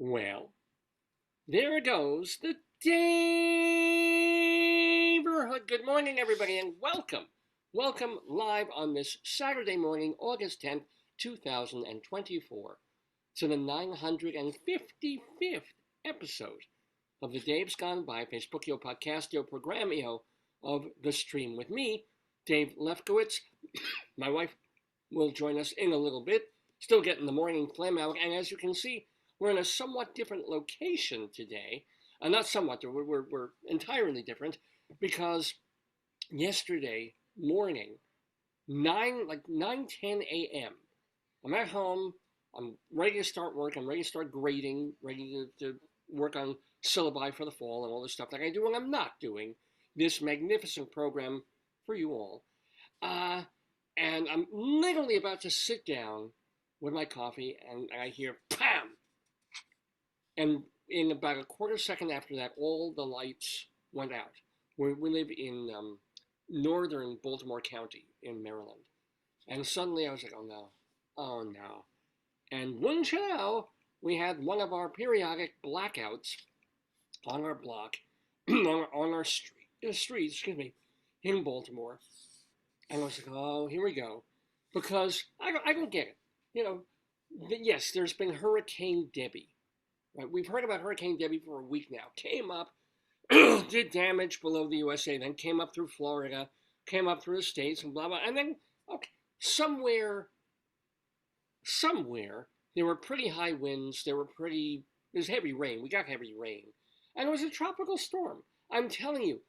Well, there goes the Daverhood. Good morning, everybody, and welcome. Welcome live on this Saturday morning, August 10th, 2024, to the 955th episode of the Dave's Gone By Facebookio Podcastio Programmio of The Stream with me, Dave Lefkowitz. My wife will join us in a little bit, still getting the morning phlegm out, and as you can see, we're in a somewhat different location today. Not somewhat, we're entirely different because yesterday morning, 9:10 a.m., I'm at home, I'm ready to start work, I'm ready to start grading, ready to work on syllabi for the fall and all the stuff that I do when I'm not doing this magnificent program for you all. And I'm literally about to sit down with my coffee, and I hear PAM! And in about a quarter second after that, all the lights went out. We live in northern Baltimore County in Maryland. And suddenly I was like, oh no. And wouldn't you know, we had one of our periodic blackouts on our block, on our street, in Baltimore. And I was like, oh, here we go. Because I don't get it. You know, yes, there's been Hurricane Debbie. Right? We've heard about Hurricane Debbie for a week now. Came up, did damage below the USA, then came up through Florida, came up through the states, and blah, blah. And then, okay, somewhere, there were pretty high winds. There was heavy rain. We got heavy rain. And it was a tropical storm. I'm telling you,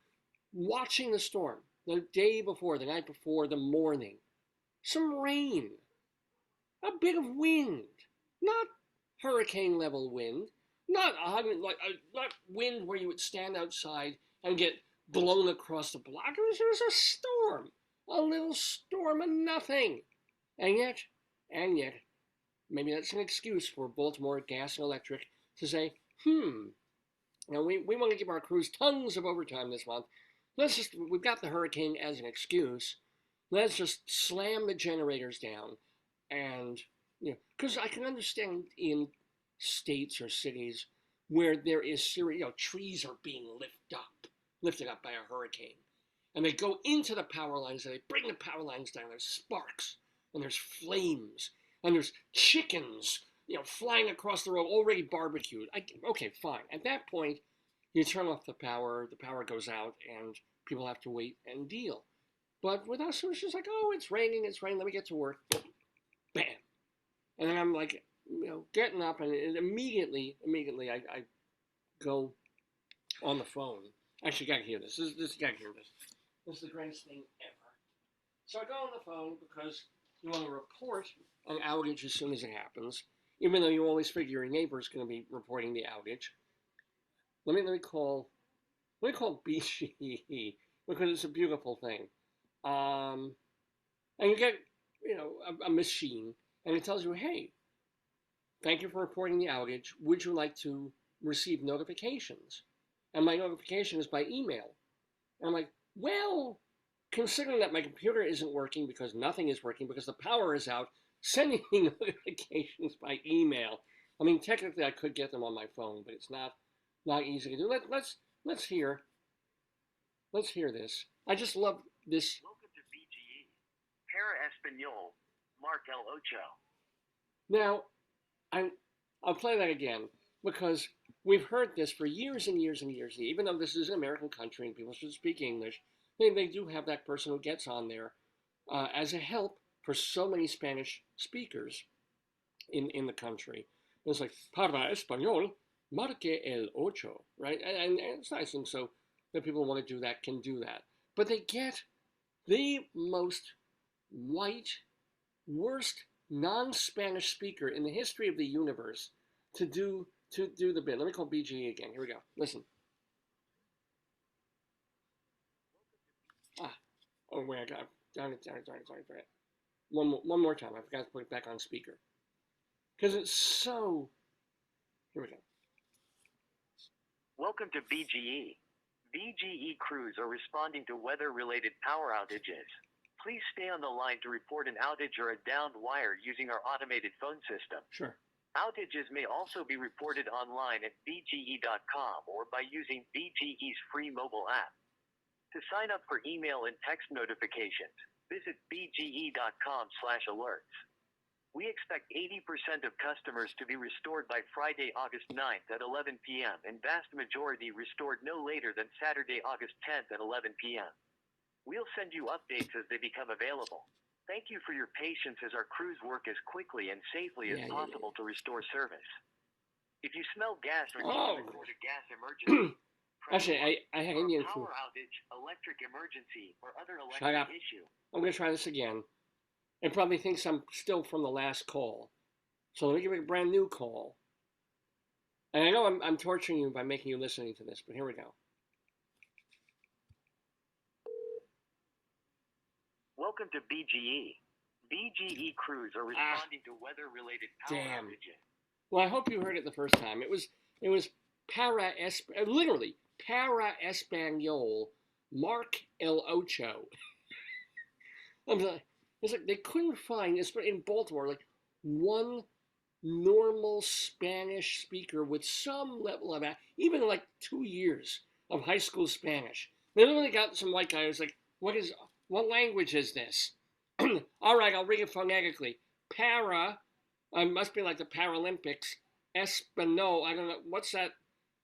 watching the storm, the day before, the night before, the morning, some rain, a bit of wind, not hurricane level wind, not wind where you would stand outside and get blown across the block. It was a storm, a little storm of nothing. And yet, maybe that's an excuse for Baltimore Gas and Electric to say, now we want to give our crews tons of overtime this month. We've got the hurricane as an excuse. Let's just slam the generators down. And, because I can understand in states or cities where there is serious, trees are being lifted up by a hurricane. And they go into the power lines and they bring the power lines down. There's sparks and there's flames and there's chickens, flying across the road, already barbecued. Okay, fine. At that point, you turn off the power goes out, and people have to wait and deal. But with us, it was just like, oh, it's raining, let me get to work. Bam. And then I'm like, getting up, and immediately I go on the phone. Actually, you gotta hear this. You gotta hear this. This is the greatest thing ever. So I go on the phone because you want to report an outage as soon as it happens, even though you always figure your neighbor's going to be reporting the outage. Let me call BGE because it's a beautiful thing. And you get, a machine, and it tells you, hey, thank you for reporting the outage. Would you like to receive notifications? And my notification is by email. And I'm like, well, considering that my computer isn't working because nothing is working because the power is out, sending notifications by email. I mean, technically I could get them on my phone, but it's not easy to do. Let's hear this. I just love this. Welcome to BGE. Para Espanol, Mark El Ocho. Now, I'll play that again because we've heard this for years and years and years. Even though this is an American country and people should speak English, they do have that person who gets on there as a help for so many Spanish speakers in the country. And it's like, para Espanol, marque el ocho, right? And it's nice, and so the people who want to do that can do that. But they get the most white, worst non-Spanish speaker in the history of the universe to do the bit. Let me call BGE again. Here we go. Listen. Oh wait, I got darn it. One more time. I forgot to put it back on speaker. Because it's so. Here we go. Welcome to BGE. BGE crews are responding to weather-related power outages. Please stay on the line to report an outage or a downed wire using our automated phone system. Sure. Outages may also be reported online at bge.com or by using BGE's free mobile app. To sign up for email and text notifications, visit bge.com/alerts. We expect 80% of customers to be restored by Friday, August 9th at 11 p.m. and vast majority restored no later than Saturday, August 10th at 11 p.m. We'll send you updates as they become available. Thank you for your patience as our crews work as quickly and safely as possible to restore service. If you smell gas or need to report a gas emergency, actually, I had Indian food. Power outage, electric emergency, or other electric issue. I'm going to try this again. It probably thinks I'm still from the last call. So let me give it a brand new call. And I know I'm torturing you by making you listening to this, but here we go. Welcome to BGE. BGE crews are responding to weather-related power outages. Well, I hope you heard it the first time. It was literally para Espanol, Mark El Ocho. It's like they couldn't find, in Baltimore, like one normal Spanish speaker with some level of, even like 2 years of high school Spanish. They literally got some white guy who's like, what language is this? All right, I'll read it phonetically. Para, must be like the Paralympics. Espanol, I don't know, what's that?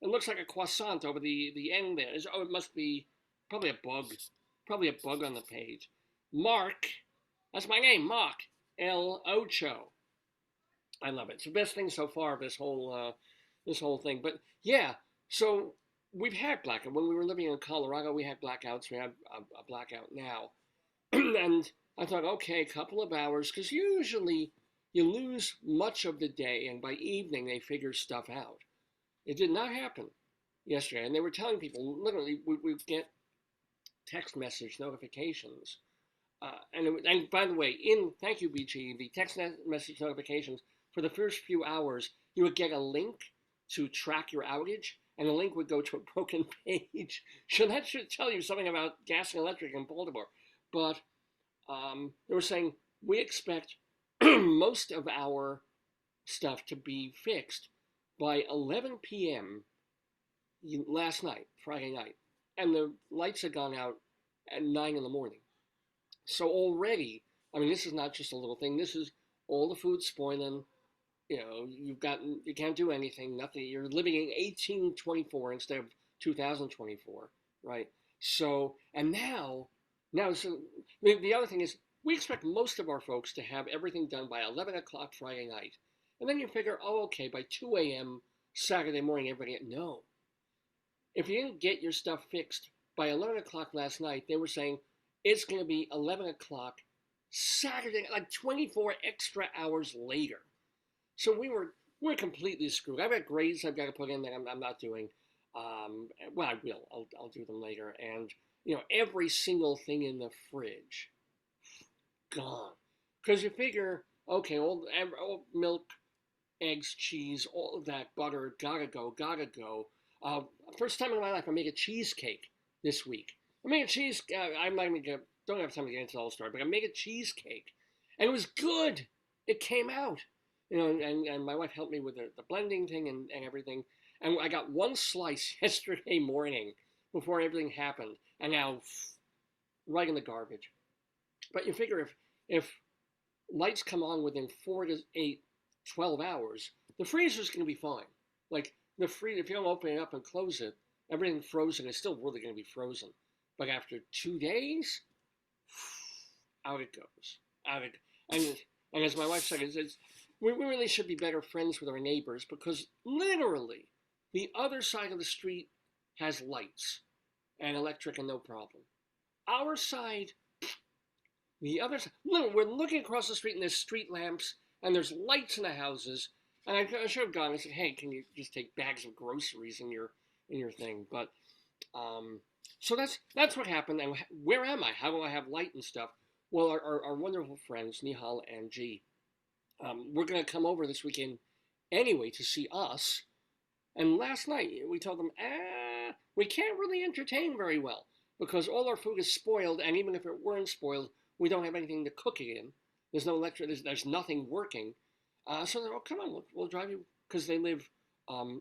It looks like a croissant over the end there. It must be probably a bug. Probably a bug on the page. Mark, that's my name, Mark El Ocho. I love it. It's the best thing so far of this whole thing. But yeah, so we've had blackout. When we were living in Colorado, we had blackouts. We have a blackout now. And I thought, okay, a couple of hours, because usually you lose much of the day, and by evening they figure stuff out. It did not happen yesterday, and they were telling people, literally, we get text message notifications. And by the way, thank you, BG, the text message notifications, for the first few hours, you would get a link to track your outage, and the link would go to a broken page. So that should tell you something about gas and electric in Baltimore. But they were saying, we expect most of our stuff to be fixed by 11 p.m. last night, Friday night. And the lights had gone out at 9 in the morning. So already, I mean, this is not just a little thing. This is all the food spoiling. You know, you can't do anything, nothing. You're living in 1824 instead of 2024, right? So, and now, so the other thing is, we expect most of our folks to have everything done by 11 o'clock Friday night. And then you figure, oh, okay, by 2 a.m. Saturday morning, everybody, no. If you didn't get your stuff fixed by 11 o'clock last night, they were saying it's going to be 11 o'clock Saturday, like 24 extra hours later. So we're completely screwed. I've got grades I've got to put in that I'm not doing. Well, I will. I'll do them later. And, you know, every single thing in the fridge, gone. Because you figure, okay, all milk, eggs, cheese, all of that, butter, gotta go. First time in my life, I made a cheesecake this week. I made a don't have time to get into the whole story, but I made a cheesecake, and it was good. It came out, you know, and my wife helped me with the blending thing and everything, and I got one slice yesterday morning before everything happened, and now right in the garbage. But you figure if lights come on within 4 to 8, 12 hours, the freezer's going to be fine. Like if you don't open it up and close it, everything frozen is still really going to be frozen. But after 2 days, out it goes. And as my wife said, we really should be better friends with our neighbors, because literally the other side of the street has lights and electric and no problem. Our side, the other side, we're looking across the street and there's street lamps and there's lights in the houses. And I should have gone and said, hey, can you just take bags of groceries in your thing? But so that's what happened. And where am I? How do I have light and stuff? Well, our wonderful friends Nihal and G, we're going to come over this weekend anyway to see us. And last night we told them, we can't really entertain very well because all our food is spoiled, and even if it weren't spoiled, we don't have anything to cook it in. There's no electric. There's nothing working. So they're, oh, come on, we'll drive you, because they live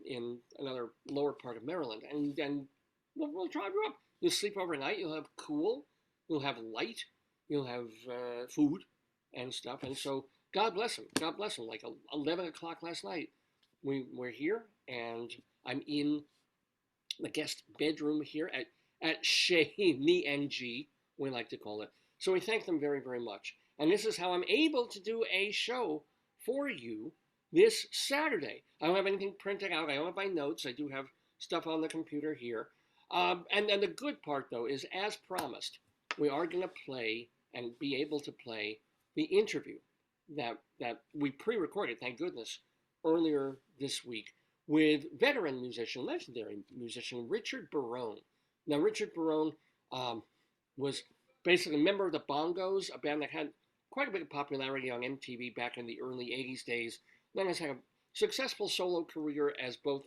in another lower part of Maryland, and then we'll drive you up. You'll sleep overnight. You'll have cool. You'll have light. You'll have food and stuff. And so God bless them. God bless them. Like 11 o'clock last night, we're here, and I'm in the guest bedroom here at Chez the NG, we like to call it. So we thank them very, very much. And this is how I'm able to do a show for you this Saturday. I don't have anything printed out. I don't have my notes. I do have stuff on the computer here. And then the good part, though, is as promised, we are going to play and be able to play the interview that we pre-recorded, thank goodness, earlier this week with veteran musician, legendary musician, Richard Barone. Now, Richard Barone was basically a member of the Bongos, a band that had quite a bit of popularity on MTV back in the early 80s days. Then has had a successful solo career as both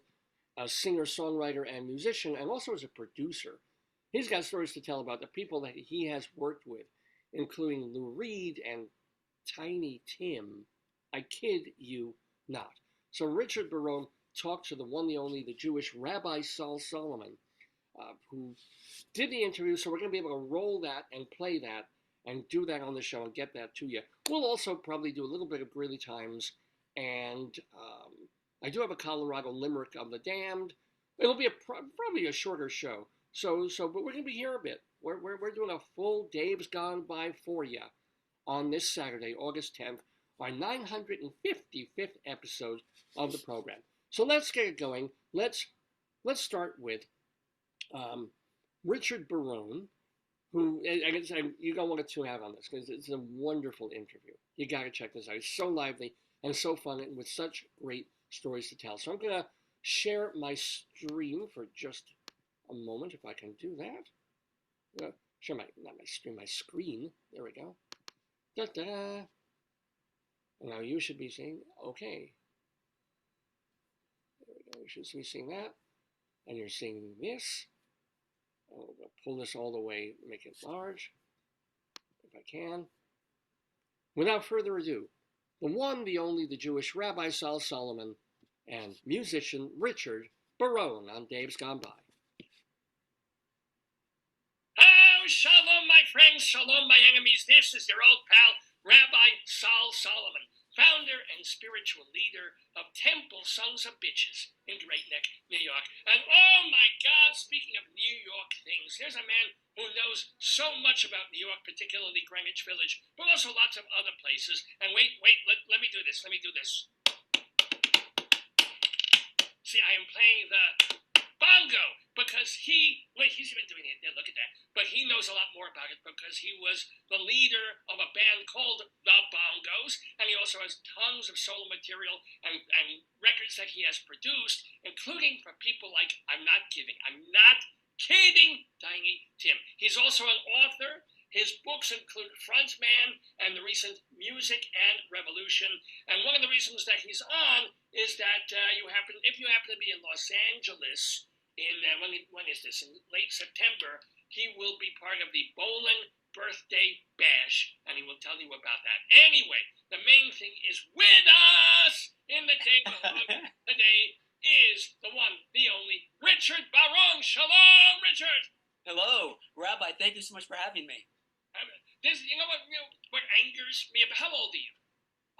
a singer-songwriter and musician, and also as a producer. He's got stories to tell about the people that he has worked with, including Lou Reed and Tiny Tim. I kid you not. So Richard Barone talked to the one, the only, the Jewish Rabbi Saul Solomon, who did the interview. So we're going to be able to roll that and play that and do that on the show and get that to you. We'll also probably do a little bit of Greeley Times, and I do have a Colorado Limerick of the Damned. It'll be probably a shorter show. But we're going to be here a bit. We're doing a full Dave's Gone By for you on this Saturday, August 10th, our 955th episode of the program. So let's get it going. Let's start with Richard Barone, who, and you don't want to tune out on this because it's a wonderful interview. You got to check this out. It's so lively and so fun and with such great stories to tell. So I'm going to share my stream for just a moment, if I can do that. Share not my stream, my screen. There we go. Da-da. Now you should be seeing, okay. There we go. You should be seeing that. And you're seeing this. I'll pull this all the way, make it large, if I can. Without further ado, the one, the only, the Jewish Rabbi Saul Solomon and musician Richard Barone on Dave's Gone By. Oh, shalom, my friends, shalom, my enemies. This is your old pal, Rabbi Saul Solomon, founder and spiritual leader of Temple Sons of Bitches in Great Neck, New York. And oh my God, speaking of New York things, here's a man who knows so much about New York, particularly Greenwich Village, but also lots of other places. And wait, let me do this. See, I am playing the bongo because he's been doing it. Look at that. But he knows a lot more about it because he was the leader of a band called the Bongos, and he also has tons of solo material and records that he has produced, including for people like, I'm not kidding, Tiny Tim. He's also an author. His books include Frontman and the recent Music and Revolution. And one of the reasons that he's on is that if you happen to be in Los Angeles in when is this? In late September, he will be part of the Bowling Birthday Bash, and he will tell you about that. Anyway, the main thing is with us in the Daverhood today is the one, the only, Richard Barone. Shalom, Richard. Hello, Rabbi. Thank you so much for having me. You know what angers me about? How old are you?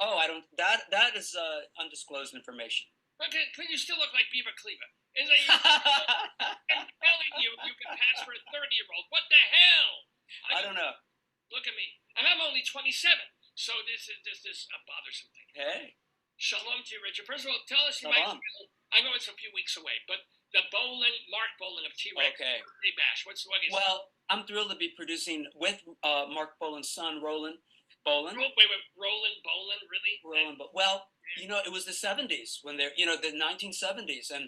Oh, I don't. That is undisclosed information. Okay, but you still look like Beaver Cleaver. I'm telling you, you can pass for a 30-year-old. What the hell? I don't know. Look at me, and I'm only 27. So this is a bothersome thing. Hey. Shalom to you, Richard. First of all, tell us you Shalom. I know it's a few weeks away, but the Mark Bolan of T-Rex Birthday Bash. What is it? Well, I'm thrilled to be producing with Mark Bolan's son, Roland Bolan. Wait, Roland Bolan, really? Well, it was the 70s when the 1970s, and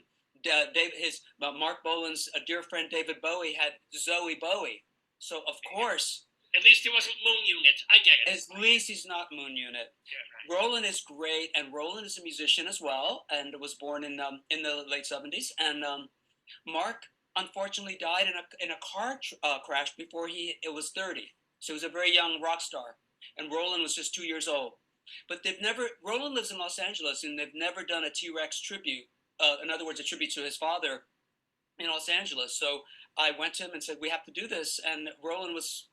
Mark Bolan's dear friend David Bowie had Zoe Bowie. So of course, at least he wasn't Moon Unit. I get it. At least he's not Moon Unit. Yeah, right. Roland is great, and Roland is a musician as well, and was born in the late 70s. And Mark unfortunately died in a car crash before it was 30. So he was a very young rock star, and Roland was just 2 years old. But Roland lives in Los Angeles, and they've never done a T-Rex tribute. In other words, a tribute to his father in Los Angeles. So I went to him and said, we have to do this. And Roland was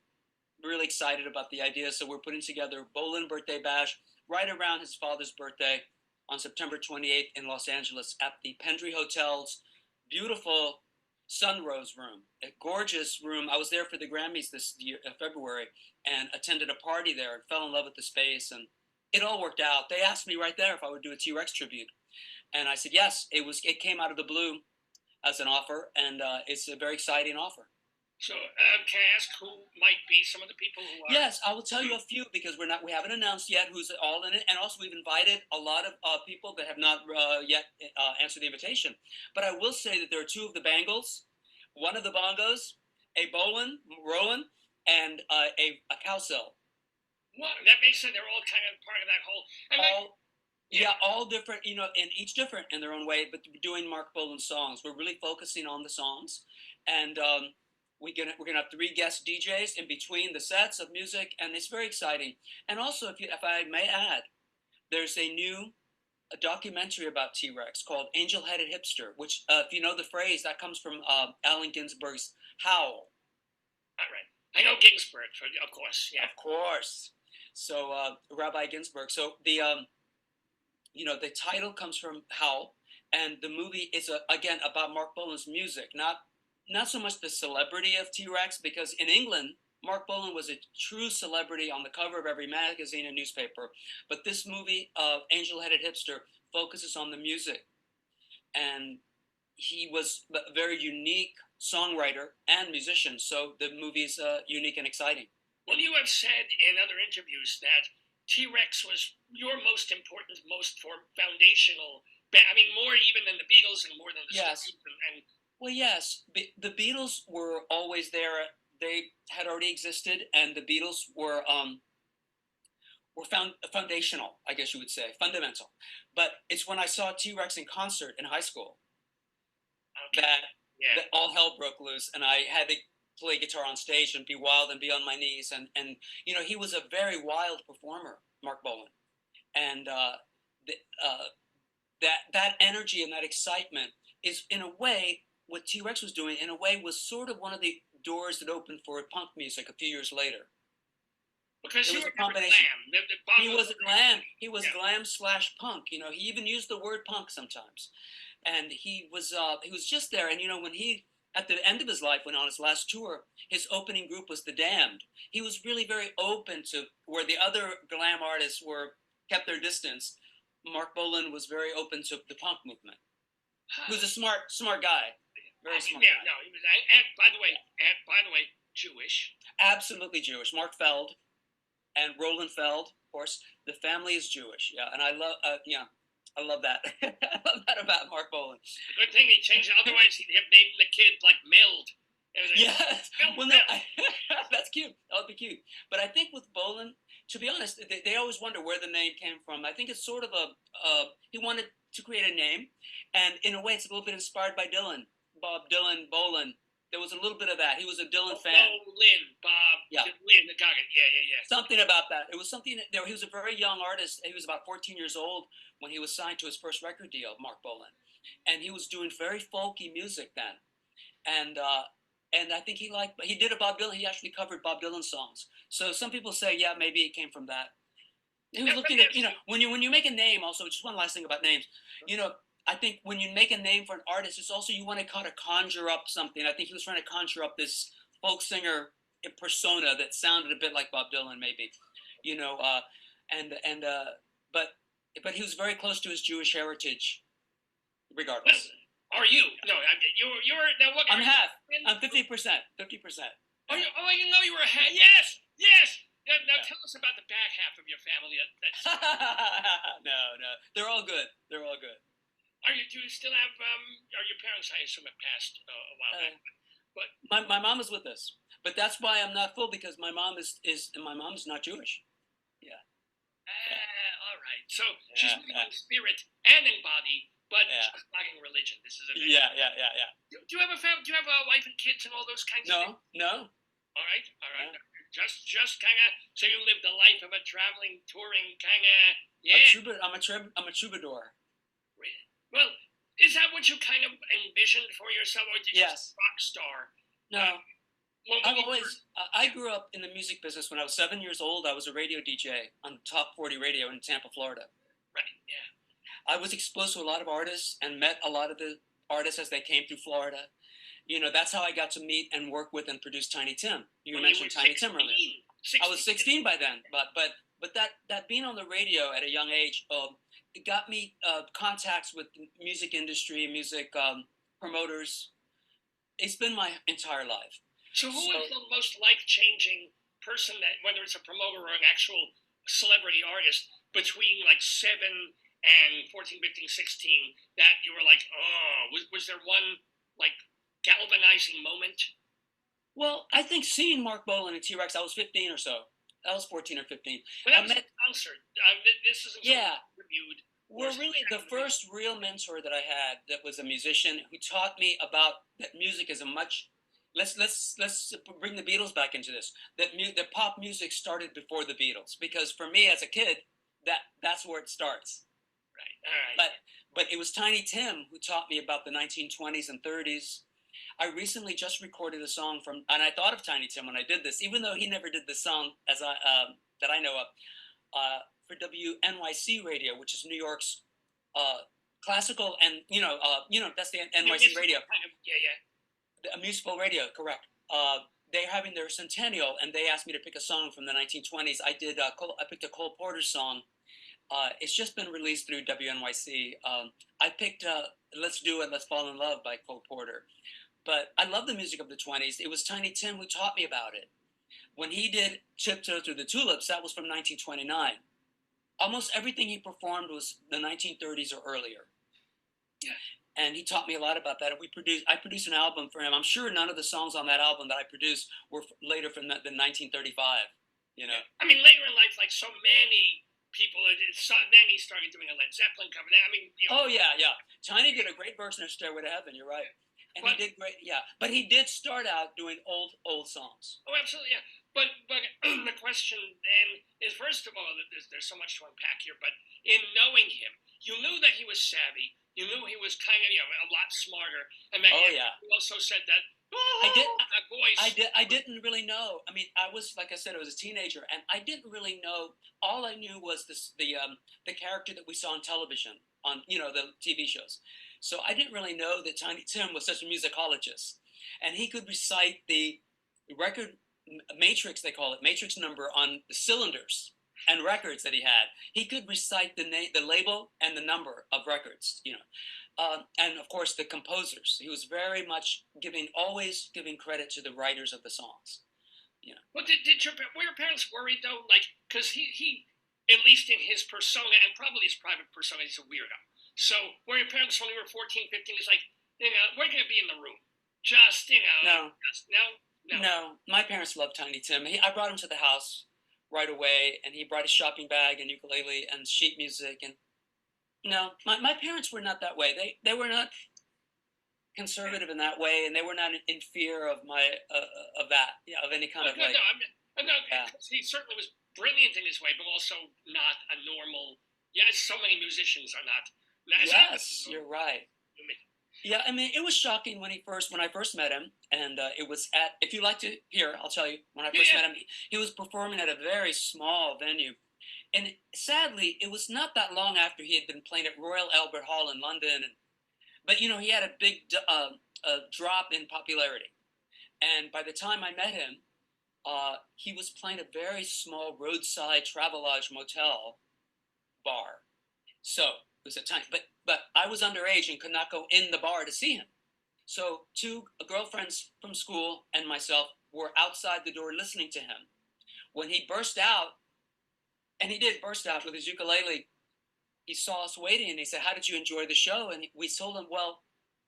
really excited about the idea. So we're putting together Boland Birthday Bash right around his father's birthday on September 28th in Los Angeles at the Pendry Hotel's beautiful Sunrose room, a gorgeous room. I was there for the Grammys this year, February, and attended a party there and fell in love with the space. And it all worked out. They asked me right there if I would do a T-Rex tribute. And I said, yes. It came out of the blue as an offer, and it's a very exciting offer. So, can I ask who might be some of the people who are? Yes, I will tell you a few because we haven't announced yet who's all in it, and also we've invited a lot of people that have not yet answered the invitation. But I will say that there are two of the Bangles, one of the Bongos, a Roland, and a cowsill. Well, that makes sense. They're all kind of part of that whole. All different, and each different in their own way, but doing Mark Bolan songs. We're really focusing on the songs, and we're gonna have 3 guest DJs in between the sets of music, and it's very exciting. And also, if I may add, there's a documentary about T-Rex called Angel-Headed Hipster, which, if you know the phrase, that comes from Allen Ginsberg's Howl. All right. I know Ginsberg, of course. Yeah. Of course. So Rabbi Ginsberg. So the title comes from Howl, and the movie is again about Mark Bolan's music, not so much the celebrity of T-Rex, because in England, Mark Bolan was a true celebrity on the cover of every magazine and newspaper. But this movie, Angel-Headed Hipster, focuses on the music. And he was a very unique songwriter and musician. So the movie's unique and exciting. Well, you have said in other interviews that T-Rex was your most important, most foundational, more even than the Beatles and more than the Yes. Stones. Well, yes, the Beatles were always there. They had already existed, and the Beatles were foundational, I guess you would say, fundamental. But it's when I saw T-Rex in concert in high school that all hell broke loose, and I had to play guitar on stage and be wild and be on my knees. And he was a very wild performer, Mark Bolan, and that energy and that excitement is, in a way, what T-Rex was doing, in a way, was sort of one of the doors that opened for punk music a few years later. Because it you was were a combination. Glam. He was glam. He was glam/punk. He even used the word punk sometimes. And he was just there. And when he, at the end of his life, went on his last tour, his opening group was The Damned. He was really very open to where the other glam artists kept their distance. Mark Bolan was very open to the punk movement. He was a smart guy. Very smart. Yeah, no, he was. And by the way, Jewish. Absolutely Jewish. Mark Feld and Roland Feld, of course. The family is Jewish. Yeah, and I love. I love that. I love that about Mark Bolan. Good thing he changed it. Otherwise, he'd have named the kid like Meld. Yes. Well, that's cute. That would be cute. But I think with Bolan, to be honest, they always wonder where the name came from. I think it's sort of he wanted to create a name, and in a way, it's a little bit inspired by Dylan. Bob Dylan, Bolan. There was a little bit of that. He was a Dylan fan. Bob. Yeah. Lynn, got it. Yeah. Something about that. It was something. He was a very young artist. He was about 14 years old when he was signed to his first record deal, Mark Bolan, and he was doing very folky music then. And I think he did a Bob Dylan. He actually covered Bob Dylan songs. So some people say, yeah, maybe it came from that. He was looking at, when you make a name. Also, just one last thing about names. I think when you make a name for an artist, it's also you want to kind of conjure up something. I think he was trying to conjure up this folk singer persona that sounded a bit like Bob Dylan, maybe, but he was very close to his Jewish heritage, regardless. Are you? No, you're now. What? I'm half. I'm 50%. 50%. Oh, you were half. Yes. Now tell us about the back half of your family. No, they're all good. Do you still have? Are your parents? I assume have passed a while back. But my mom is with us, but that's why I'm not full, because my mom is not Jewish. Yeah. All right. So she's in spirit and in body, but she's not in religion. This is a big yeah. Do you have a family? Do you have a wife and kids and all those kinds of things? No. All right. Just kind of. So you live the life of a traveling, touring kind of. Yeah. I'm a troubadour. Well, is that what you kind of envisioned for yourself, or did you Yes. rock star? No. Well, I grew up in the music business when I was 7 years old. I was a radio DJ on Top 40 Radio in Tampa, Florida. Right. Yeah. I was exposed to a lot of artists and met a lot of the artists as they came through Florida. You know, that's how I got to meet and work with and produce Tiny Tim. You mentioned Tiny Tim earlier. 16. I was 16 by then, but that being on the radio at a young age, it got me contacts with the music industry, music promoters. It's been my entire life. So who is the most life-changing person that, whether it's a promoter or an actual celebrity artist, between like 7 and 14, 15, 16, that you were like, oh, was there one like galvanizing moment? Well, I think seeing Mark Bolan and T-Rex, I was 15 or so. I was 14 or 15. But that was a concert. This isn't reviewed. Well, really, the first real mentor that I had that was a musician who taught me about that music is a much. Let's bring the Beatles back into this. That pop music started before the Beatles, because for me as a kid, that's where it starts. Right. All right. But it was Tiny Tim who taught me about the 1920s and 30s. I recently just recorded a song and I thought of Tiny Tim when I did this, even though he never did this song that I know of, for WNYC Radio, which is New York's classical and that's the NYC radio. A musical radio, correct. They're having their centennial, and they asked me to pick a song from the 1920s. I picked a Cole Porter song. It's just been released through WNYC. I picked Let's Do It, Let's Fall in Love by Cole Porter. But I love the music of the 20s. It was Tiny Tim who taught me about it. When he did Tiptoe Through the Tulips, that was from 1929. Almost everything he performed was the 1930s or earlier. Yeah. And he taught me a lot about that. I produced an album for him. I'm sure none of the songs on that album that I produced were later from the 1935. You know. I mean, later in life, like so many people, then he started doing a Led Zeppelin cover. I mean, Oh yeah. Tiny did a great version of Stairway to Heaven. You're right. And he did great. Yeah, but he did start out doing old songs. Oh, absolutely. Yeah. But the question then is, first of all, there's so much to unpack here. But in knowing him, you knew that he was savvy. You knew he was kind of a lot smarter. And then you also said that. I didn't really know. I mean, I was, like I said, I was a teenager, and I didn't really know. All I knew was the character that we saw on television, on the TV shows. So I didn't really know that Tiny Tim was such a musicologist, and he could recite the record matrix, they call it, matrix number on the cylinders and records that he had. He could recite the label and the number of records, and of course the composers. He was very much always giving credit to the writers of the songs. Well, were your parents worried though? Like, because he, at least in his persona and probably his private persona, he's a weirdo. So were your parents, when you were 14, 15, it's like, we're going to be in the room. Just, No. No. My parents loved Tiny Tim. I brought him to the house right away, and he brought his shopping bag and ukulele and sheet music. And no, my parents were not that way. They were not conservative in that way, and they were not in fear of of any kind of like. No, he certainly was brilliant in his way, but also not a normal. Yes, so many musicians are not. Yes, you're right. Yeah, I mean, it was shocking when I first met him, and it was at. If you like to hear, I'll tell you. When I first met him, he was performing at a very small venue, and sadly, it was not that long after he had been playing at Royal Albert Hall in London, but he had a big drop in popularity, and by the time I met him, he was playing a very small roadside Travelodge motel bar, so. It was a tiny, but I was underage and could not go in the bar to see him. So 2 girlfriends from school and myself were outside the door listening to him. When he burst out, and he did burst out with his ukulele, he saw us waiting and he said, "How did you enjoy the show?" And we told him, "Well,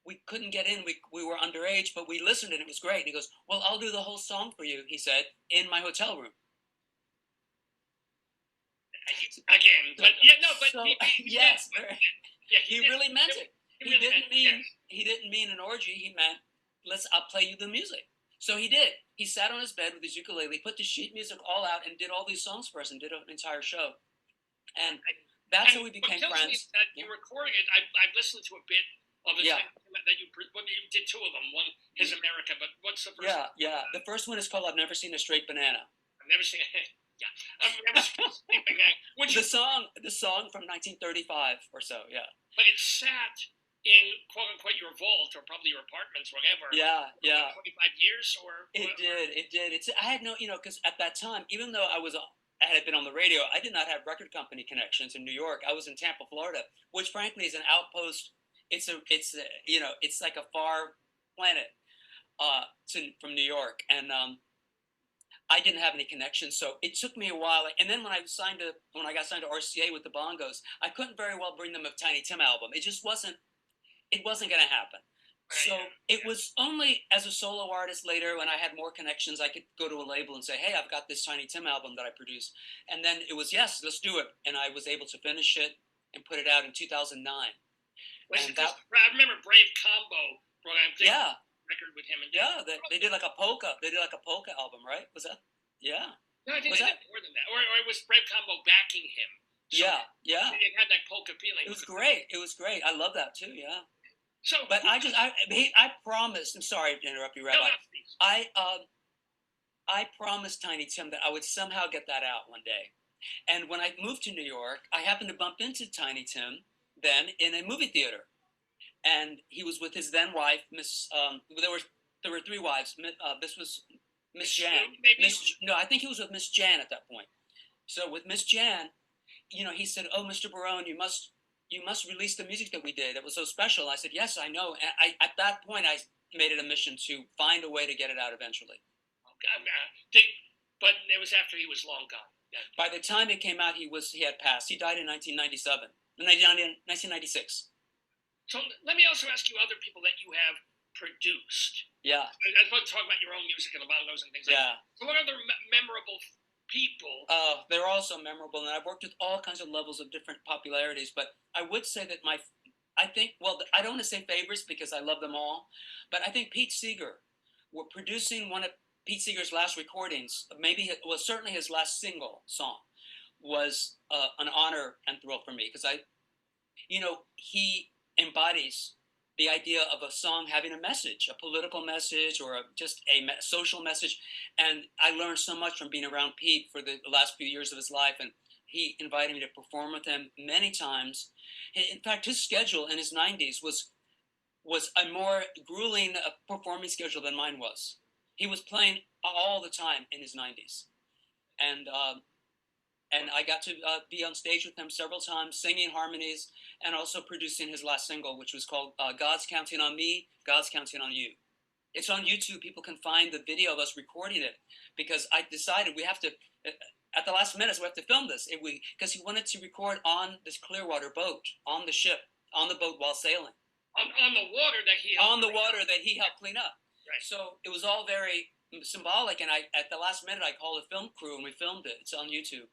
we couldn't get in. We were underage, but we listened and it was great." And he goes, "Well, I'll do the whole song for you," he said, "in my hotel room." Again, but yes, he really meant it. He didn't mean an orgy. He meant I'll play you the music. So he did. He sat on his bed with his ukulele, put the sheet music all out, and did all these songs for us, and did an entire show. And that's how we became what kills me is friends. that you recorded it. I've listened to a bit of the Yeah. thing that you did two of them. One His America, but what's the first? Yeah, yeah. The first one is called "I've Never Seen a Straight Banana." I've never seen it. Yeah, I've never seen a straight banana. The song from 1935 or so. Yeah. But it sat in quote unquote your vault or probably your apartments, whatever. Yeah, yeah. 25 years or. It did. It did. I had no, because at that time, even though I had been on the radio, I did not have record company connections in New York. I was in Tampa, Florida, which frankly is an outpost. It's like a far planet from New York, and I didn't have any connections, so it took me a while. And then when I got signed to RCA with the Bongos, I couldn't very well bring them a Tiny Tim album. It just wasn't. It wasn't going to happen. So it was only as a solo artist later, when I had more connections, I could go to a label and say, "Hey, I've got this Tiny Tim album that I produced," and then it was, "Yes, let's do it," and I was able to finish it and put it out in 2009. I remember Brave Combo brought out a record with him. And they did like a polka. They did like a polka album, right? Was that? Yeah. No, I think they did more than that. Or it was Brave Combo backing him. So yeah. It had that polka feeling. It was great. It was great. I love that too. Yeah. So, but I promised. I'm sorry to interrupt you, Rabbi. No, please. I promised Tiny Tim that I would somehow get that out one day. And when I moved to New York, I happened to bump into Tiny Tim then in a movie theater, and he was with his then wife, Miss. There were three wives. This was Miss Jan. No, I think he was with Miss Jan at that point. So with Miss Jan, he said, "Oh, Mr. Barone, you must release the music that we did. It was so special." I said, "Yes, I know." And at that point, I made it a mission to find a way to get it out eventually. But it was after he was long gone. Yeah. By the time it came out, he had passed. He died in 1996. So let me also ask you other people that you have produced. Yeah. I was talking about your own music and the Bongos and things like that. So what other memorable people? They're also memorable, and I've worked with all kinds of levels of different popularities, but I would say that I don't want to say favorites because I love them all, but I think Pete Seeger, we're producing one of Pete Seeger's last recordings, certainly his last single song, was an honor and thrill for me, because he embodies the idea of a song having a message, a political message, or just a social message. And I learned so much from being around Pete for the last few years of his life, and he invited me to perform with him many times. In fact, his schedule in his 90s was a more grueling performing schedule than mine was. He was playing all the time in his 90s. And I got to be on stage with him several times, singing harmonies, and also producing his last single, which was called "God's Counting on Me, God's Counting on You." It's on YouTube. People can find the video of us recording it, because I decided we have to, at the last minute, we have to film this. Because he wanted to record on this Clearwater boat, on the ship, on the boat while sailing. On the water that he helped clean up. Right. So it was all very symbolic, and at the last minute, I called a film crew, and we filmed it. It's on YouTube.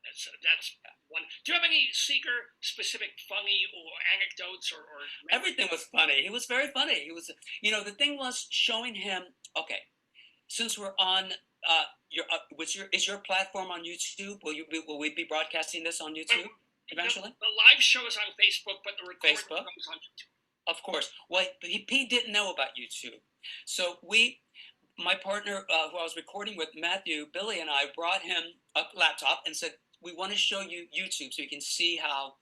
That's one. Do you have any Seeger specific funny or anecdotes or? Everything was funny. He was very funny. He was, the thing was showing him. Okay, since we're on is your platform on YouTube? Will we be broadcasting this on YouTube eventually? The live show is on Facebook, but the recording comes on YouTube. Of course. Well, he didn't know about YouTube, so my partner who I was recording with, Matthew, Billy, and I brought him a laptop and said, "We want to show you YouTube so you can see how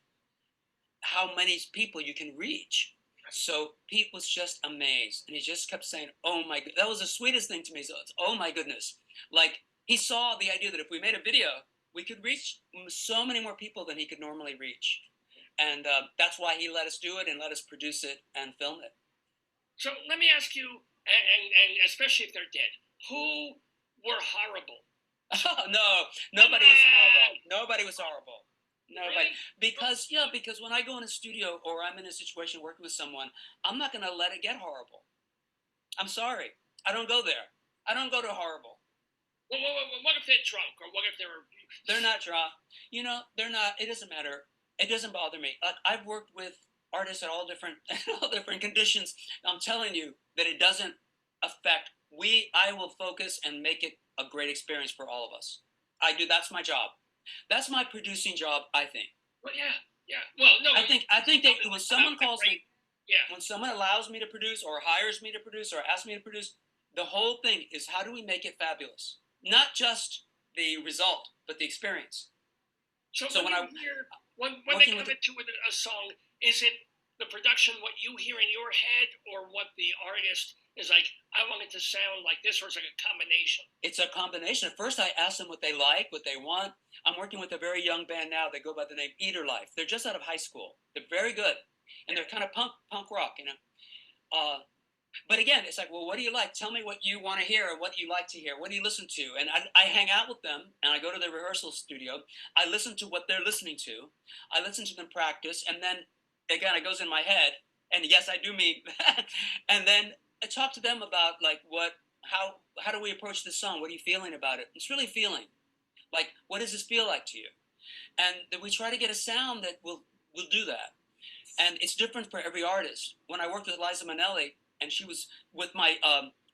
many people you can reach." So Pete was just amazed, and he just kept saying, "Oh my God." That was the sweetest thing to me. So it's, "Oh my goodness." Like, he saw the idea that if we made a video, we could reach so many more people than he could normally reach. And that's why he let us do it and let us produce it and film it. So let me ask you, and especially if they're dead, who were horrible? Oh, no, nobody was horrible. Nobody was horrible. Nobody. Really? Because when I go in a studio or I'm in a situation working with someone, I'm not going to let it get horrible. I'm sorry. I don't go there. I don't go to horrible. Well, what if they're drunk, or what if They're not drunk. They're not. It doesn't matter. It doesn't bother me. I've worked with artists at all different conditions. I'm telling you that it doesn't affect I will focus and make it a great experience for all of us. I do. That's my job. That's my producing job, I think. Well, yeah. Well, no. I think that when someone calls me, yeah, when someone allows me to produce or hires me to produce or asks me to produce, the whole thing is how do we make it fabulous? Not just the result, but the experience. So when they come into a song, is it the production what you hear in your head, or what the artist is like? I want it to sound like this, or is it a combination? It's a combination. At first, I ask them what they like, what they want. I'm working with a very young band now. They go by the name Eater Life. They're just out of high school. They're very good, and they're kind of punk rock, you know. But again, it's like, well, what do you like? Tell me what you want to hear, or what you like to hear. What do you listen to? And I hang out with them, and I go to the rehearsal studio. I listen to what they're listening to. I listen to them practice, and then again, it goes in my head. And yes, I do mean that. And then I talk to them about like how do we approach this song? What are you feeling about it? It's really feeling. Like, what does this feel like to you? And then we try to get a sound that will do that. And it's different for every artist. When I worked with Liza Minnelli, and she was with my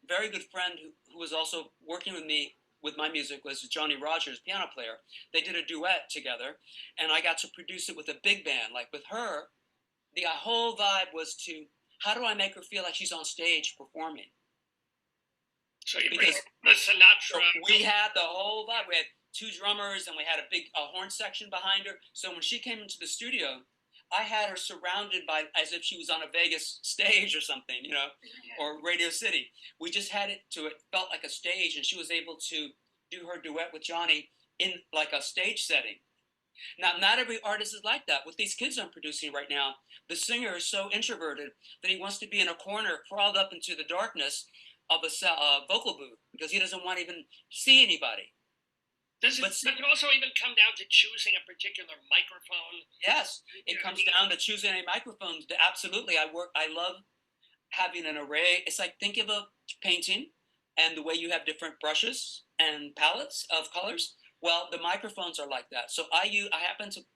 very good friend who was also working with me with my music, was Johnny Rogers, piano player. They did a duet together, and I got to produce it with a big band. Like with her, the whole vibe was to, how do I make her feel like she's on stage performing? So you bring the Sinatra. So we had the whole vibe. We had two drummers, and we had a big horn section behind her. So when she came into the studio, I had her surrounded by, as if she was on a Vegas stage or something, you know, or Radio City. We just had it felt like a stage, and she was able to do her duet with Johnny in like a stage setting. Now, not every artist is like that. With these kids I'm producing right now, the singer is so introverted that he wants to be in a corner, crawled up into the darkness of a vocal booth, because he doesn't want to even see anybody. Does it also even come down to choosing a particular microphone? Yes, it comes down to choosing a microphone. Absolutely, I love having an array. It's like, think of a painting and the way you have different brushes and palettes of colors. Well, the microphones are like that. So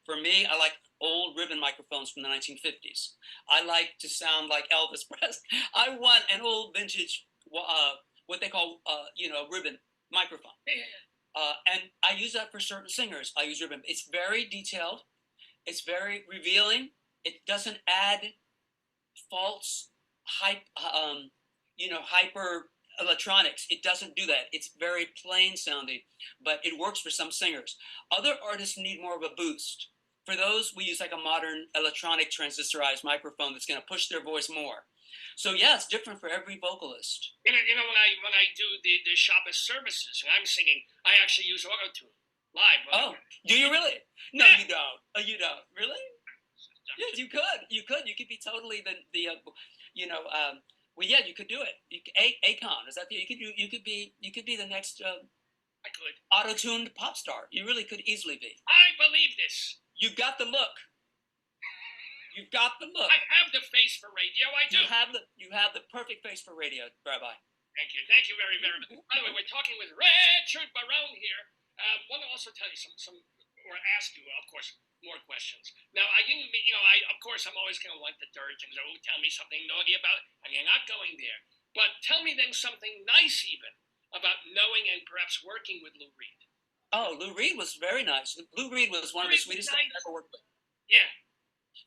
for me, I like old ribbon microphones from the 1950s. I like to sound like Elvis Presley. I want an old vintage, what they call, ribbon microphone. And I use that for certain singers. I use ribbon. It's very detailed. It's very revealing. It doesn't add false hyper electronics. It doesn't do that. It's very plain sounding, but it works for some singers. Other artists need more of a boost. For those, we use like a modern electronic transistorized microphone that's going to push their voice more. So yeah, it's different for every vocalist. When I do the Shabbos services and I'm singing, I actually use auto-tune live. Oh, do you really? No, you don't. Oh, you don't. Really? Yes, you could. You could be totally well, yeah, you could do it. Akon, is that you could be the next I could auto-tuned pop star. You really could easily be. I believe this. You've got the look. You've got the look. I have the face for radio. I do. You have the perfect face for radio, Rabbi. Thank you very, very much. By the way, we're talking with Richard Barone here. I want to also tell you or ask you, of course, more questions. Now, of course, I'm always going to want the dirt and tell me something naughty about it, and you're not going there. But tell me then something nice even about knowing and perhaps working with Lou Reed. Oh, Lou Reed was very nice. Lou Reed was one of the sweetest I've ever worked with. Yeah.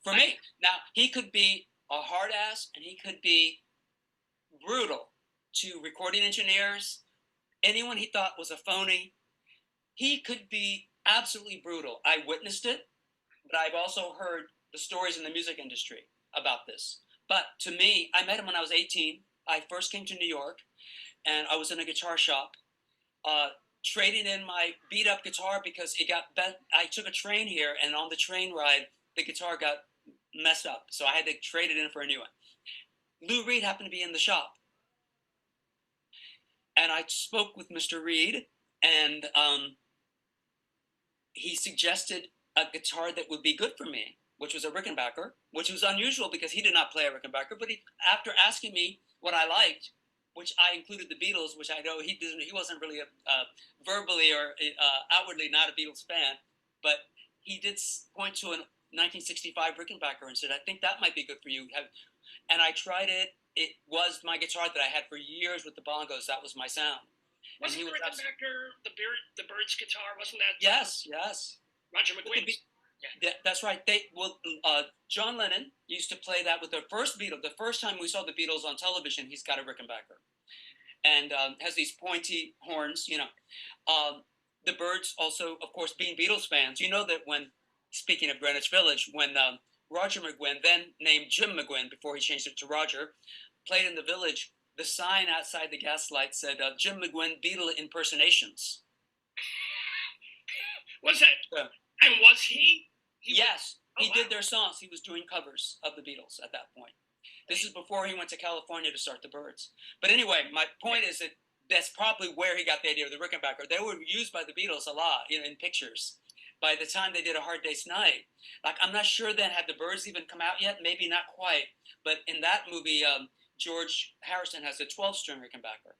For me. Now, he could be a hard ass, and he could be brutal to recording engineers, anyone he thought was a phony. He could be absolutely brutal. I witnessed it, but I've also heard the stories in the music industry about this. But to me, I met him when I was 18. I first came to New York, and I was in a guitar shop, trading in my beat up guitar because I took a train here, and on the train ride, the guitar got messed up. So I had to trade it in for a new one. Lou Reed happened to be in the shop. And I spoke with Mr. Reed, and he suggested a guitar that would be good for me, which was a Rickenbacker, which was unusual because he did not play a Rickenbacker. But after asking me what I liked, which I included the Beatles, which I know he wasn't really verbally or outwardly not a Beatles fan, but he did point to a 1965 Rickenbacker and said, I think that might be good for you. And I tried it, it was my guitar that I had for years with the bongos. That was my sound. Wasn't the Rickenbacker the Byrds guitar? Wasn't that? Yes. Roger McGuinn. That's right. John Lennon used to play that with the first Beatles. The first time we saw the Beatles on television, he's got a Rickenbacker, and has these pointy horns. The Byrds also, of course, being Beatles fans, you know that when, speaking of Greenwich Village, when Roger McGuinn, then named Jim McGuinn before he changed it to Roger, played in the Village, the sign outside the Gaslight said, Jim McGuinn Beatle impersonations. Was that, and was he? Yes, he did their songs. He was doing covers of the Beatles at that point. This is before he went to California to start the Byrds. But anyway, my point is that that's probably where he got the idea of the Rickenbacker. They were used by the Beatles a lot, in pictures. By the time they did A Hard Day's Night, like, I'm not sure then, had the Byrds even come out yet? Maybe not quite. But in that movie, George Harrison has a 12-string Rickenbacker.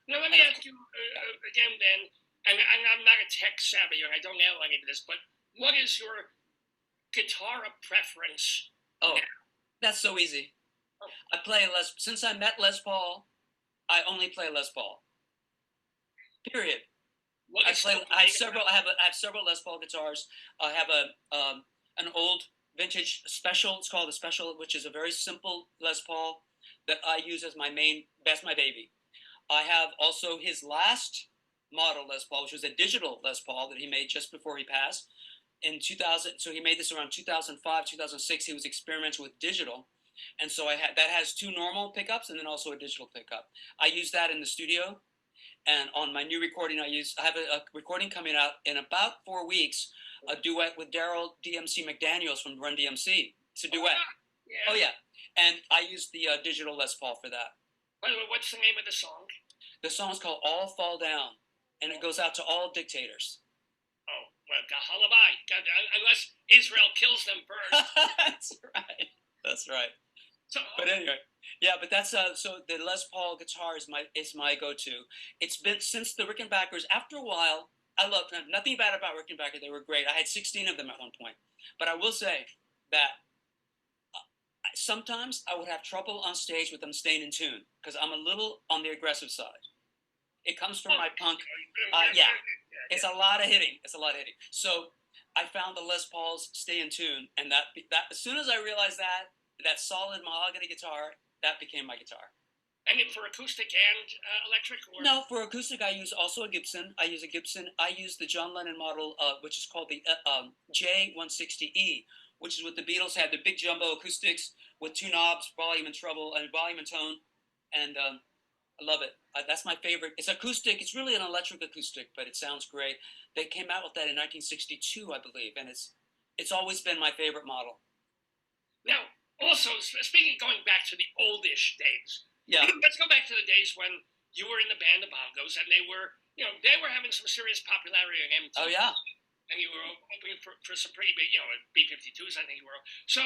Now, let me ask you again, then, and I'm not a tech savvy, and I don't know any of this, but what is your guitar preference? Oh, that's so easy. I play since I met Les Paul, I only play Les Paul. Period. I have several Les Paul guitars. I have an old vintage special. It's called the Special, which is a very simple Les Paul that I use as my main. That's my baby. I have also his last model Les Paul, which was a digital Les Paul that he made just before he passed in 2000. So he made this around 2005, 2006. He was experimenting with digital. And so that has two normal pickups and then also a digital pickup. I use that in the studio. And on my new recording, I have a recording coming out in about 4 weeks, a duet with Daryl DMC McDaniels from Run DMC. It's a duet. Oh, yeah. And I use the digital Les Paul for that. By the way, what's the name of the song? The song's called All Fall Down, and it goes out to all dictators. Oh, well, Gahalabai. Unless Israel kills them first. That's right. So, but anyway, yeah, but that's so the Les Paul guitar is my go-to. It's been since the Rickenbackers. After a while, I love them. Nothing bad about Rickenbacker. They were great. I had 16 of them at one point. But I will say that sometimes I would have trouble on stage with them staying in tune because I'm a little on the aggressive side. It comes from my punk. It's a lot of hitting. So I found the Les Pauls stay in tune, and that as soon as I realized that solid mahogany guitar, that became my guitar. And for acoustic and electric? Or? No, for acoustic, I use also a Gibson. I use the John Lennon model, which is called the J160E, which is what the Beatles had, the big jumbo acoustics with two knobs, volume and treble, and volume and tone. And I love it. That's my favorite. It's acoustic. It's really an electric acoustic, but it sounds great. They came out with that in 1962, I believe, and it's always been my favorite model. Now, also, going back to the oldish days. Yeah. Let's go back to the days when you were in the band, the Bongos, and they were having some serious popularity on MTV. Oh, yeah. And you were opening for some pretty big, B-52s, I think you were. So,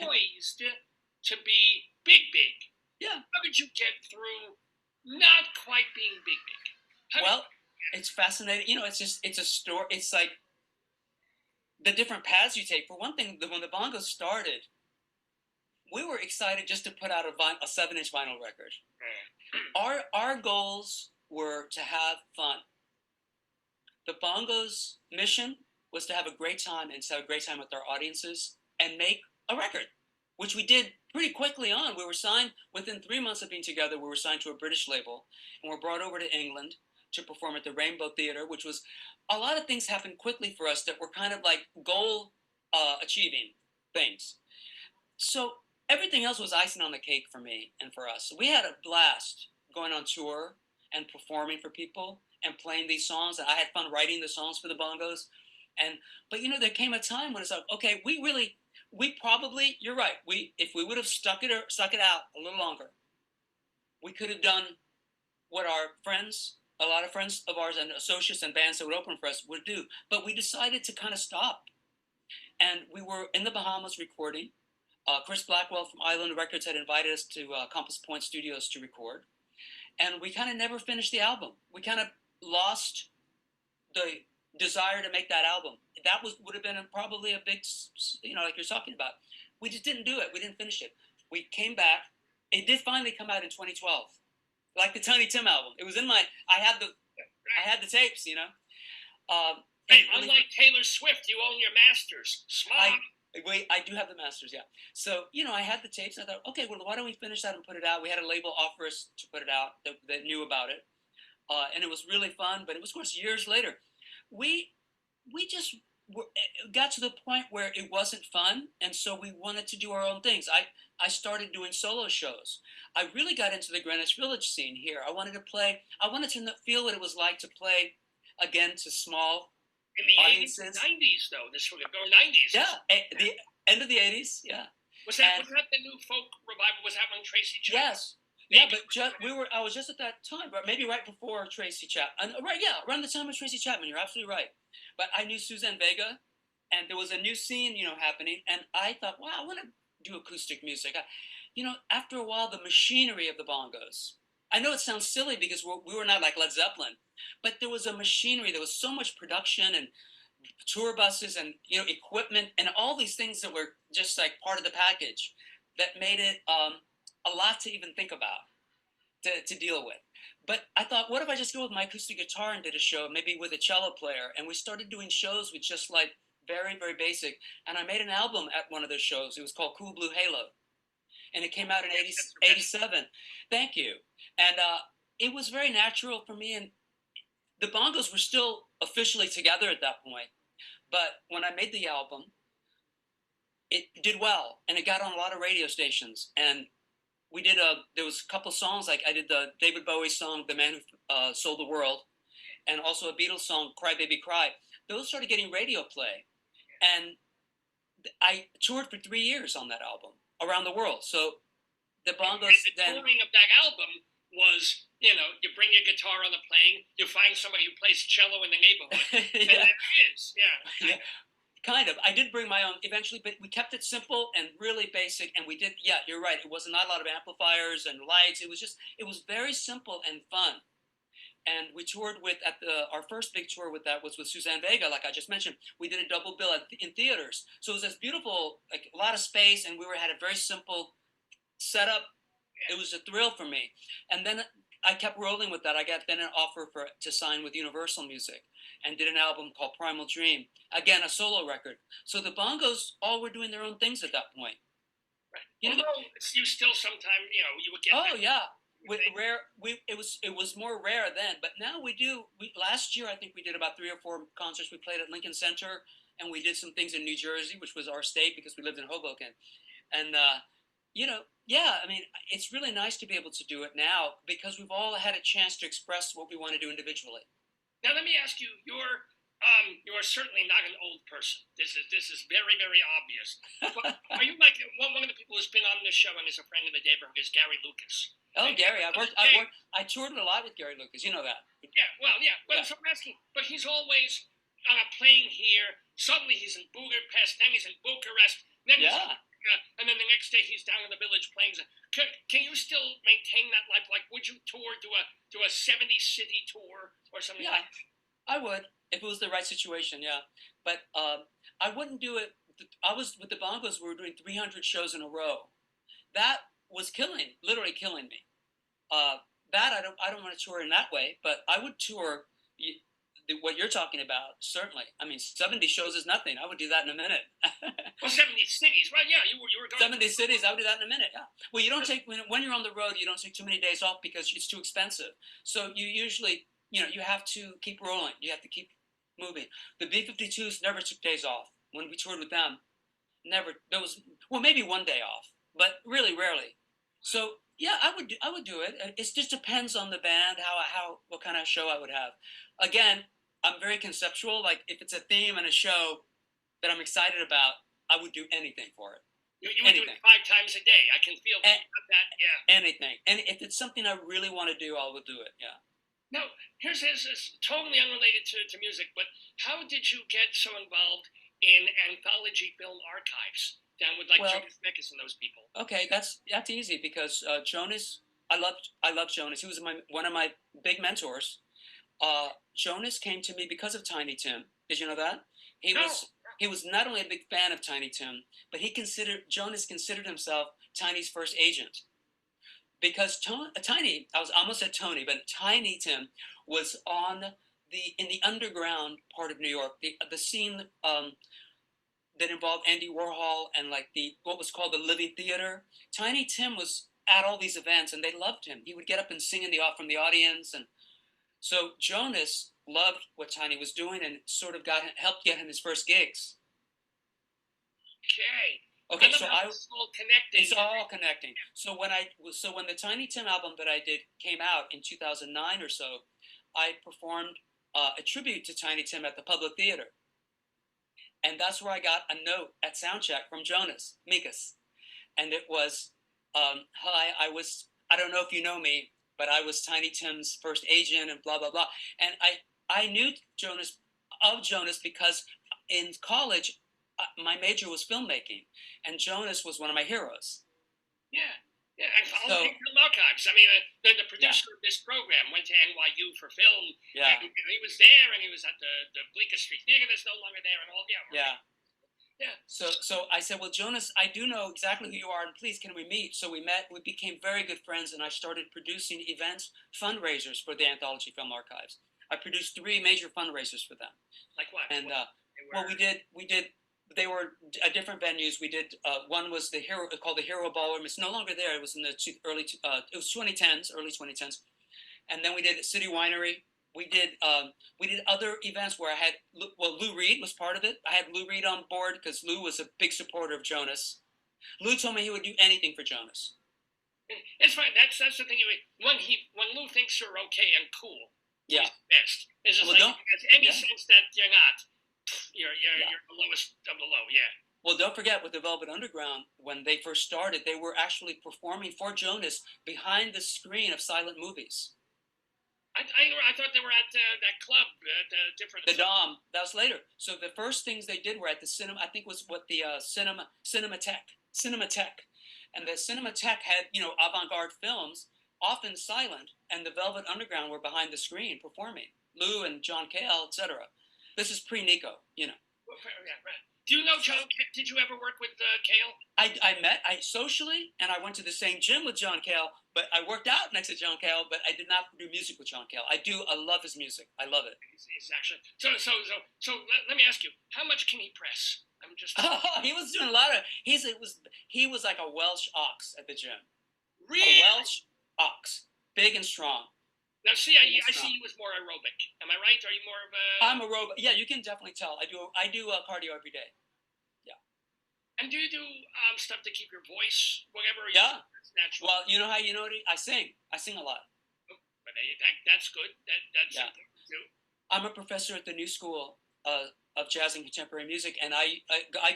poised to be big. Yeah. How did you get through not quite being big? It's fascinating. It's a story. It's like the different paths you take. For one thing, when the Bongos started, we were excited just to put out a 7-inch vinyl record. Our goals were to have fun. The Bongos' mission was to have a great time and to have a great time with our audiences and make a record, which we did pretty quickly on. We were signed within 3 months of being together. We were signed to a British label and were brought over to England to perform at the Rainbow Theatre, which was a lot of things happened quickly for us that were kind of like goal achieving things. So everything else was icing on the cake for me and for us. We had a blast going on tour and performing for people and playing these songs. And I had fun writing the songs for the Bongos. But there came a time when it's like, okay, we probably, you're right. If we would have stuck it out a little longer, we could have done what a lot of friends of ours and associates and bands that would open for us would do. But we decided to kind of stop. And we were in the Bahamas recording. Chris Blackwell from Island Records had invited us to Compass Point Studios to record. And we kind of never finished the album. We kind of lost the desire to make that album. That would have been probably a big, like you're talking about. We just didn't do it. We didn't finish it. we came back. It did finally come out in 2012, like the Tiny Tim album. It was in my. I had the tapes, you know. Hey, unlike Taylor Swift, you own your masters. Smart. I do have the masters, yeah. So, you know, I had the tapes. And I thought, okay, well, why don't we finish that and put it out? We had a label offer us to put it out that knew about it, and it was really fun. But it was, of course, years later. We just got to the point where it wasn't fun, and so we wanted to do our own things. I started doing solo shows. I really got into the Greenwich Village scene here. I wanted to play. I wanted to feel what it was like to play again to small in the audiences. 80s, 90s, though. This was or 90s. Yeah, the end of the 80s. Yeah. Was that the new folk revival? Was that when Tracy Chapman? Yes. Yeah, but I was just at that time, but maybe right before Tracy Chapman. Right, yeah, around the time of Tracy Chapman. You're absolutely right. But I knew Suzanne Vega, and there was a new scene, you know, happening, and I thought, wow, I want to do acoustic music. You know, after a while, the machinery of the bongos. I know it sounds silly because we were not like Led Zeppelin, but there was a machinery. There was so much production and tour buses and, you know, equipment and all these things that were just like part of the package that made it a lot to even think about, to deal with. But I thought, what if I just go with my acoustic guitar and did a show, maybe with a cello player? And we started doing shows with just like very, very basic. And I made an album at one of those shows. It was called Cool Blue Halo. And it came out in 87. Thank you. And it was very natural for me. And the bongos were still officially together at that point. But when I made the album, it did well. And it got on a lot of radio stations. And we did there was a couple songs, like I did the David Bowie song, The Man Who Sold the World, and also a Beatles song, Cry Baby Cry. Those started getting radio play. And I toured for 3 years on that album around the world. So the bongos the touring of that album was, you know, you bring your guitar on the plane, you find somebody who plays cello in the neighborhood. Yeah. And there it is, yeah. Kind of. I did bring my own eventually, but we kept it simple and really basic. And we did, yeah, you're right. It was not a lot of amplifiers and lights. It was very simple and fun. And we toured with, our first big tour with that was with Suzanne Vega, like I just mentioned. We did a double bill in theaters. So it was this beautiful, like a lot of space, and we had a very simple setup. It was a thrill for me. And then I kept rolling with that. I got then an offer to sign with Universal Music and did an album called Primal Dream. Again, a solo record. So the bongos all were doing their own things at that point. Right. You know, you still sometimes, you know, you would get. Oh yeah, with rare. It was more rare then, but now we do. Last year I think we did about 3 or 4 concerts. We played at Lincoln Center, and we did some things in New Jersey, which was our state because we lived in Hoboken, and you know, yeah, I mean, it's really nice to be able to do it now because we've all had a chance to express what we want to do individually. Now let me ask you, you are certainly not an old person. This is very, very obvious. But are you like one of the people who's been on this show and is a friend of the Daverhood is Gary Lucas? Oh, Gary, I toured a lot with Gary Lucas. You know that. Yeah, well, yeah. Well, so I'm asking, but he's always playing here. Suddenly he's in Budapest, then he's in Bucharest, then he's and then the next day he's down in the village playing. Can you still maintain that life? Like, would you tour, do a 70-city tour or something like that? I would, if it was the right situation, yeah. But I wouldn't do it. I was with the bongos. We were doing 300 shows in a row. That was literally killing me. That I don't want to tour in that way. But I would tour what you're talking about. Certainly, I mean, 70 shows is nothing. I would do that in a minute. Well, 70 cities, right? Yeah, you were going 70 cities. I would do that in a minute. Yeah. Well, you don't take when you're on the road. You don't take too many days off because it's too expensive. So you usually, you know, you have to keep rolling. You have to keep moving. The B-52s never took days off when we toured with them. Never. There was maybe one day off, but really rarely. So yeah, I would do it. It just depends on the band, what kind of show I would have. Again, I'm very conceptual. Like if it's a theme and a show that I'm excited about, I would do anything for it. You would do it 5 times a day. I can feel that. Yeah. Anything. And if it's something I really want to do, I will do it. Yeah. Now, here's totally unrelated to music, but how did you get so involved in anthology film archives down with like Jonas Mekas and those people? Okay, that's easy because Jonas, I loved Jonas. He was one of my big mentors. Jonas came to me because of Tiny Tim. Did you know that? He was not only a big fan of Tiny Tim, but Jonas considered himself Tiny's first agent. Because Tiny, I was almost at Tony, but Tiny Tim was in the underground part of New York, the scene that involved Andy Warhol and like what was called the Living Theater. Tiny Tim was at all these events, and they loved him. He would get up and sing from the audience, and so Jonas loved what Tiny was doing, and sort of helped get him his first gigs. Okay, so it's all connecting. It's all connecting. So when the Tiny Tim album that I did came out in 2009 or so, I performed a tribute to Tiny Tim at the Public Theater. And that's where I got a note at soundcheck from Jonas Mikas. And it was, hi, I don't know if you know me, but I was Tiny Tim's first agent and blah, blah, blah. And I knew Jonas because in college, my major was filmmaking, and Jonas was one of my heroes. Yeah. Yeah, and following film archives. I mean, the producer of this program went to NYU for film. Yeah. And he was there, and he was at the Bleecker Street Theater that's no longer there, and all. Yeah. Yeah. So I said, well, Jonas, I do know exactly who you are, and please, can we meet? So we met. We became very good friends, and I started producing events, fundraisers for the Anthology Film Archives. I produced 3 major fundraisers for them. Like what? And we did. They were at different venues. We did one was called the Hero Ballroom. It's no longer there. It was in the early 2010s, and then we did City Winery. We did other events where I had Lou Reed was part of it. I had Lou Reed on board because Lou was a big supporter of Jonas. Lou told me he would do anything for Jonas. It's fine. That's the thing. When Lou thinks you're okay and cool, yeah, he's the best. It's just any sense that you're not. You're the lowest of the low, yeah. Well, don't forget, with the Velvet Underground, when they first started, they were actually performing for Jonas behind the screen of silent movies. I thought they were at that club, the Dom. That was later. So the first things they did were at the cinema. I think was what the Cinematheque, and the Cinematheque had avant-garde films, often silent, and the Velvet Underground were behind the screen performing. Lou and John Cale, etc. This is pre-Nico, Yeah, right. Do you know John? Did you ever work with Cale? I met socially, and I went to the same gym with John Cale. But I worked out next to John Cale. But I did not do music with John Cale. I love his music. I love it. He's actually so. Let me ask you, how much can he press? I'm just. He was doing a lot of. He was like a Welsh ox at the gym. Really? A Welsh ox, big and strong. Now, see, I see you as more aerobic. Am I right? Are you more of a? I'm aerobic. Yeah, you can definitely tell. I do cardio every day. Yeah. And do you do stuff to keep your voice, whatever? Yeah. Natural. Well, you know how you know it? I sing. I sing a lot. But that's good. That's important too. I'm a professor at the New School of Jazz and Contemporary Music, and I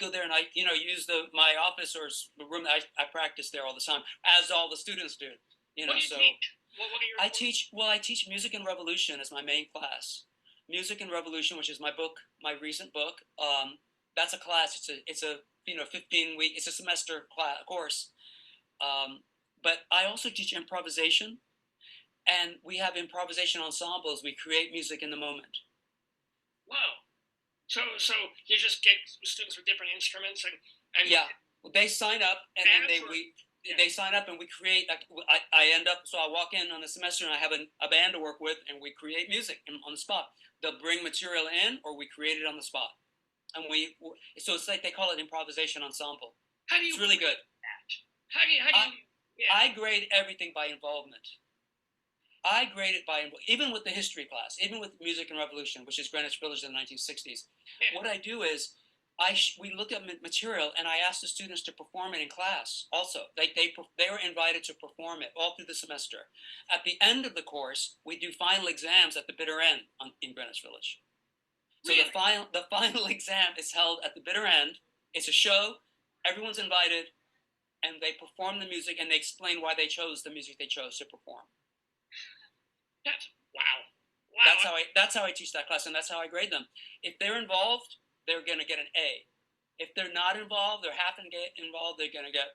go there and I use my office or room. I practice there all the time, as all the students do. What do you teach? What are your I teach Music and Revolution as my main class. Music and Revolution, which is my recent book. That's a class. It's a 15-week. It's a semester course. But I also teach improvisation, and we have improvisation ensembles. We create music in the moment. Wow. So you just get students with different instruments and yeah, they sign up and then they sign up and we create. I end up, so I walk in on the semester and I have a band to work with, and we create music on the spot. They'll bring material in, or we create it on the spot, and so it's like they call it improvisation ensemble. How do you? It's really good. How do you? Yeah. I grade everything by involvement. I grade it by, even with the history class, even with Music and Revolution, which is Greenwich Village in the 1960s. Yeah. What I do is, we look at material and I ask the students to perform it in class. Also, they are invited to perform it all through the semester. At the end of the course, we do final exams at the bitter end in Greenwich Village. So really? the final exam is held at the bitter end. It's a show. Everyone's invited, and they perform the music and they explain why they chose the music they chose to perform. Wow. That's how I teach that class, and that's how I grade them. If they're involved, they're going to get an A. If they're not involved, they're half involved, they're going to get,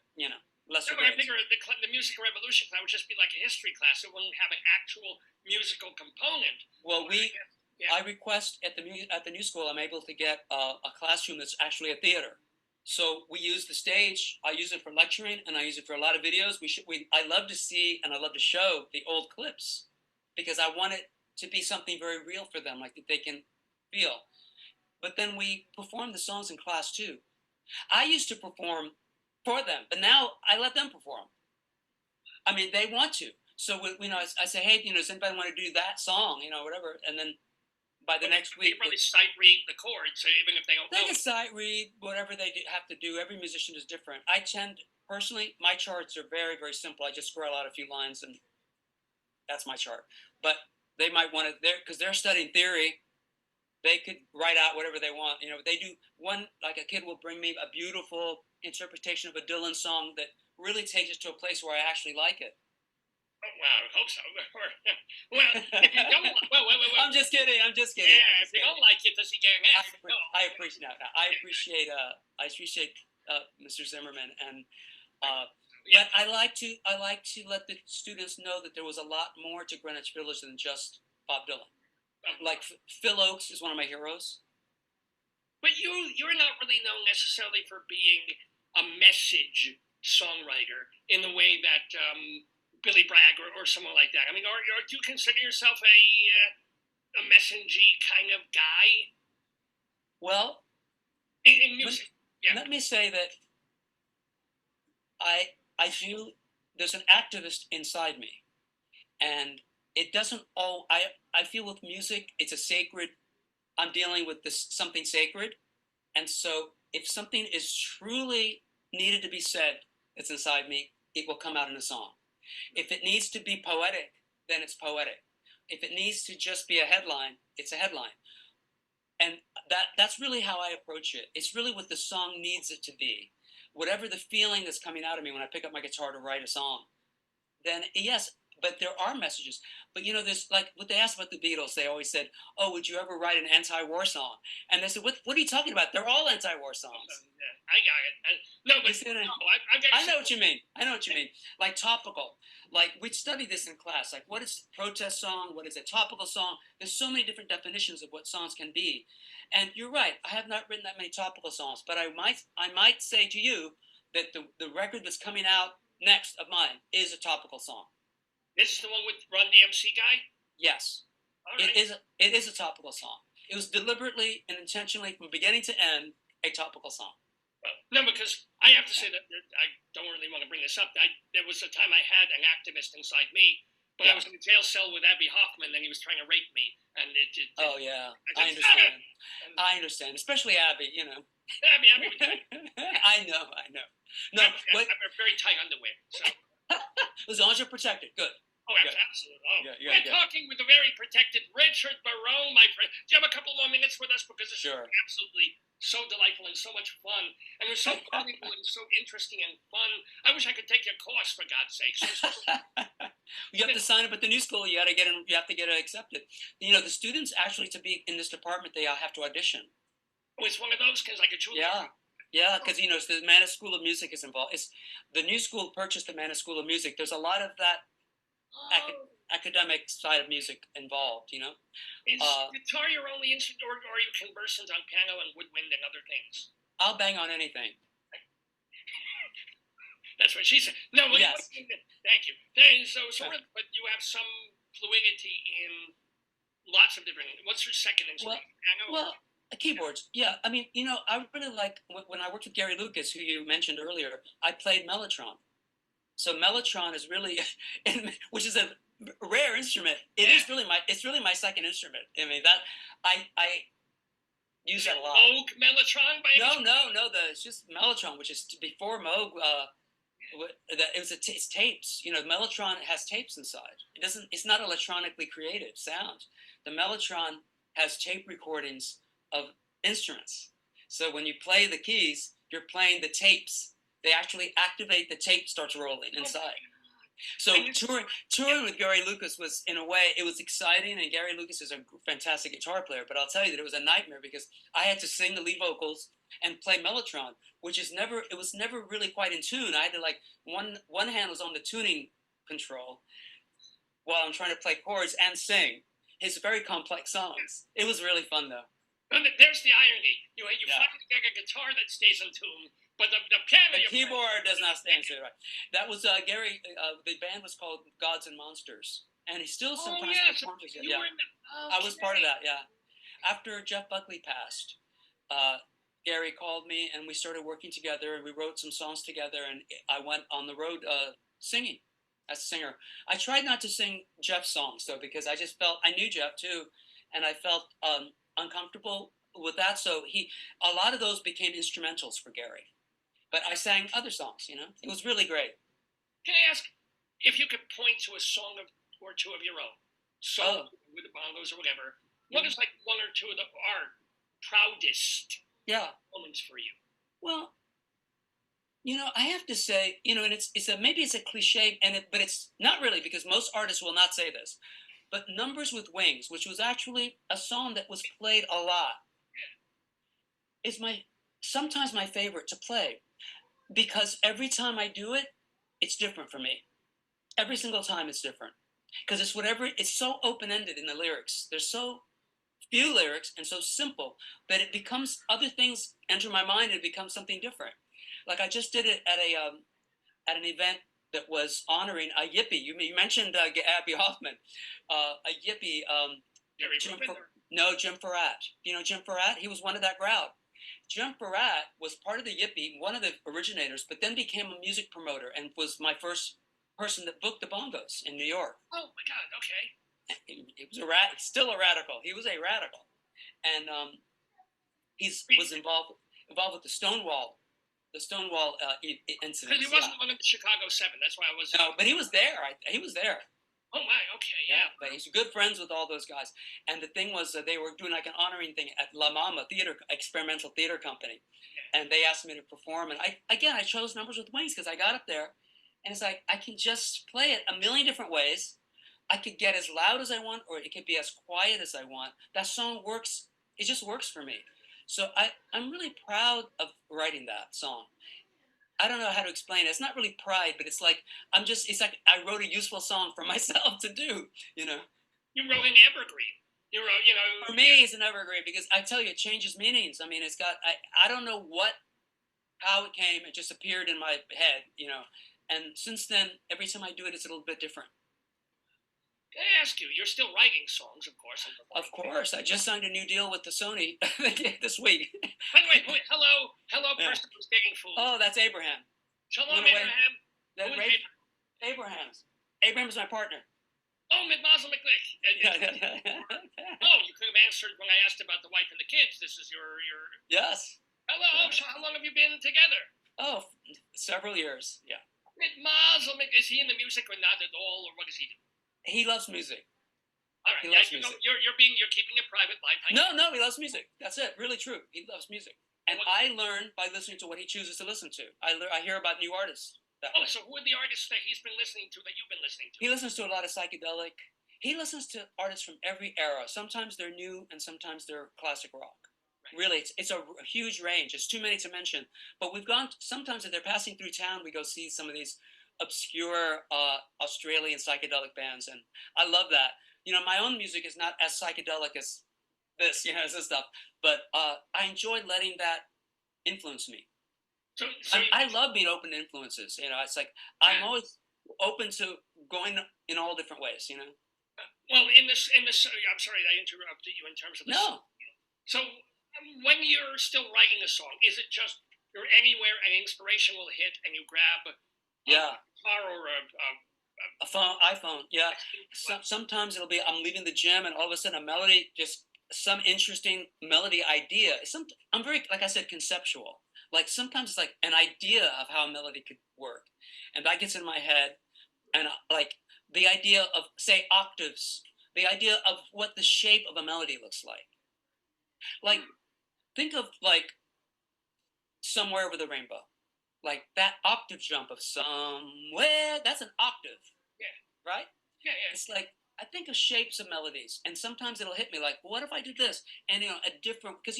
lesser grades. I figure the Music Revolution class would just be like a history class. It wouldn't have an actual musical component. Well, Yeah. I request at the new school, I'm able to get a classroom that's actually a theater. So we use the stage. I use it for lecturing, and I use it for a lot of videos. I love to see and I love to show the old clips because I want it to be something very real for them, like that they can feel. But then we perform the songs in class too. I used to perform for them, but now I let them perform. I mean, they want to. So I say, hey, does anybody want to do that song, whatever, and then by the next week, they probably sight read the chords, so even if they don't they know. can sight read whatever have to do. Every musician is different. I tend, personally, my charts are very, very simple. I just scroll out a few lines, and that's my chart. But they might want to, because they're studying theory, they could write out whatever they want. They do like a kid will bring me a beautiful interpretation of a Dylan song that really takes us to a place where I actually like it. Oh, wow, I hope so. Well, if you don't, well. I'm just kidding. Yeah, if you don't like it, does he get an F? I appreciate Mr. Zimmerman, and but I like to let the students know that there was a lot more to Greenwich Village than just Bob Dylan. Like Phil Oakes is one of my heroes. But you're not really known necessarily for being a message songwriter in the way that Billy Bragg or someone like that. I mean, do you consider yourself a messagey kind of guy? Well, in music, let me say that I feel there's an activist inside me, and it doesn't all. I feel with music, it's a sacred. I'm dealing with something sacred, and so if something is truly needed to be said that's inside me, it will come out in a song. If it needs to be poetic, then it's poetic. If it needs to just be a headline, it's a headline. And that's really how I approach it. It's really what the song needs it to be. Whatever the feeling that's coming out of me when I pick up my guitar to write a song, then yes, but there are messages. But there's like what they asked about the Beatles, they always said, oh, would you ever write an anti-war song? And they said, what are you talking about? They're all anti-war songs. I got it. No, but I know what you mean. Like topical. Like we studied this in class. Like what is a protest song? What is a topical song? There's so many different definitions of what songs can be. And you're right. I have not written that many topical songs, but I might say to you that the record that's coming out next of mine is a topical song. This is the one with Run DMC guy? Yes. Right. It is a topical song. It was deliberately and intentionally, from beginning to end, a topical song. Well, no, because I have to say that I don't really want to bring this up. There was a time I had an activist inside me, but I was in a jail cell with Abby Hoffman, and he was trying to rape me. And oh, yeah. I understand. I understand. Especially Abby, Abby. I know. No, I wear very tight underwear, so. As long as you're protected, good. Oh, absolutely. Oh. Yeah, We're talking with the very protected Richard Barone, my friend. Do you have a couple more minutes with us? Because this is absolutely so delightful and so much fun. And it was so valuable and so interesting and fun. I wish I could take your course, for God's sake. You have to sign up at the new school. You got to get in. You have to get it accepted. The students actually, to be in this department, they have to audition. Oh, it's one of those kids like a truly. Yeah, because the Mannes School of Music is involved. It's the new school purchased the Mannes School of Music. There's a lot of that academic side of music involved. Is guitar your only instrument, or are you conversant on piano and woodwind and other things? I'll bang on anything. That's what she said. No, well, yes. Thank you. But you have some fluidity in lots of different. What's your second instrument? Piano. Well. Keyboards, yeah. I mean, I really like when I worked with Gary Lucas, who you mentioned earlier. I played mellotron, so mellotron is really, which is a rare instrument. It's really my second instrument. I mean that I use that a lot. Moog mellotron, by no. It's just mellotron, which is before Moog. It's tapes. Mellotron has tapes inside. It's not electronically created sound. The mellotron has tape recordings of instruments. So when you play the keys, you're playing the tapes. They actually activate, the tape starts rolling inside. So touring with Gary Lucas was, in a way, it was exciting, and Gary Lucas is a fantastic guitar player, but I'll tell you that it was a nightmare because I had to sing the lead vocals and play mellotron, which was never really quite in tune. I had to one hand was on the tuning control while I'm trying to play chords and sing. his very complex songs. It was really fun though. And there's the irony. You Yeah. finally get a guitar that stays in tune, but the piano. The keyboard does not stand straight. Right. That was Gary. The band was called Gods and Monsters, and he still sometimes performs. So Yeah, I was part of that. Yeah, after Jeff Buckley passed, Gary called me, and we started working together, and we wrote some songs together, and I went on the road singing as a singer. I tried not to sing Jeff's songs though, because I just felt I knew Jeff too, and I felt uncomfortable with that. So a lot of those became instrumentals for Gary. But I sang other songs, It was really great. Can I ask if you could point to a song or two of your own, with the bongos or whatever? What is like one or two of our proudest moments for you? Well, I have to say, and maybe it's a cliche, but it's not really, because most artists will not say this. But Numbers with Wings, which was actually a song that was played a lot, is sometimes my favorite to play. Because every time I do it, it's different for me. Every single time it's different. Because it's so open-ended in the lyrics. There's so few lyrics and so simple that it becomes, other things enter my mind and it becomes something different. Like I just did it at an event that was honoring a Yippie. You mentioned Abby Hoffman. A Yippie. Jim Farrat. You know Jim Farrat? He was one of that crowd. Jim Farrat was part of the Yippie, one of the originators, but then became a music promoter and was my first person that booked the bongos in New York. Oh my God! Okay. He was still a radical. He was a radical, and he was involved with the Stonewall incident. Because he wasn't one of the Chicago 7. That's why I was. No, but he was there. He was there. Oh my, okay, yeah. But he's good friends with all those guys. And the thing was, they were doing like an honoring thing at La Mama experimental theater company, and they asked me to perform. And I chose Numbers with Wings because I got up there, and it's like I can just play it a million different ways. I could get as loud as I want, or it could be as quiet as I want. That song works. It just works for me. So I'm really proud of writing that song. I don't know how to explain it. It's not really pride, but it's like it's like I wrote a useful song for myself to do, You wrote an evergreen. You wrote, For me, it's an evergreen because I tell you, it changes meanings. I mean, it's got, I don't know how it came. It just appeared in my head, And since then, every time I do it, it's a little bit different. Can I ask you, you're still writing songs, of course. Of course. I just signed a new deal with the Sony this week. By the way, hello, person who's getting food. Oh, that's Abraham. Shalom, Abraham. Abraham's my partner. Oh, Mazel Miklik. Oh, you could have answered when I asked about the wife and the kids. This is your... Yes. Hello, so how long have you been together? Oh, several years, yeah. Mazel Miklik, is he in the music or not at all, or what does he do? He loves music. All right, He loves music. You're keeping a private life. No, he loves music. That's it. Really true. He loves music, and I learn by listening to what he chooses to listen to. I hear about new artists. So who are the artists that he's been listening to that you've been listening to? He listens to a lot of psychedelic. He listens to artists from every era. Sometimes they're new, and sometimes they're classic rock. Right. Really, it's a huge range. It's too many to mention. But we've gone. Sometimes if they're passing through town, we go see some of these obscure Australian psychedelic bands, and I love that. My own music is not as psychedelic as this, as this stuff, but I enjoy letting that influence me. So I love being open to influences. It's like I'm always open to going in all different ways. Well, in this, I'm sorry I interrupted you in terms of this. No. So when you're still writing a song, is it just you're anywhere and inspiration will hit and you grab? Car or a phone, iPhone, yeah. Sometimes it'll be I'm leaving the gym and all of a sudden a melody, just some interesting melody idea. I'm very, like I said, conceptual. Like sometimes it's like an idea of how a melody could work, and that gets in my head, and like the idea of say octaves, the idea of what the shape of a melody looks like. Like think of like Somewhere Over the Rainbow. Like that octave jump of somewhere, that's an octave. Yeah. Right? Yeah. It's like, I think of shapes of melodies, and sometimes it'll hit me like, what if I did this? And, a different, because,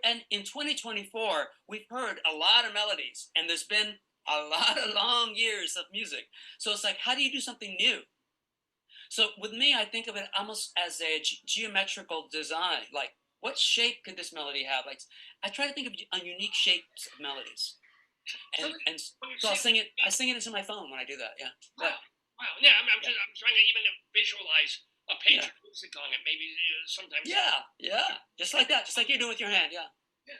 and in 2024, we've heard a lot of melodies, and there's been a lot of long years of music. So it's like, how do you do something new? So with me, I think of it almost as a geometrical design. Like, what shape could this melody have? Like, I try to think of unique shapes of melodies, So and when you so I'll sing, sing it. I sing it into my phone when I do that. Yeah, yeah, wow, wow, yeah. yeah, I'm trying to even visualize a page yeah, of music on it. Maybe sometimes. yeah, yeah. Just like that. Just like you're doing with your hand. Yeah. Yeah.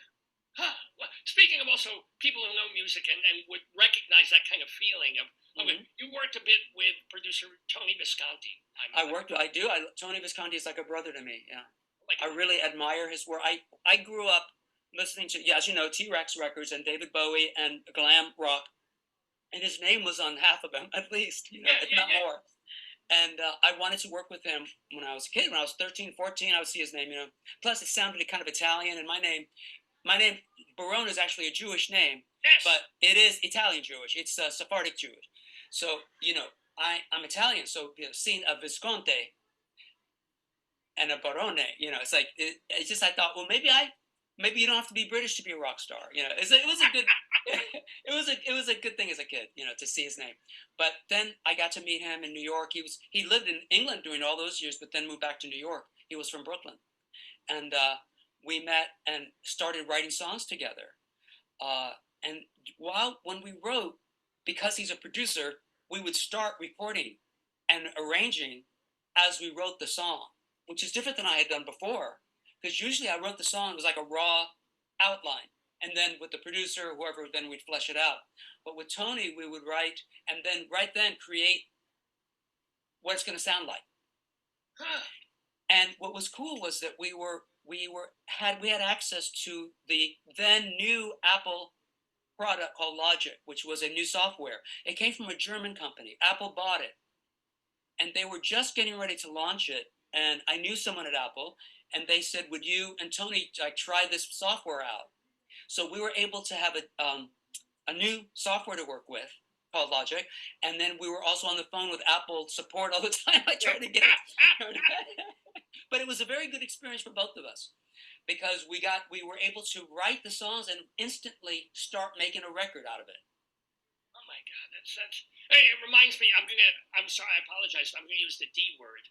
Huh. Well, speaking of also people who know music and would recognize that kind of feeling of it, Hmm. you worked a bit with producer Tony Visconti. I worked. I do. Tony Visconti is like a brother to me. Yeah. Like, I really admire his work. I grew up listening to, yeah, as you know, T-Rex records and David Bowie and glam rock, and his name was on half of them at least, yeah, if yeah, not yeah. more. And I wanted to work with him when I was a kid. When I was 13, 14, I would see his name. Plus it sounded kind of Italian, and my name Barone is actually a Jewish name, Yes. but it is Italian Jewish. It's Sephardic Jewish. So I'm Italian, so seeing a Visconti and a Barone. It's like it's just I thought, well, maybe you don't have to be British to be a rock star. It was a good it was a good thing as a kid, to see his name. But then I got to meet him in New York. He lived in England during all those years, but then moved back to New York. He was from Brooklyn, and we met and started writing songs together. And when we wrote, because he's a producer, we would start recording and arranging as we wrote the song, which is different than I had done before. Because usually I wrote the song, it was like a raw outline. And then with the producer or whoever, then we'd flesh it out. But with Tony, we would write and then right then create what it's going to sound like. Huh. And what was cool was that we had access to the then new Apple product called Logic, which was a new software. It came from a German company. Apple bought it, and they were just getting ready to launch it. And I knew someone at Apple, and they said, "Would you and Tony try this software out?" So we were able to have a new software to work with called Logic, and then we were also on the phone with Apple support all the time. I tried to get it, but it was a very good experience for both of us because we were able to write the songs and instantly start making a record out of it. Oh my God, that's. Hey, it reminds me. I'm sorry. I apologize. I'm gonna use the D word.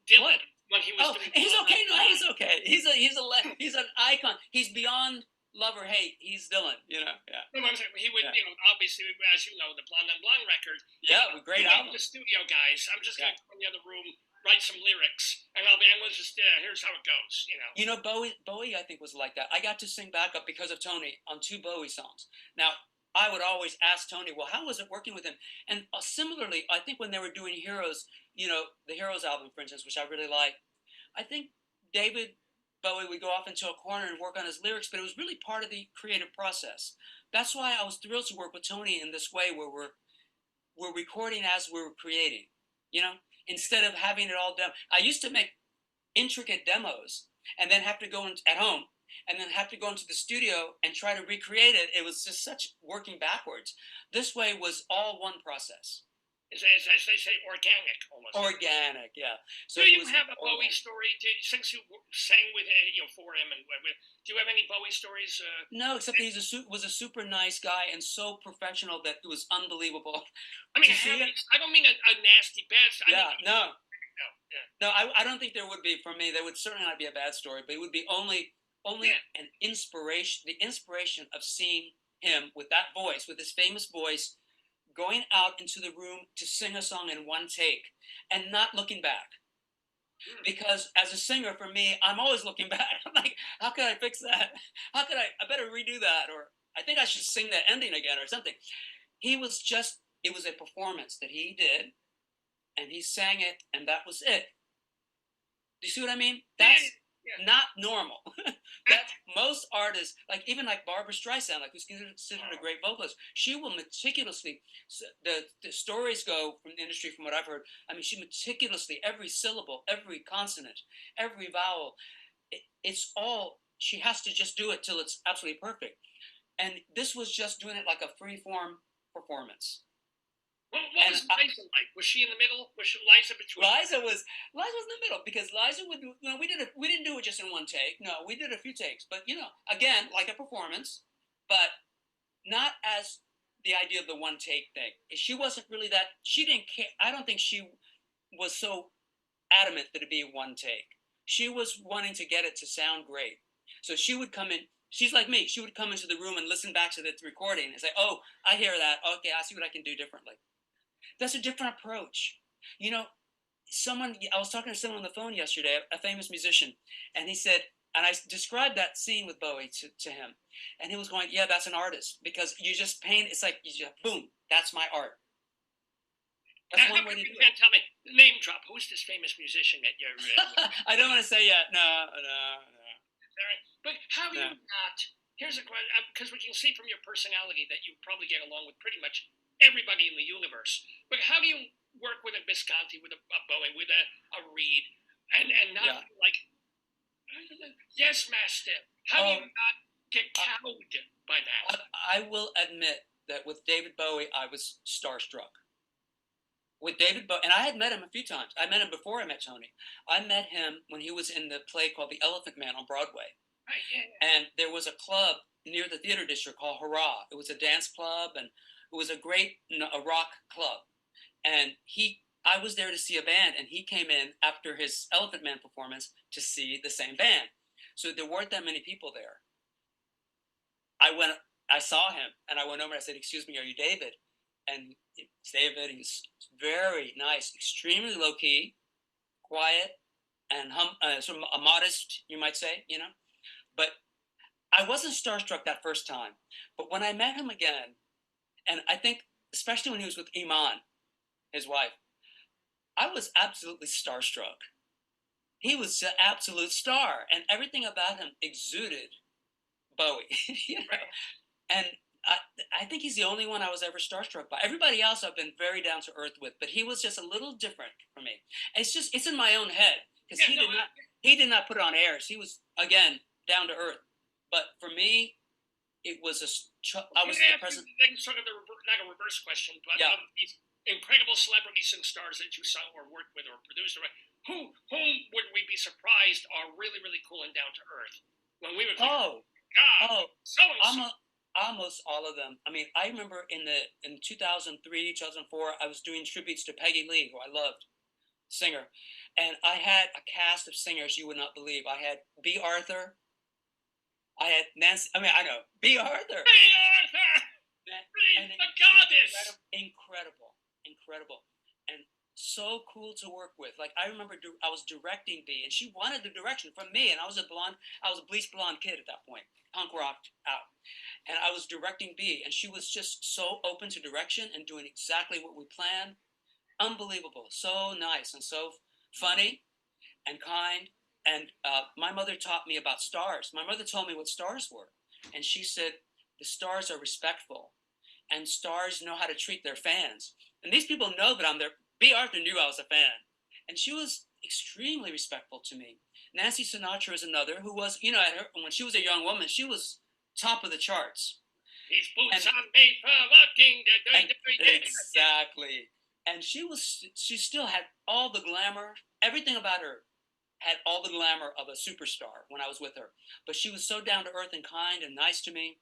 Dylan, What? when he was Oh, doing. he's okay. No, he's okay. He's an icon. He's beyond love or hate. He's Dylan. Yeah. No, I'm saying he would, Yeah. Obviously, as you know, the Blonde on Blonde record. Yeah, with great he went album. to the studio, guys. I'm just Yeah. gonna go in the other room, write some lyrics, and I'm just here's how it goes. Bowie, I think was like that. I got to sing backup because of Tony on 2 Bowie songs. Now, I would always ask Tony, well, how was it working with him? And similarly, I think when they were doing Heroes, the Heroes album, for instance, which I really like, I think David Bowie would go off into a corner and work on his lyrics, but it was really part of the creative process. That's why I was thrilled to work with Tony in this way, where we're recording as we're creating, instead of having it all done. I used to make intricate demos and then have to go at home and then have to go into the studio and try to recreate it. It was just such working backwards. This way was all one process. As they say, organic almost. Organic, yeah. So do you have a organic. Bowie story? Since you sang with for him and with, do you have any Bowie stories? No, except he was a super nice guy and so professional that it was unbelievable. I mean, I don't mean a nasty bad. No, I don't think there would be for me. There would certainly not be a bad story, but it would be only an inspiration. The inspiration of seeing him with that voice, with his famous voice, going out into the room to sing a song in one take and not looking back. Because as a singer, for me, I'm always looking back. I'm like, how could I fix that? How could I better redo that? Or I think I should sing that ending again or something. It was a performance that he did and he sang it and that was it. Do you see what I mean? That's not normal. That most artists, even Barbra Streisand, who's considered a great vocalist, she will meticulously. The stories go from the industry, from what I've heard. I mean, she meticulously every syllable, every consonant, every vowel. It's all she has to just do it till it's absolutely perfect. And this was just doing it like a free form performance. What was Liza like? Was she in the middle? Was Liza between? Liza was in the middle because Liza would. We didn't do it just in one take. No, we did a few takes. But again, like a performance, but not as the idea of the one take thing. She wasn't really that. She didn't care. I don't think she was so adamant that it be one take. She was wanting to get it to sound great. So she would come in. She's like me. She would come into the room and listen back to the recording and say, "Oh, I hear that. Okay, I see what I can do differently." That's a different approach. You know, I was talking to someone on the phone yesterday, a famous musician, and he said, and I described that scene with Bowie to him, and he was going, "Yeah, that's an artist because you just paint. It's like you just, boom, that's my art." That's Now, one way to do you it. can't tell me, name drop, who's this famous musician that you're... I don't want to say yet. No, no, no. But how do you No. not... Here's a question, because we can see from your personality that you probably get along with pretty much everybody in the universe. But how do you work with a Visconti, with a Bowie, with a Reed, and not Yeah. like, yes, master? How do you not get cowed by that? I will admit that with David Bowie, I was starstruck. With David Bowie, and I had met him a few times. I met him before I met Tony. I met him when he was in the play called The Elephant Man on Broadway. Right, yeah. And there was a club near the theater district called Hurrah. It was a dance club, and it was a great rock club. And I was there to see a band, and he came in after his Elephant Man performance to see the same band. So there weren't that many people there. I saw him, and I went over and I said, "Excuse me, are you David?" And it's David. He's very nice, extremely low key, quiet, and sort of a modest, you might say, you know. But I wasn't starstruck that first time. But when I met him again, and I think especially when he was with Iman, his wife, I was absolutely starstruck. He was an absolute star, and everything about him exuded Bowie. You know? And I think he's the only one I was ever starstruck by. Everybody else I've been very down to earth with, but he was just a little different for me. It's in my own head because he did not put it on airs. He was again down to earth. But for me, it was I was in the present. Sort of not a reverse question, but yeah. These incredible celebrities and stars that you sung or worked with or produced, whom would we be surprised are really, really cool and down to earth? When we were almost all of them. I mean, I remember in 2003, 2004, I was doing tributes to Peggy Lee, who I loved, singer, and I had a cast of singers you would not believe. I had B. Arthur. I had Nancy. I mean, I know B. Arthur. B. Arthur. The goddess. Incredible, and so cool to work with. Like I remember, I was directing B, and she wanted the direction from me, and I was a bleached blonde kid at that point, punk rocked out, and I was directing B, and she was just so open to direction and doing exactly what we planned. Unbelievable, so nice and so funny and kind. And my mother taught me about stars. My mother told me what stars were, and she said the stars are respectful, and stars know how to treat their fans. And these people know that I'm their. B. Arthur knew I was a fan, and she was extremely respectful to me. Nancy Sinatra is another who was, you know, when she was a young woman, she was top of the charts. These boots are made for walking. Exactly. And she still had all the glamour. Everything about her had all the glamour of a superstar when I was with her. But she was so down to earth and kind and nice to me.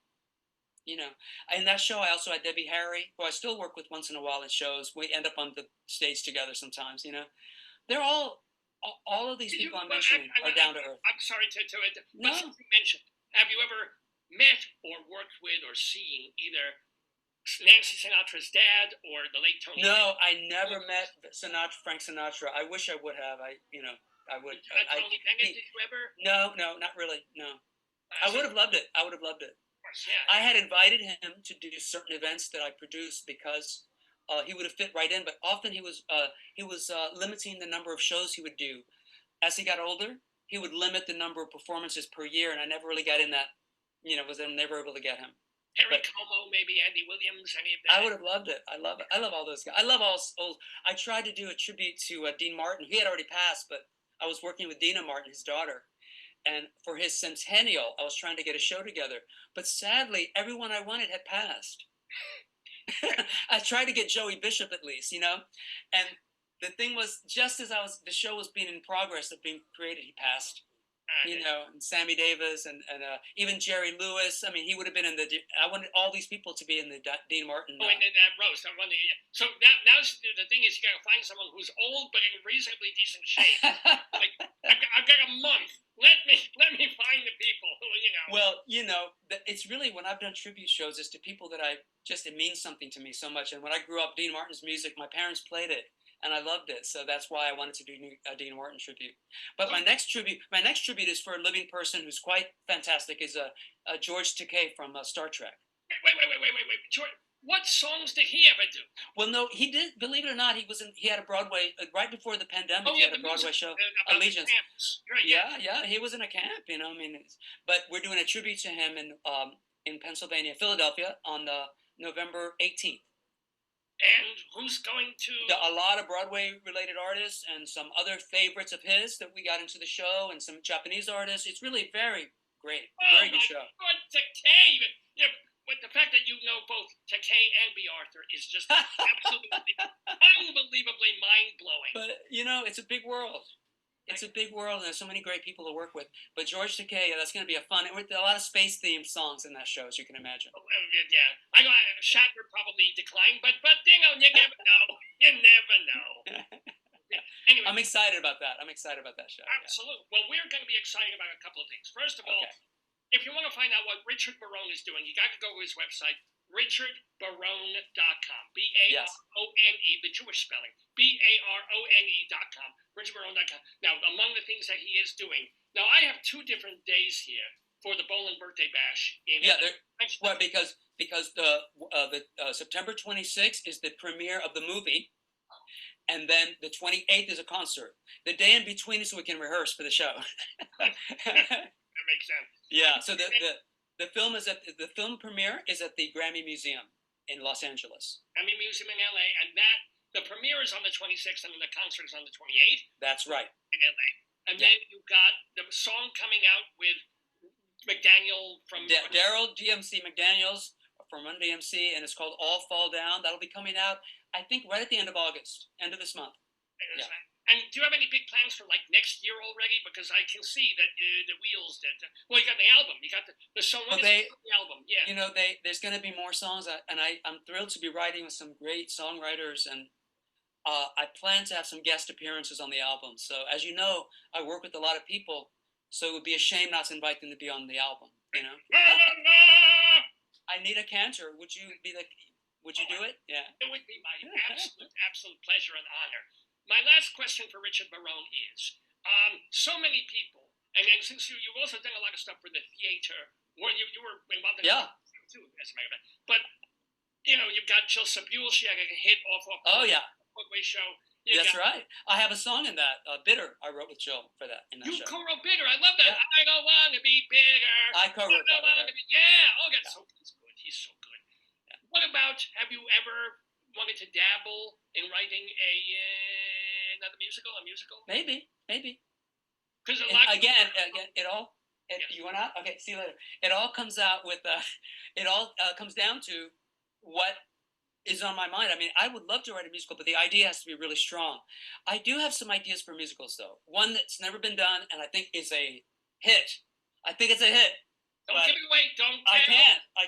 You know, in that show, I also had Debbie Harry, who I still work with once in a while at shows. We end up on the stage together sometimes, you know. They're all of these people I'm mentioning are down to earth. I'm sorry to no. But since you mentioned, have you ever met or worked with or seen either Nancy Sinatra's dad or the late Tony? No, I never met Frank Sinatra. I wish I would have. I would. Tony Bennett, did you ever? No, not really. No. I would have loved it. Yeah. I had invited him to do certain events that I produced because he would have fit right in. But often he was limiting the number of shows he would do. As he got older, he would limit the number of performances per year, and I never really got in that. You know, was never able to get him. Harry Como, maybe Andy Williams, any of that. I would have loved it. I love all those guys. I love all old. I tried to do a tribute to Dean Martin. He had already passed, but I was working with Dina Martin, his daughter. And for his centennial, I was trying to get a show together. But sadly, everyone I wanted had passed. I tried to get Joey Bishop at least, you know. And the thing was, just as the show was being in progress of being created, he passed. You know, and Sammy Davis and even Jerry Lewis. I mean, he would have been in the. I wanted all these people to be in the Dean Martin. Oh, and then that roast. I wonder. Yeah. So now the thing is, you got to find someone who's old but in reasonably decent shape. Like I've got a month. Let me find the people who Well, it's really when I've done tribute shows, it's to people that it means something to me so much. And when I grew up, Dean Martin's music, my parents played it, and I loved it. So that's why I wanted to do a Dean Martin tribute. But my next tribute is for a living person who's quite fantastic. Is George Takei from Star Trek. Wait. George, what songs did he ever do? Well, no, he did. Believe it or not, he had a Broadway right before the pandemic. Oh, he yeah, had a Broadway show, Allegiance. Right, yeah, he was in a camp. I mean, but we're doing a tribute to him in Pennsylvania, Philadelphia, on November 18th. And who's going to? A lot of Broadway-related artists and some other favorites of his that we got into the show, and some Japanese artists. It's really very great, very good show. God, Takei! But the fact that you know both Takei and B. Arthur is just absolutely unbelievably mind-blowing. But it's a big world. It's a big world, and there's so many great people to work with. But George Takei, that's going to be a fun. With a lot of space-themed songs in that show, as you can imagine. Yeah, I know Shatner probably declined, but you never know. You never know. Anyway, I'm excited about that. Show. Absolutely. Yeah. Well, we're going to be excited about a couple of things. First of all, if you want to find out what Richard Barone is doing, you got to go to his website, richardbarone.com. B-A-R-O-N-E, the Jewish spelling. B-A-R-O-N-E.com. richardbarone.com. Now, among the things that he is doing, now I have 2 different days here for the Bowling Birthday Bash. Because the September 26th is the premiere of the movie, and then the 28th is a concert. The day in between is so we can rehearse for the show. That makes sense. Yeah. So the film premiere is at the Grammy Museum in Los Angeles. Grammy Museum in LA, and the premiere is on the 26th, and then the concert is on the 28th. That's right. In LA, and then you've got the song coming out with McDaniel from Daryl DMC McDaniels from Run DMC, and it's called All Fall Down. That'll be coming out, I think, right at the end of August, end of this month. Yeah. And do you have any big plans for next year already? Because I can see that the wheels that you got the album, you got the song. The album, yeah. There's going to be more songs, and I'm thrilled to be writing with some great songwriters, and I plan to have some guest appearances on the album. So as you know, I work with a lot of people, so it would be a shame not to invite them to be on the album. I need a cantor. Would you do it? Yeah. It would be my absolute pleasure and honor. My last question for Richard Barone is, so many people, and since you've also done a lot of stuff for the theater, where you were involved in too, as a matter of fact. But, you've got Jill Sabule, she had a hit off Broadway show. That's right. I have a song in that, Bitter, I wrote with Jill for that. In that you show. co-wrote Bitter, I love that. Yeah. I don't want to be bitter. I co-wrote that. So he's so good. Yeah. What about, have you ever wanted to dabble in writing another musical? Maybe. Because again, it all. You went out. Okay, see you later. It all comes out with. It all comes down to what is on my mind. I mean, I would love to write a musical, but the idea has to be really strong. I do have some ideas for musicals, though. One that's never been done, and I think is a hit. I think it's a hit. Don't give it away. Don't. I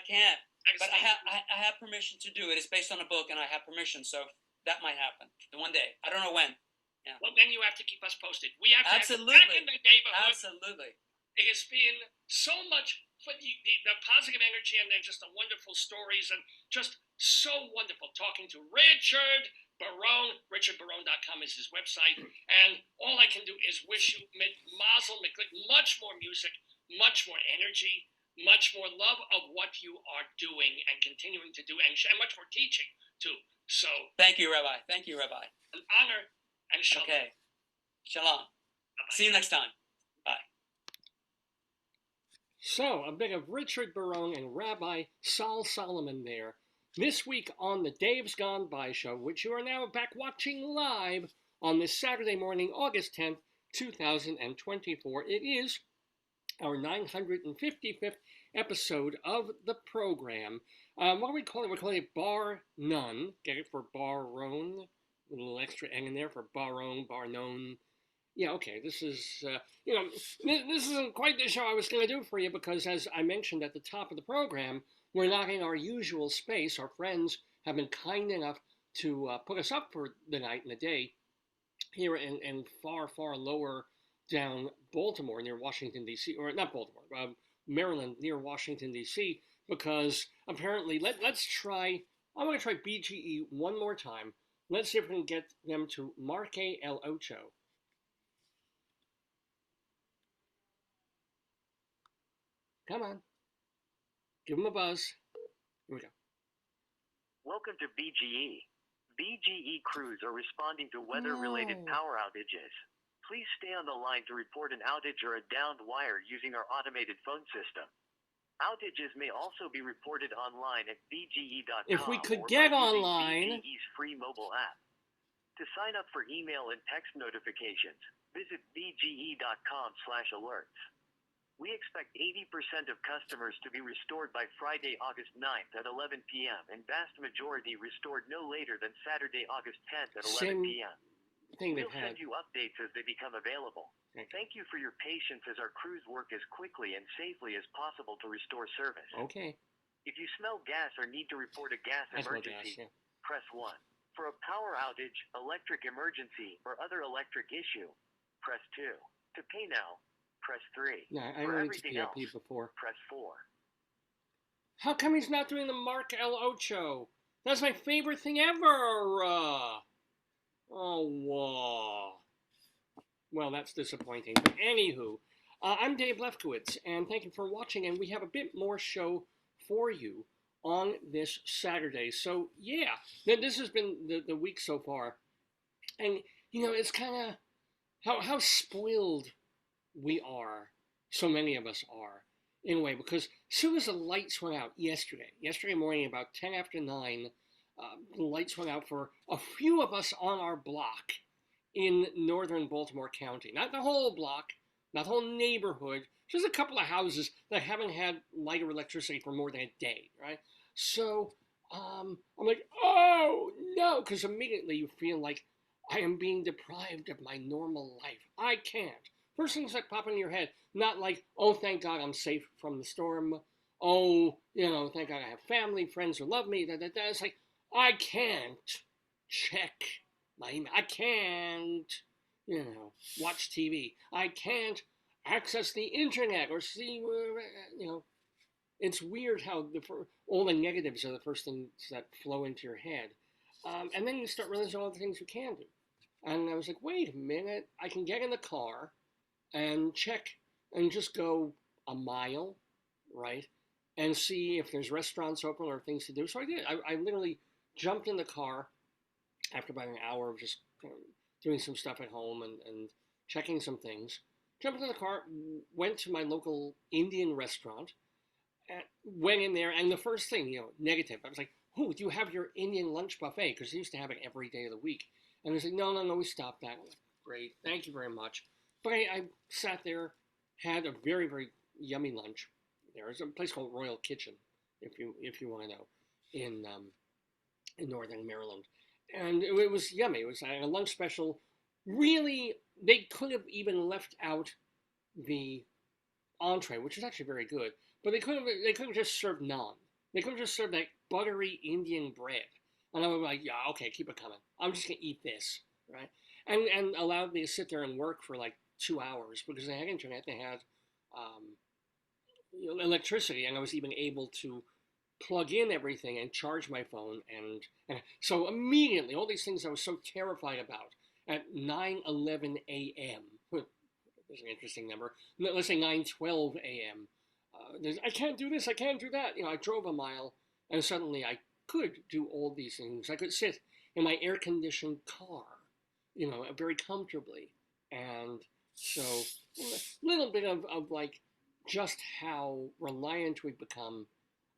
can't. But I have permission to do it. It's based on a book, and I have permission, so that might happen one day. I don't know when. Yeah. Well, then you have to keep us posted. We have to absolutely have back in the Daverhood. Absolutely. It has been so much for the positive energy, and then just the wonderful stories, and just so wonderful talking to Richard Barone. RichardBarone.com is his website, and all I can do is wish you mazel miklik, much more music, much more energy, much more love of what you are doing and continuing to do, and much more teaching too. So thank you, Rabbi. An honor and shalom. Okay, shalom. Bye-bye. See you next time. Bye. So a bit of Richard Barone and Rabbi Sal Solomon there. This week on the Dave's Gone By show, which you are now back watching live on this Saturday morning, August 10th, 2024. It is our 955th episode of the program. What do we call it? We call it Bar None. Get it for Barone. A little extra N in there for Barone, Bar None. Yeah, okay. This is, this isn't quite the show I was going to do for you because, as I mentioned at the top of the program, we're not in our usual space. Our friends have been kind enough to put us up for the night and the day here in far, far lower down Baltimore near Washington, D.C., or not Baltimore, Maryland near Washington, D.C., because apparently, let's try, I'm going to try BGE one more time. Let's see if we can get them to Marque El Ocho. Come on. Give them a buzz. Here we go. Welcome to BGE. BGE crews are responding to weather-related power outages. Please stay on the line to report an outage or a downed wire using our automated phone system. Outages may also be reported online at bge.com If we could or get by using online. BGE's free mobile app. To sign up for email and text notifications, visit bge.com/alerts. We expect 80% of customers to be restored by Friday, August 9th at 11 p.m. and vast majority restored no later than Saturday, August 10th at 11 p.m. We'll send you updates as they become available. Thank you for your patience as our crews work as quickly and safely as possible to restore service. Okay. If you smell gas or need to report a gas emergency, press 1. For a power outage, electric emergency, or other electric issue, press 2. To pay now, press 3. No, I For don't need to everything else, before. press 4. How come he's not doing the Marque El Ocho? That's my favorite thing ever. Well, that's disappointing. But anywho, I'm Dave Lefkowitz, and thank you for watching. And we have a bit more show for you on this Saturday. So yeah, this has been the week so far, and it's kind of how spoiled we are. So many of us are, in a way, because as soon as the lights went out yesterday morning about 10 after 9, the lights went out for a few of us on our block in northern Baltimore County. Not the whole block, not the whole neighborhood, just a couple of houses that haven't had light or electricity for more than a day, right? So I'm like, oh no, because immediately you feel like I am being deprived of my normal life. I can't. First things that pop into your head, not like, oh, thank God I'm safe from the storm. Oh, thank God I have family, friends who love me. It's like, I can't check my email. I can't, watch TV. I can't access the internet or see, It's weird how all the negatives are the first things that flow into your head. And then you start realizing all the things you can do. And I was like, wait a minute, I can get in the car and check and just go a mile, right? And see if there's restaurants open or things to do. So I did. I literally jumped in the car after about an hour of just doing some stuff at home and checking some things. Jumped in the car, went to my local Indian restaurant, went in there, and the first thing, negative. I was like, oh, do you have your Indian lunch buffet? Because they used to have it every day of the week. And I was like, no, we stopped that. I'm like, great, thank you very much. But I sat there, had a very, very yummy lunch. There's a place called Royal Kitchen, if you want to know, in northern Maryland. And it was yummy. It was a lunch special. Really, they could have even left out the entree, which is actually very good. But they could have just served naan. They could have just served that buttery Indian bread. And I was like, yeah, okay, keep it coming. I'm just going to eat this, right? And allowed me to sit there and work for like 2 hours because they had internet. They had electricity, and I was even able to plug in everything and charge my phone. And so immediately, all these things I was so terrified about at 9:11 a.m. There's an interesting number. Let's say 9:12 a.m. I can't do this. I can't do that. I drove a mile, and suddenly I could do all these things. I could sit in my air-conditioned car, very comfortably. And so a little bit of like just how reliant we've become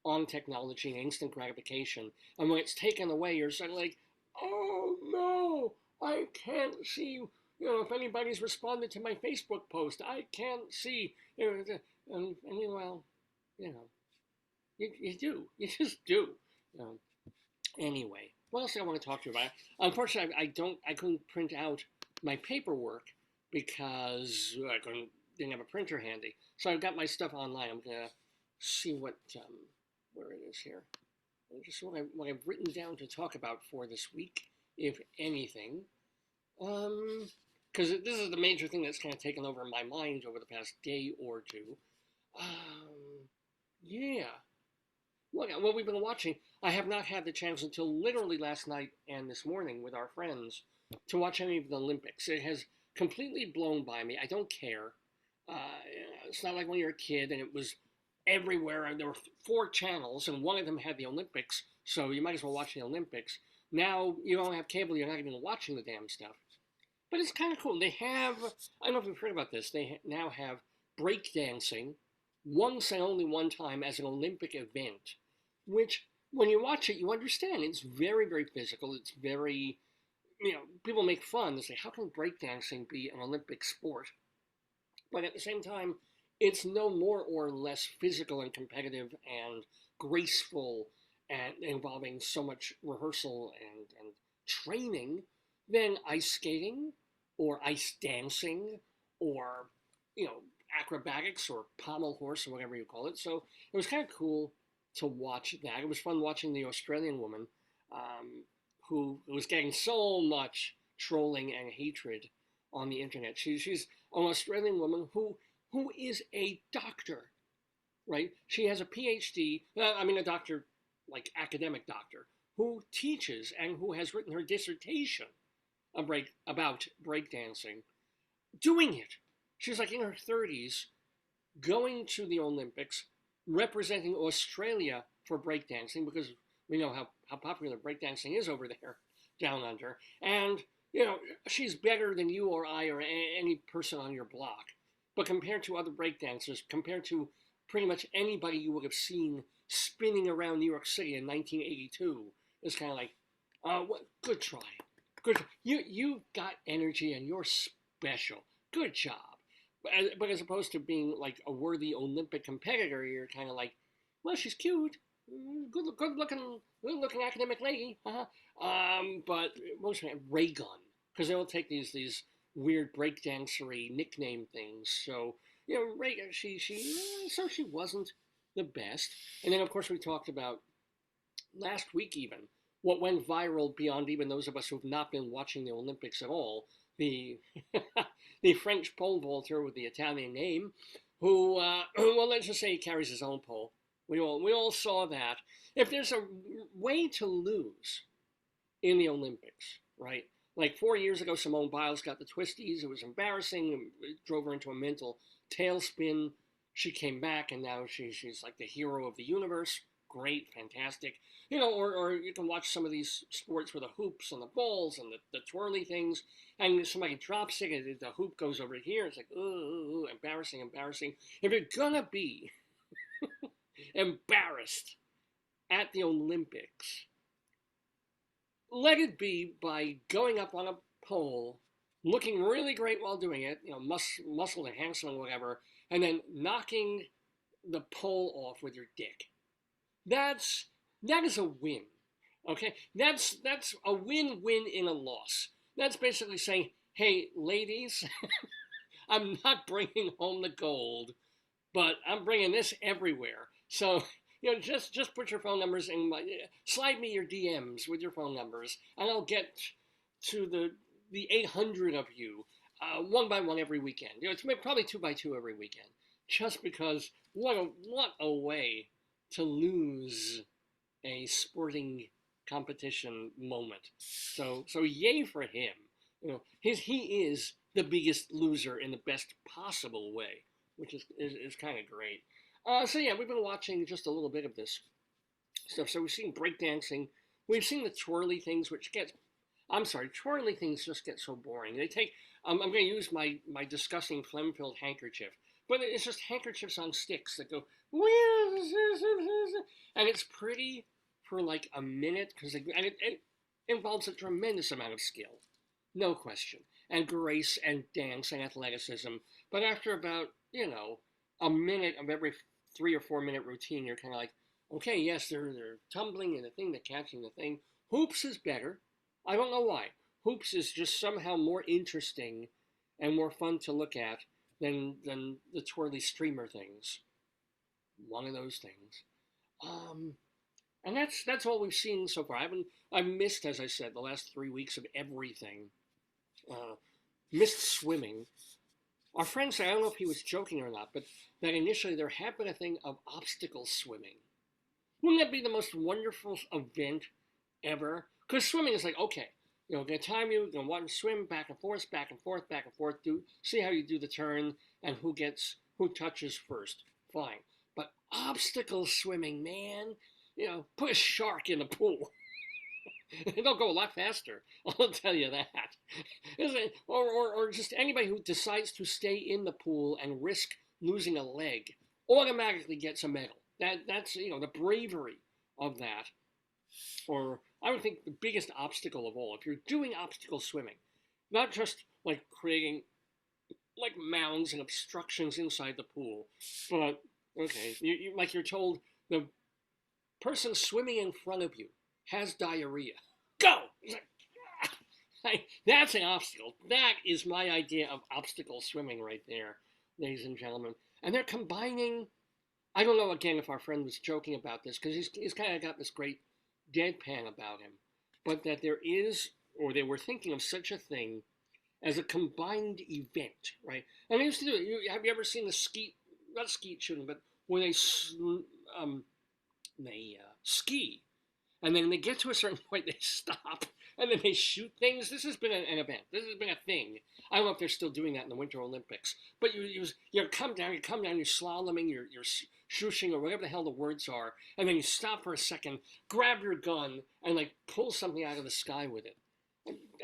on technology and instant gratification. And when it's taken away, you're suddenly like, oh no, I can't see, if anybody's responded to my Facebook post. I can't see. And well, you do. You just do. Anyway, what else do I want to talk to you about? Unfortunately, I couldn't print out my paperwork because didn't have a printer handy. So I've got my stuff online. I'm gonna see where it is here. Just what I've written down to talk about for this week, if anything. Because this is the major thing that's kind of taken over my mind over the past day or two. Yeah. What we've been watching, I have not had the chance until literally last night and this morning with our friends to watch any of the Olympics. It has completely blown by me. I don't care. It's not like when you're a kid and it was everywhere and there were 4 channels and one of them had the Olympics, so you might as well watch the Olympics. Now you don't have cable, you're not even watching the damn stuff. But it's kind of cool. They have, I don't know if you've heard about this, they now have breakdancing once and only one time as an Olympic event, which when you watch it, you understand. It's very, very physical. It's very, people make fun. They say, how can breakdancing be an Olympic sport? But at the same time, it's no more or less physical and competitive and graceful and involving so much rehearsal and training than ice skating or ice dancing or, acrobatics or pommel horse or whatever you call it. So it was kind of cool to watch that. It was fun watching the Australian woman who was getting so much trolling and hatred on the internet. She's an Australian woman who is a doctor, right? She has a PhD, a doctor, like academic doctor, who teaches and who has written her dissertation about breakdancing, doing it. She's like in her 30s, going to the Olympics, representing Australia for breakdancing, because we know how popular breakdancing is over there, down under. And, she's better than you or I or any person on your block. But compared to other breakdancers, compared to pretty much anybody you would have seen spinning around New York City in 1982, it's kind of like, good try. Good. You've got energy and you're special. Good job. But as opposed to being like a worthy Olympic competitor, you're kind of like, well, she's cute, good looking academic lady. But mostly ray gun, because they will take these weird breakdancery nickname things. So Ray, so she wasn't the best. And then of course we talked about last week even what went viral beyond even those of us who've not been watching the Olympics at all. The the French pole vaulter with the Italian name, who well, let's just say he carries his own pole. We all saw that. If there's a way to lose in the Olympics, right? Like 4 years ago, Simone Biles got the twisties. It was embarrassing. It drove her into a mental tailspin. She came back, and now she's like the hero of the universe. Great, fantastic. Or you can watch some of these sports with the hoops and the balls and the twirly things, and somebody drops it, and the hoop goes over here. It's like, ooh, embarrassing. If you're gonna be embarrassed at the Olympics, let it be by going up on a pole, looking really great while doing it, muscled and handsome and whatever, and then knocking the pole off with your dick. That is a win, okay? That's a win-win in a loss. That's basically saying, hey, ladies, I'm not bringing home the gold, but I'm bringing this everywhere. So, just put your phone numbers in slide me your DMs with your phone numbers, and I'll get to the 800 of you one by one every weekend. It's probably 2 by 2 every weekend, just because what a way to lose a sporting competition moment. So yay for him. He is the biggest loser in the best possible way, which is kind of great. So yeah, we've been watching just a little bit of this stuff. So we've seen breakdancing. We've seen the twirly things, twirly things just get so boring. They take, I'm going to use my disgusting phlegm-filled handkerchief, but it's just handkerchiefs on sticks that go, and it's pretty for like a minute, and it involves a tremendous amount of skill, no question, and grace and dance and athleticism. But after about, a minute of every 3 or 4 minute routine, you're kind of like, okay, yes, they're tumbling in the thing, they're catching the thing. Hoops is better. I don't know why. Hoops is just somehow more interesting and more fun to look at than the twirly streamer things. One of those things. And that's all we've seen so far. I've missed, as I said, the last 3 weeks of everything. Missed swimming. Our friend said, I don't know if he was joking or not, but that initially there had been a thing of obstacle swimming. Wouldn't that be the most wonderful event ever? Because swimming is like, okay, gonna time you, gonna want to swim back and forth, back and forth, back and forth, see how you do the turn and who touches first. Fine. But obstacle swimming, man, put a shark in the pool. They'll go a lot faster, I'll tell you that. Or just anybody who decides to stay in the pool and risk losing a leg automatically gets a medal. That's the bravery of that. Or I would think the biggest obstacle of all, if you're doing obstacle swimming, not just like creating like mounds and obstructions inside the pool, but okay, you're told the person swimming in front of you has diarrhea. Go! That's an obstacle. That is my idea of obstacle swimming right there, ladies and gentlemen. And they're combining, I don't know again if our friend was joking about this, because he's kind of got this great deadpan about him, but that there is, or they were thinking of such a thing as a combined event, right? And they used to do it. Have you ever seen the not skeet shooting, but when they ski, and then they get to a certain point, they stop, and then they shoot things. This has been an event. This has been a thing. I don't know if they're still doing that in the Winter Olympics, but you come down, you're slaloming, you're shooshing, or whatever the hell the words are, and then you stop for a second, grab your gun, and like pull something out of the sky with it.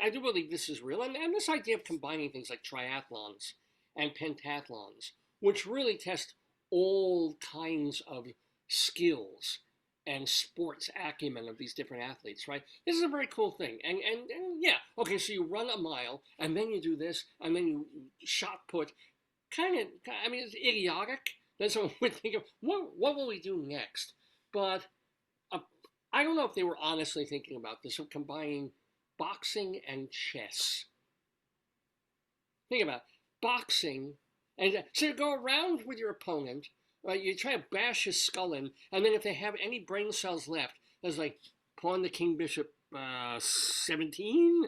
I do believe this is real, and this idea of combining things like triathlons and pentathlons, which really test all kinds of skills and sports acumen of these different athletes, right? This is a very cool thing. And yeah, okay, so you run a mile, and then you do this, and then you shot put. It's idiotic. That's what we think of. What will we do next? But I don't know if they were honestly thinking about this, of combining boxing and chess. Think about it. Boxing, and so you go around with your opponent, right? You try to bash his skull in, and then if they have any brain cells left, there's like pawn the king bishop 17.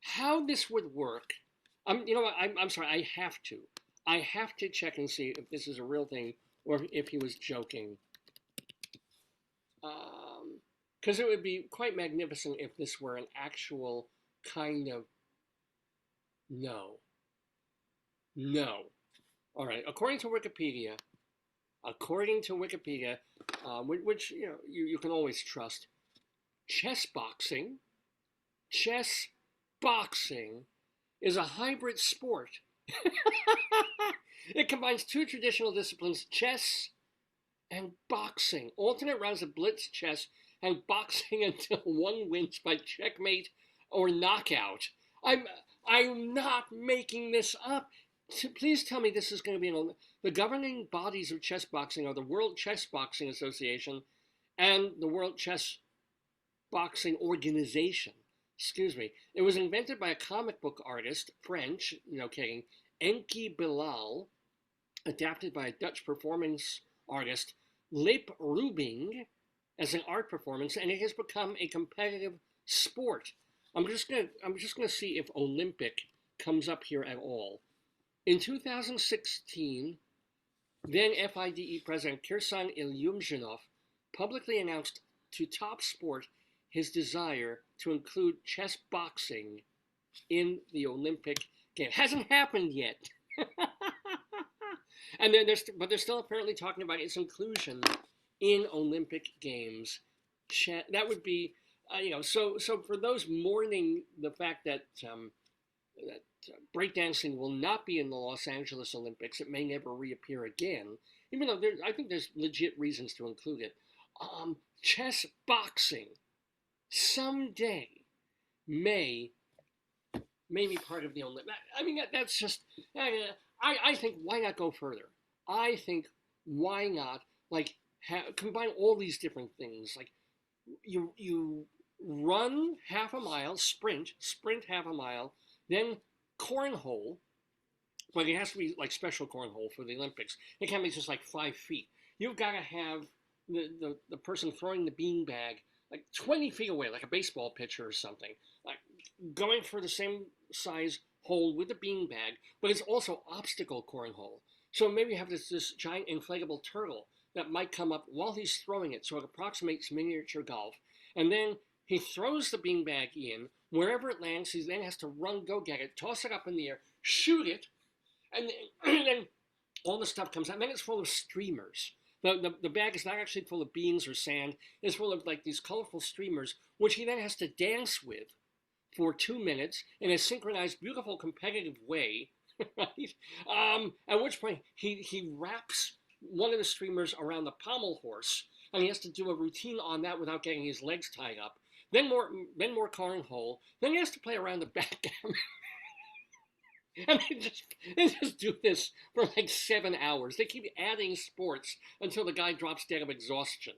How this would work? You know what? I'm sorry. I have to check and see if this is a real thing or if he was joking. Because it would be quite magnificent if this were an actual kind of no. All right. According to Wikipedia, which you can always trust, chess boxing is a hybrid sport. It combines two traditional disciplines, chess and boxing. Alternate rounds of blitz chess and boxing until one wins by checkmate or knockout. I'm not making this up. Please tell me this is going to be the governing bodies of chess boxing are the World Chess Boxing Association and the World Chess Boxing Organization. Excuse me. It was invented by a comic book artist, French, no kidding, Enki Bilal, adapted by a Dutch performance artist, Lip Rubing, as an art performance, and it has become a competitive sport. I'm just gonna see if Olympic comes up here at all. In 2016, then FIDE President Kirsan Ilyumzhinov publicly announced to Top Sport his desire to include chess boxing in the Olympic game. Hasn't happened yet. And then they're still apparently talking about its inclusion in Olympic Games. That would be, so for those mourning the fact that breakdancing will not be in the Los Angeles Olympics, it may never reappear again, even though I think there's legit reasons to include it. Chess boxing someday may be part of the Olympics. I mean, that's just, I think, why not go further? I think, why not, combine all these different things? Like, you run half a mile, sprint half a mile, then cornhole, but it has to be like special cornhole for the Olympics. It can't be just like 5 feet. You've got to have the person throwing the beanbag like 20 feet away, like a baseball pitcher or something, like going for the same size hole with the beanbag, but it's also obstacle cornhole. So maybe you have this giant inflatable turtle that might come up while he's throwing it, so it approximates miniature golf, and then he throws the beanbag in. Wherever it lands, he then has to run, go get it, toss it up in the air, shoot it, and then all the stuff comes out. And then it's full of streamers. The bag is not actually full of beans or sand. It's full of like these colorful streamers, which he then has to dance with for 2 minutes in a synchronized, beautiful, competitive way. Right? At which point he wraps one of the streamers around the pommel horse, and he has to do a routine on that without getting his legs tied up. Then more cornhole. Then he has to play around the backgammon. And they just do this for like 7 hours. They keep adding sports until the guy drops dead of exhaustion,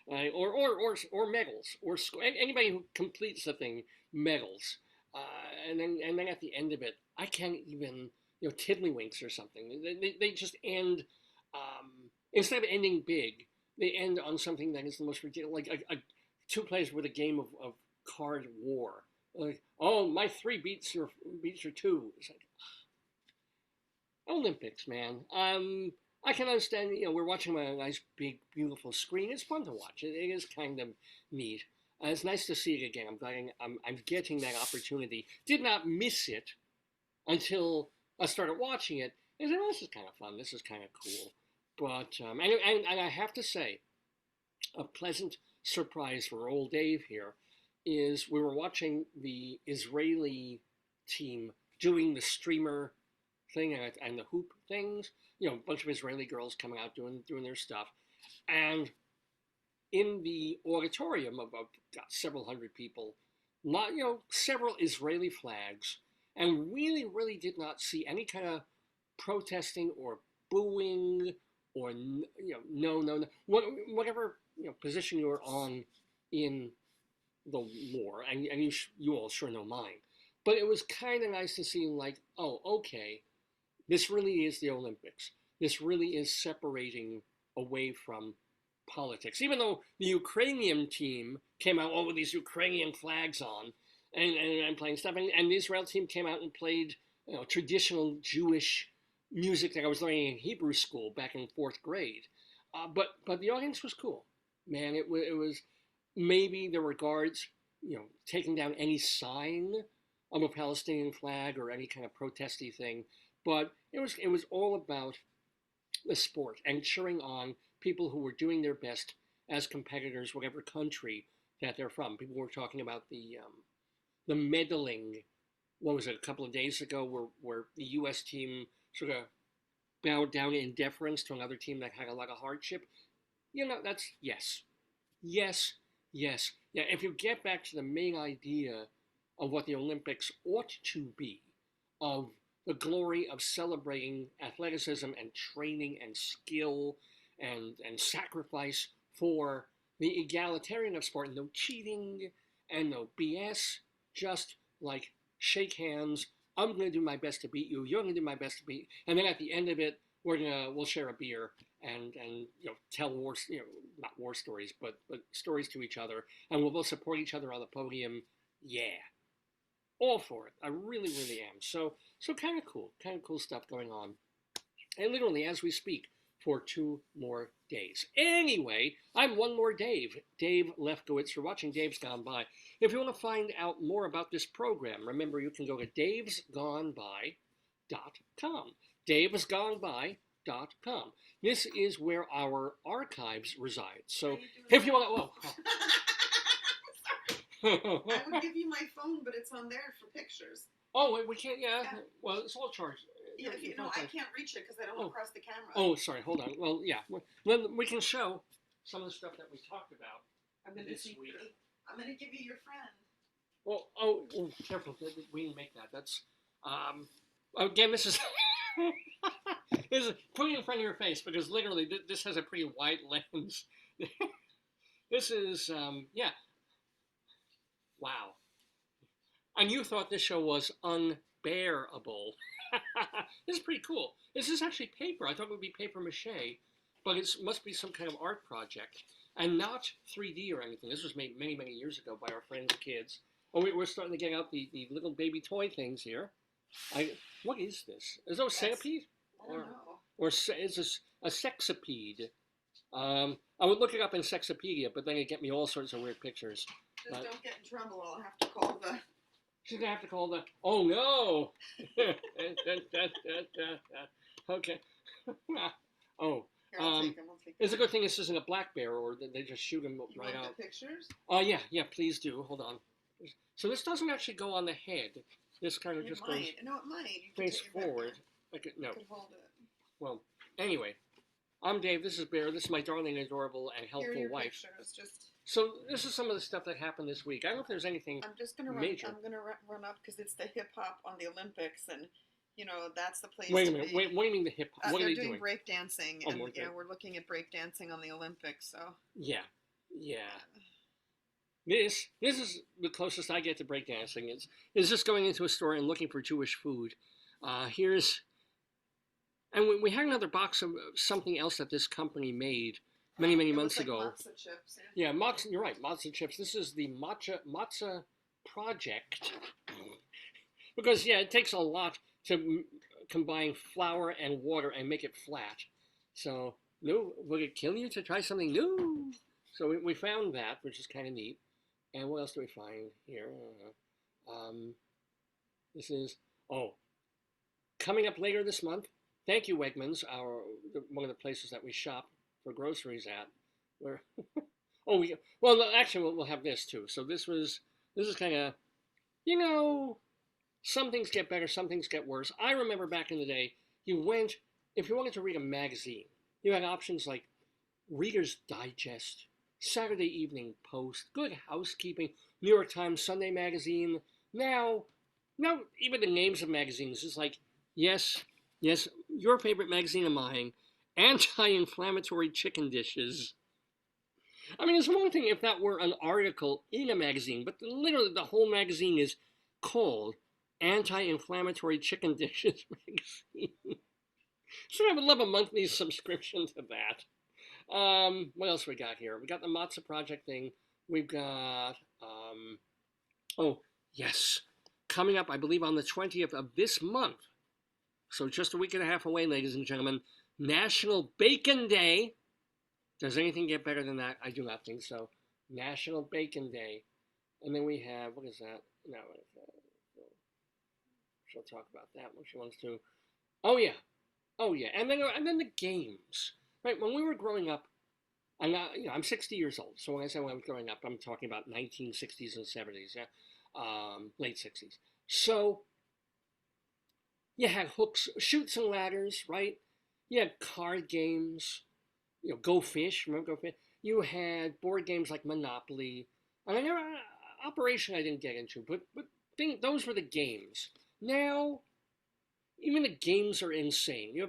or medals, or anybody who completes the thing medals. And then at the end of it, I can't even tiddlywinks or something. They just end instead of ending big, they end on something that is the most ridiculous, like two players with a game of card war. Like, oh, my 3 beats your 2. It's like, Olympics, man. I can understand, we're watching on a nice, big, beautiful screen. It's fun to watch. It is kind of neat. It's nice to see it again. I'm getting that opportunity. Did not miss it until I started watching it. And I said, oh, this is kind of fun. This is kind of cool. But, and I have to say, a pleasant surprise for old Dave here is we were watching the Israeli team doing the streamer thing and the hoop things. A bunch of Israeli girls coming out doing their stuff. And in the auditorium of several hundred people, several Israeli flags, and really, really did not see any kind of protesting or booing or no, whatever position you were on in the war, and you all sure know mine. But it was kind of nice to see, like, oh, okay, this really is the Olympics. This really is separating away from politics. Even though the Ukrainian team came out with these Ukrainian flags on and playing stuff, and the Israel team came out and played traditional Jewish music that I was learning in Hebrew school back in 4th grade. But the audience was cool. Man, it was maybe there were guards, taking down any sign of a Palestinian flag or any kind of protesty thing. But it was all about the sport and cheering on people who were doing their best as competitors, whatever country that they're from. People were talking about the medaling. What was it, a couple of days ago, where the U.S. team sort of bowed down in deference to another team that had a lot of hardship. That's yes. Yeah, if you get back to the main idea of what the Olympics ought to be, of the glory of celebrating athleticism and training and skill and sacrifice for the egalitarian of sport, no cheating and no BS, just like shake hands. I'm going to do my best to beat you. You're going to do my best to beat. And then at the end of it, we'll share a beer and tell not war stories, but stories to each other, and we'll both support each other on the podium. Yeah, all for it. I really, really am. So kind of cool stuff going on. And literally, as we speak, for 2 more days. Anyway, I'm one more Dave Lefkowitz. You're watching Dave's Gone By. If you want to find out more about this program, remember you can go to davesgoneby.com. davesgoneby.com. This is where our archives reside. So if you want to... I would give you my phone, but it's on there for pictures. Oh, we can't, yeah. Well, it's all charged. Yeah, I can't reach it because I don't want to cross the camera. Oh, sorry, hold on. Well, yeah. Then we can show some of the stuff that we talked about this week. I'm going to give you your friend. Well, careful. We didn't make that. That's, again, this is... this is putting it in front of your face, because literally this has a pretty wide lens. This is, yeah. Wow. And you thought this show was Untitled bearable. This is pretty cool. This is actually paper. I thought it would be paper mache, but it must be some kind of art project and not 3D or anything. This was made many, many years ago by our friends' kids. Oh, we're starting to get out the little baby toy things here. What is this? Is that a centipede? I don't know. Or is this a sexipede? I would look it up in Sexopedia, but then it'd get me all sorts of weird pictures. Just don't get in trouble. I'll have to call the. She's gonna have to call the. Oh no! Okay. Oh. Here, I'll take them. It's a good thing this isn't a black bear, or they just shoot him You right want out. the pictures? Oh yeah, please do. Hold on. So this doesn't actually go on the head. This kind of It just might. goes No, it might. You can face take it back. forward. No. You could hold it. Well, anyway, I'm Dave. This is Bear. This is my darling, adorable, and Here are helpful your wife. pictures. Just. So this is some of the stuff that happened this week. I don't know if there's anything. I'm just gonna run. Major. I'm gonna run up because it's the hip hop on the Olympics, and you know that's the place. Wait a to minute. be. Wait, what do you mean the hip hop? What are they're they doing doing? break dancing, Oh, and more yeah, break- we're looking at break dancing on the Olympics. So Yeah. This is the closest I get to breakdancing. It's just going into a store and looking for Jewish food. And we had another box of something else that this company made many it months was like ago. matzo chips. Yeah, matzo. You're right, matzo chips. This is the matzo project. Because yeah, it takes a lot to combine flour and water and make it flat. So no, would it kill you to try something new? So we found that, which is kind of neat. And what else do we find here? This is coming up later this month. Thank you, Wegmans, one of the places that we shop for groceries at. Where actually we'll have this too. So this is kind of, some things get better, some things get worse. I remember back in the day, if you wanted to read a magazine, you had options like Reader's Digest, Saturday Evening Post, Good Housekeeping, New York Times, Sunday Magazine. Now even the names of magazines is like, yes, your favorite magazine of mine, Anti-Inflammatory Chicken Dishes. I mean, it's one thing if that were an article in a magazine, but literally the whole magazine is called Anti-Inflammatory Chicken Dishes magazine. So I would love a monthly subscription to that. What else we got here? We got the Matzah Project thing. We've got, coming up, I believe, on the 20th of this month. So just a week and a half away, ladies and gentlemen, National Bacon Day. Does anything get better than that? I do not think so. National Bacon Day. And then we have, what is that? No, she'll talk about that when she wants to. Oh yeah. And then the games. Right, when we were growing up, I'm 60 years old. So when I say when I was growing up, I'm talking about 1960s and 70s, late 60s. So you had hooks, shoots and ladders, right? You had card games, Go Fish. Remember Go Fish? You had board games like Monopoly. And Operation I didn't get into, but those were the games. Now, even the games are insane. You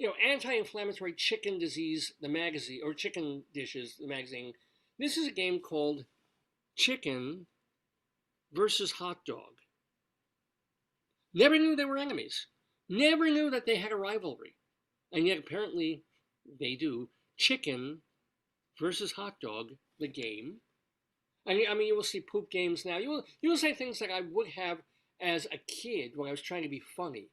have Anti-Inflammatory Chicken Disease, the magazine, or Chicken Dishes, the magazine. This is a game called Chicken versus Hot Dog. Never knew they were enemies. Never knew that they had a rivalry. And yet apparently they do. Chicken versus Hot Dog, the game. And I mean, you will see poop games now. You will say things like I would have as a kid when I was trying to be funny.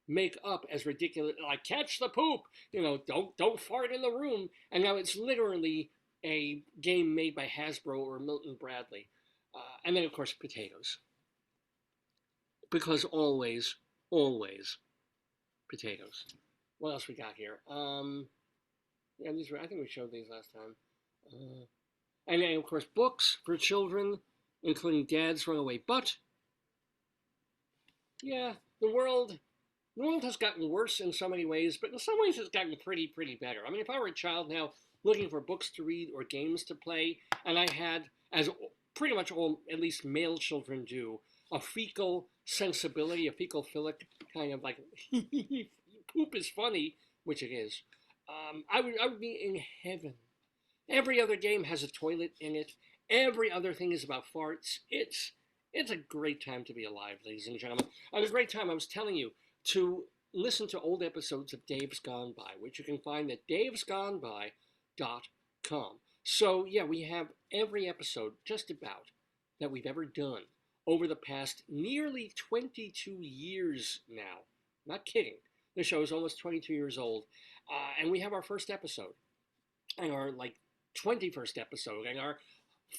Make up as ridiculous, like catch the poop, don't fart in the room. And now it's literally a game made by Hasbro or Milton Bradley. And then, of course, potatoes. Because always potatoes. What else we got here? I think we showed these last time. And then, of course, books for children, including Dad's Runaway Butt. Yeah, the world has gotten worse in so many ways, but in some ways it's gotten pretty better. I mean, if I were a child now looking for books to read or games to play, and I had, as pretty much all, at least male children do, a fecal sensibility, a fecal-philic kind of like, poop is funny, which it is, I would be in heaven. Every other game has a toilet in it. Every other thing is about farts. It's It's a great time to be alive, ladies and gentlemen. And a great time, I was telling you, to listen to old episodes of Dave's Gone By, which you can find at davesgoneby.com. So, yeah, we have every episode, just about, that we've ever done over the past nearly 22 years now. Not kidding. The show is almost 22 years old. And we have our first episode, and our, 21st episode, and our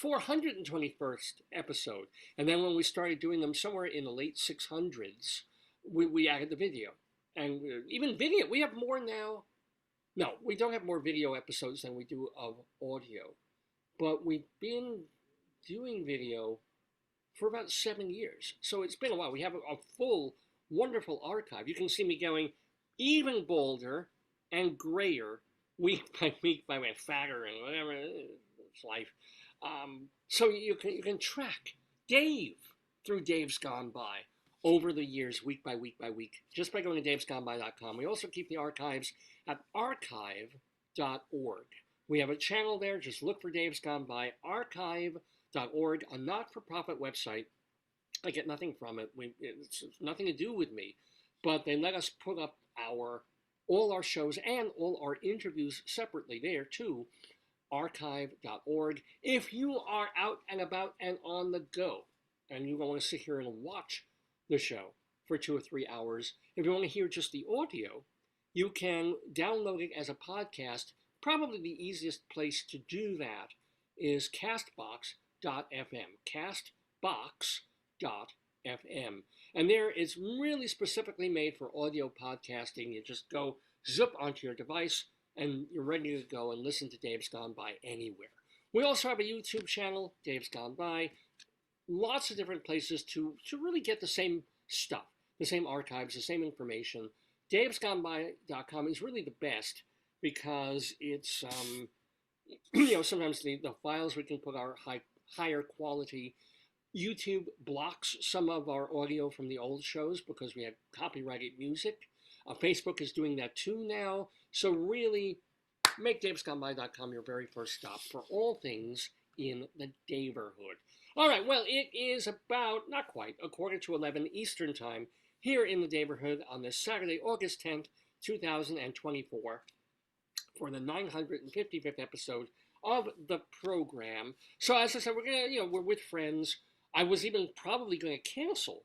421st episode. And then when we started doing them somewhere in the late 600s, we added the video. And even video, we have more now. No, we don't have more video episodes than we do of audio. But we've been doing video for about 7 years. So it's been a while. We have a full, wonderful archive. You can see me going even bolder and grayer week by week by way, fatter and whatever. It's life. So you can track Dave through Dave's Gone By over the years, week by week by week, just by going to davesgoneby.com. We also keep the archives at archive.org. We have a channel there. Just look for Dave's Gone By, archive.org, a not-for-profit website. I get nothing from it. It's nothing to do with me, but they let us put up all our shows and all our interviews separately there too. Archive.org. If you are out and about and on the go, and you want to sit here and watch the show for 2 or 3 hours, if you want to hear just the audio, you can download it as a podcast. Probably the easiest place to do that is castbox.fm. Castbox.fm. And there it's really specifically made for audio podcasting. You just go zip onto your device, and you're ready to go and listen to Dave's Gone By anywhere. We also have a YouTube channel, Dave's Gone By. Lots of different places to really get the same stuff, the same archives, the same information. davesgoneby.com is really the best because it's, sometimes the files we can put are higher quality. YouTube blocks some of our audio from the old shows because we have copyrighted music. Facebook is doing that too now. So really, make davesgoneby.com your very first stop for all things in the Daverhood. All right, well, it is about, not quite, 11:15 Eastern Time here in the Daverhood on this Saturday, August 10th, 2024, for the 955th episode of the program. So as I said, we're with friends. I was even probably going to cancel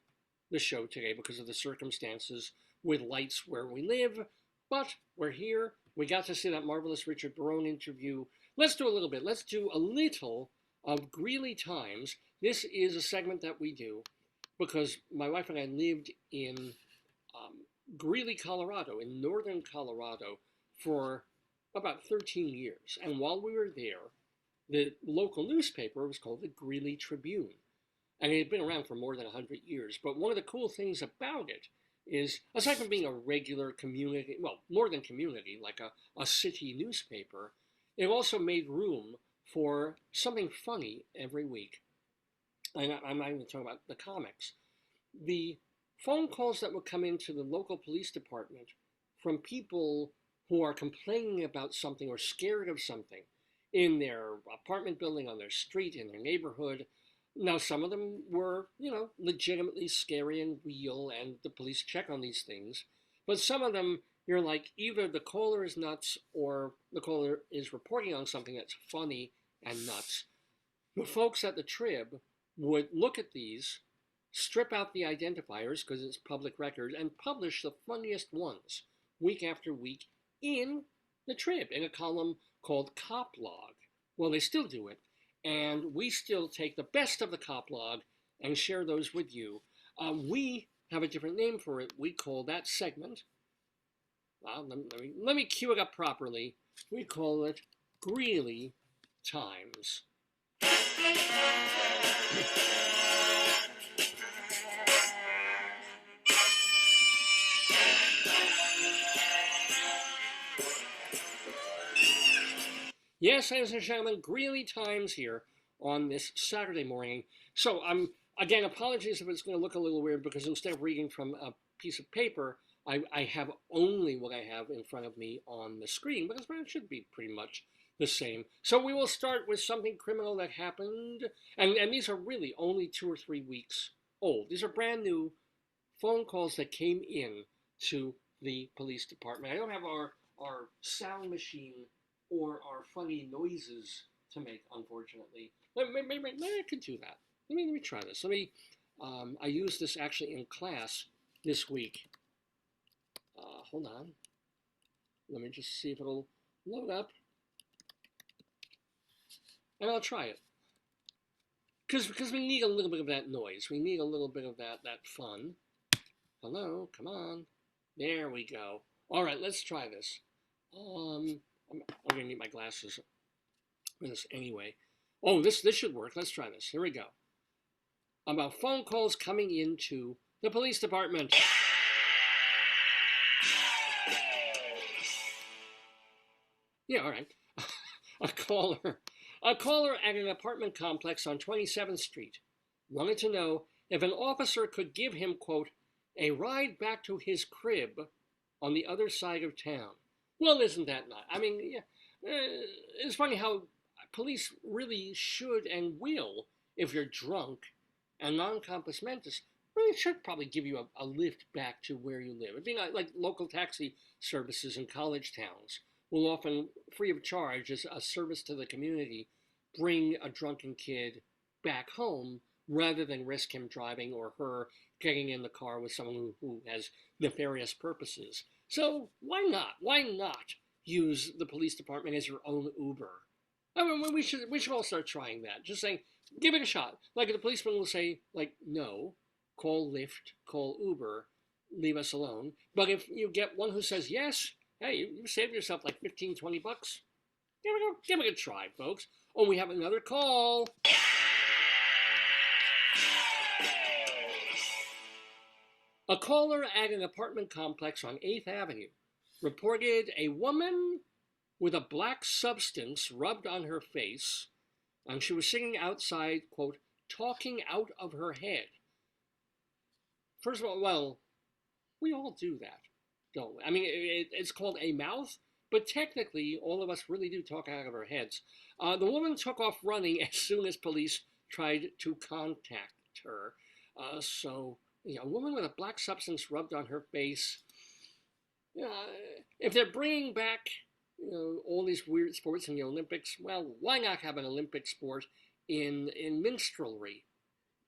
the show today because of the circumstances with lights where we live, but we're here. We got to see that marvelous Richard Barone interview. Let's do a little bit. Let's do a little of Greeley Times. This is a segment that we do because my wife and I lived in Greeley, Colorado, in northern Colorado, for about 13 years. And while we were there, the local newspaper was called the Greeley Tribune. And it had been around for more than 100 years. But one of the cool things about it is, aside from being a regular community, well, more than community, like a city newspaper, it also made room for something funny every week. And I'm not even talking about the comics. The phone calls that would come into the local police department from people who are complaining about something or scared of something in their apartment building, on their street, in their neighborhood. Now, some of them were, legitimately scary and real, and the police check on these things. But some of them, you're like, either the caller is nuts or the caller is reporting on something that's funny and nuts. The folks at the Trib would look at these, strip out the identifiers because it's public record, and publish the funniest ones week after week in the Trib, in a column called Cop Log. Well, they still do it. And we still take the best of the cop log and share those with you. We have a different name for it. We call that segment, let me cue it up properly. We call it Greeley Times. Yes, ladies and gentlemen, Greeley Times here on this Saturday morning. So, again, apologies if it's going to look a little weird because instead of reading from a piece of paper, I have only what I have in front of me on the screen, because it should be pretty much the same. So we will start with something criminal that happened, and these are really only 2 or 3 weeks old. These are brand new phone calls that came in to the police department. I don't have our sound machine or our funny noises to make, unfortunately. Maybe I could do that. Let me try this. I used this actually in class this week. Hold on. Let me just see if it'll load up. And I'll try it. Because we need a little bit of that noise. We need a little bit of that fun. Hello, come on. There we go. All right, let's try this. I'm going to need my glasses for this anyway. Oh, this should work. Let's try this. Here we go. About phone calls coming into the police department. Yeah, all right. A caller at an apartment complex on 27th Street wanted to know if an officer could give him, quote, a ride back to his crib on the other side of town. Well, isn't that not? I mean, yeah, it's funny how police really should and will, if you're drunk and non-compos mentis, really should probably give you a lift back to where you live. It'd be like local taxi services in college towns will often, free of charge, as a service to the community, bring a drunken kid back home rather than risk him driving or her getting in the car with someone who has nefarious purposes. So why not? Why not use the police department as your own Uber? I mean, we should all start trying that. Just saying, give it a shot. Like the policeman will say, like, no, call Lyft, call Uber, leave us alone. But if you get one who says yes, hey, you saved yourself like 15, 20 bucks. Give it a try, folks. Oh, we have another call. A caller at an apartment complex on 8th Avenue reported a woman with a black substance rubbed on her face, and she was singing outside, quote, talking out of her head. First of all, well, we all do that, don't we? I mean, it's called a mouth, but technically, all of us really do talk out of our heads. The woman took off running as soon as police tried to contact her. A woman with a black substance rubbed on her face. If they're bringing back all these weird sports in the Olympics, well, why not have an Olympic sport in minstrelry?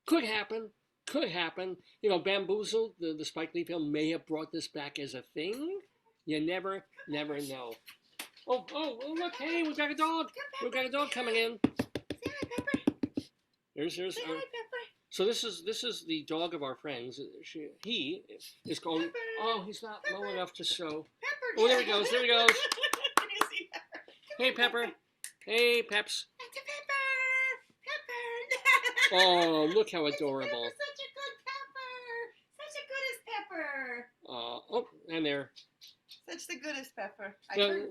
Could happen. Bamboozled, the Spike Lee film, may have brought this back as a thing. You never know. Oh, look, hey, we've got a dog. We've got a dog coming in. Say hi, Pepper. Here's. Say hi, Pepper. So this is the dog of our friends. He is called. Pepper. Oh, he's not low enough to show. Pepper. Oh, there he goes. Can you see Pepper? Hey, Pepper. Hey, Peps. That's a Pepper. Oh, look how adorable. Such a good Pepper. Such a goodest Pepper. Oh, and there. Such the goodest Pepper.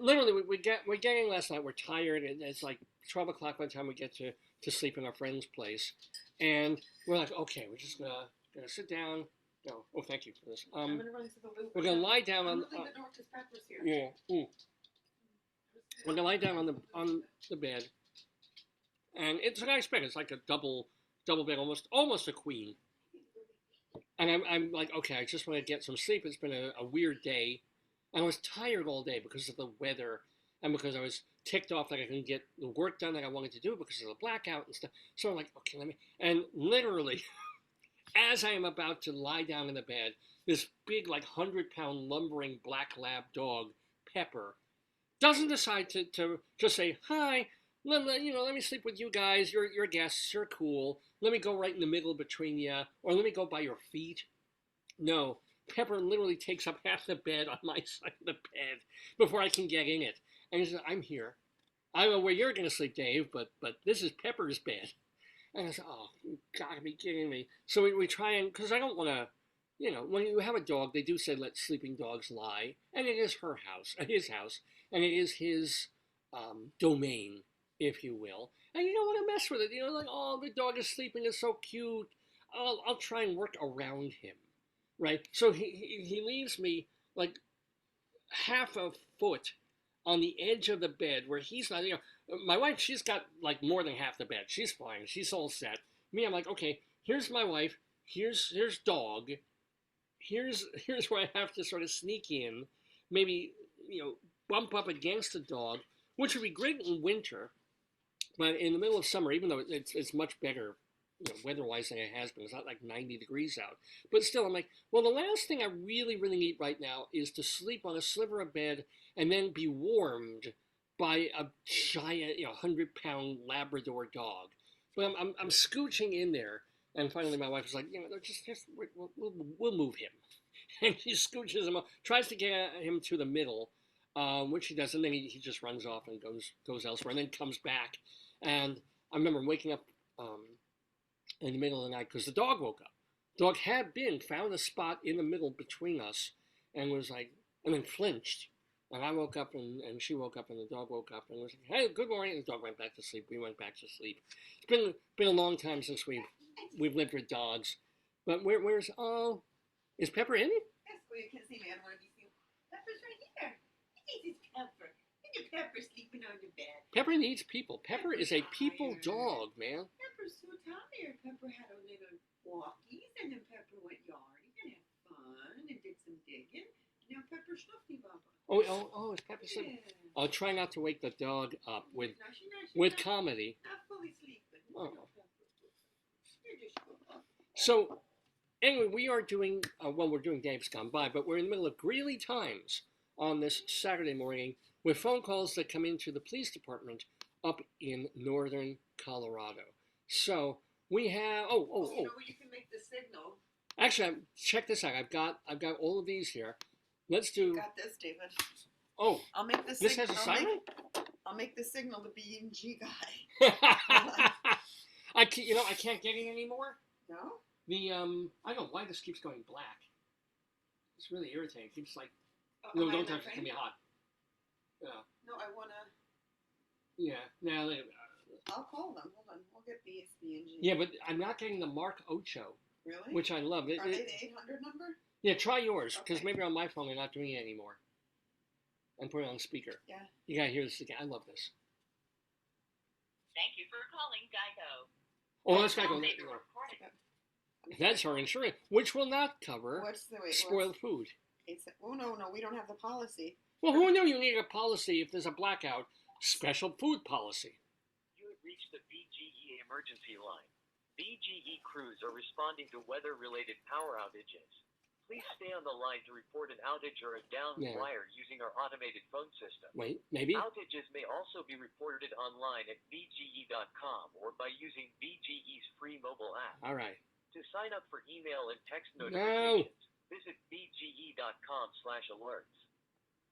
Literally, we're getting last night. We're tired, and it's like 12 o'clock by the time we get to sleep in our friend's place, and we're like, okay, we're just gonna sit down. No, oh, thank you for this. I'm gonna run to the loop. We're gonna lie down on. I'm gonna leave the door because Pepper's here. Yeah. We're gonna lie down on the bed, and it's a nice bed. It's like a double bed, almost a queen. And I'm like, okay, I just want to get some sleep. It's been a weird day. I was tired all day because of the weather and because I was ticked off that I couldn't get the work done that I wanted to do because of the blackout and stuff. So I'm like, okay, and literally, as I am about to lie down in the bed, this big, like 100-pound lumbering black lab dog, Pepper, doesn't decide to just say, hi, let me sleep with you guys. You're guests. You're cool. Let me go right in the middle between you, or let me go by your feet. No. Pepper literally takes up half the bed on my side of the bed before I can get in it. And he says, I'm here. I don't know where you're going to sleep, Dave, but this is Pepper's bed. And I said, oh, you got to be kidding me. So we try and, because I don't want to, when you have a dog, they do say let sleeping dogs lie. And it is his house, and it is his domain, if you will. And you don't want to mess with it. Like, oh, the dog is sleeping, it's so cute. I'll try and work around him. Right, so he leaves me like half a foot on the edge of the bed where he's not. My wife, she's got like more than half the bed. She's fine. She's all set. Me, I'm like, okay, here's my wife. Here's dog. Here's where I have to sort of sneak in, maybe bump up against the dog, which would be great in winter, but in the middle of summer, even though it's much better, weather-wise than it has been. It's not like 90 degrees out, but still, I'm like, well, the last thing I really need right now is to sleep on a sliver of bed and then be warmed by a giant, 100-pound Labrador dog. But I'm scooching in there, and finally my wife was like, just we'll move him, and she scooches him up, tries to get him to the middle, which he does, and then he just runs off and goes elsewhere, and then comes back. And I remember waking up in the middle of the night because the dog woke up. The dog had found a spot in the middle between us, and was like, and then flinched. And I woke up, and she woke up, and the dog woke up, and was like, "Hey, good morning." And the dog went back to sleep. We went back to sleep. It's been a long time since we've lived with dogs. But is Pepper in? Yes, well, you can see me. I don't want to be seen. Pepper's right here. This is Pepper. Look at Pepper sleeping on the bed. Pepper needs people. Pepper is a people dog, man. Pepper's so tired. Pepper had a little walkies, and then Pepper went yarding and had fun and did some digging. Now Pepper's fluffy, Baba. Oh, it's Pepper sleeping. Yeah. I'll try not to wake the dog up with No, she's not comedy. Not fully sleeping. Oh. You're just So, anyway, we are doing, we're doing Dave's Gone By, but we're in the middle of Greeley Times on this Saturday morning with phone calls that come into the police department up in northern Colorado. So, we have, You know where you can make the signal. Actually, check this out. I've got all of these here. Let's do. You got this, David. Oh, I'll make the this signal. has a siren? I'll make the signal to B&G guy. I can't get it anymore. No? I don't know why this keeps going black. It's really irritating. It keeps like, Am no, I don't in touch that it. It's gonna be frame? hot. Yeah. No, I wanna. Yeah. Now. I'll call them. Hold on. We'll get B&G. Yeah, but I'm not getting the Mark Ocho, Really? which I love. Are they the 800 number? Yeah, try yours, because Okay. maybe on my phone they're not doing it anymore. And put it on speaker. Yeah. You gotta hear this again. I love this. Thank you for calling Geico. Oh, that's Geico. Call may be recorded. That's our insurance, which will not cover What's the wait? spoiled food. Oh no, we don't have the policy. Well, who knew you needed a policy if there's a blackout? Special food policy. You have reached the BGE emergency line. BGE crews are responding to weather-related power outages. Please stay on the line to report an outage or a down Yeah. wire using our automated phone system. Wait, maybe? Outages may also be reported online at bge.com or by using BGE's free mobile app. All right. To sign up for email and text No. notifications, visit bge.com/alerts.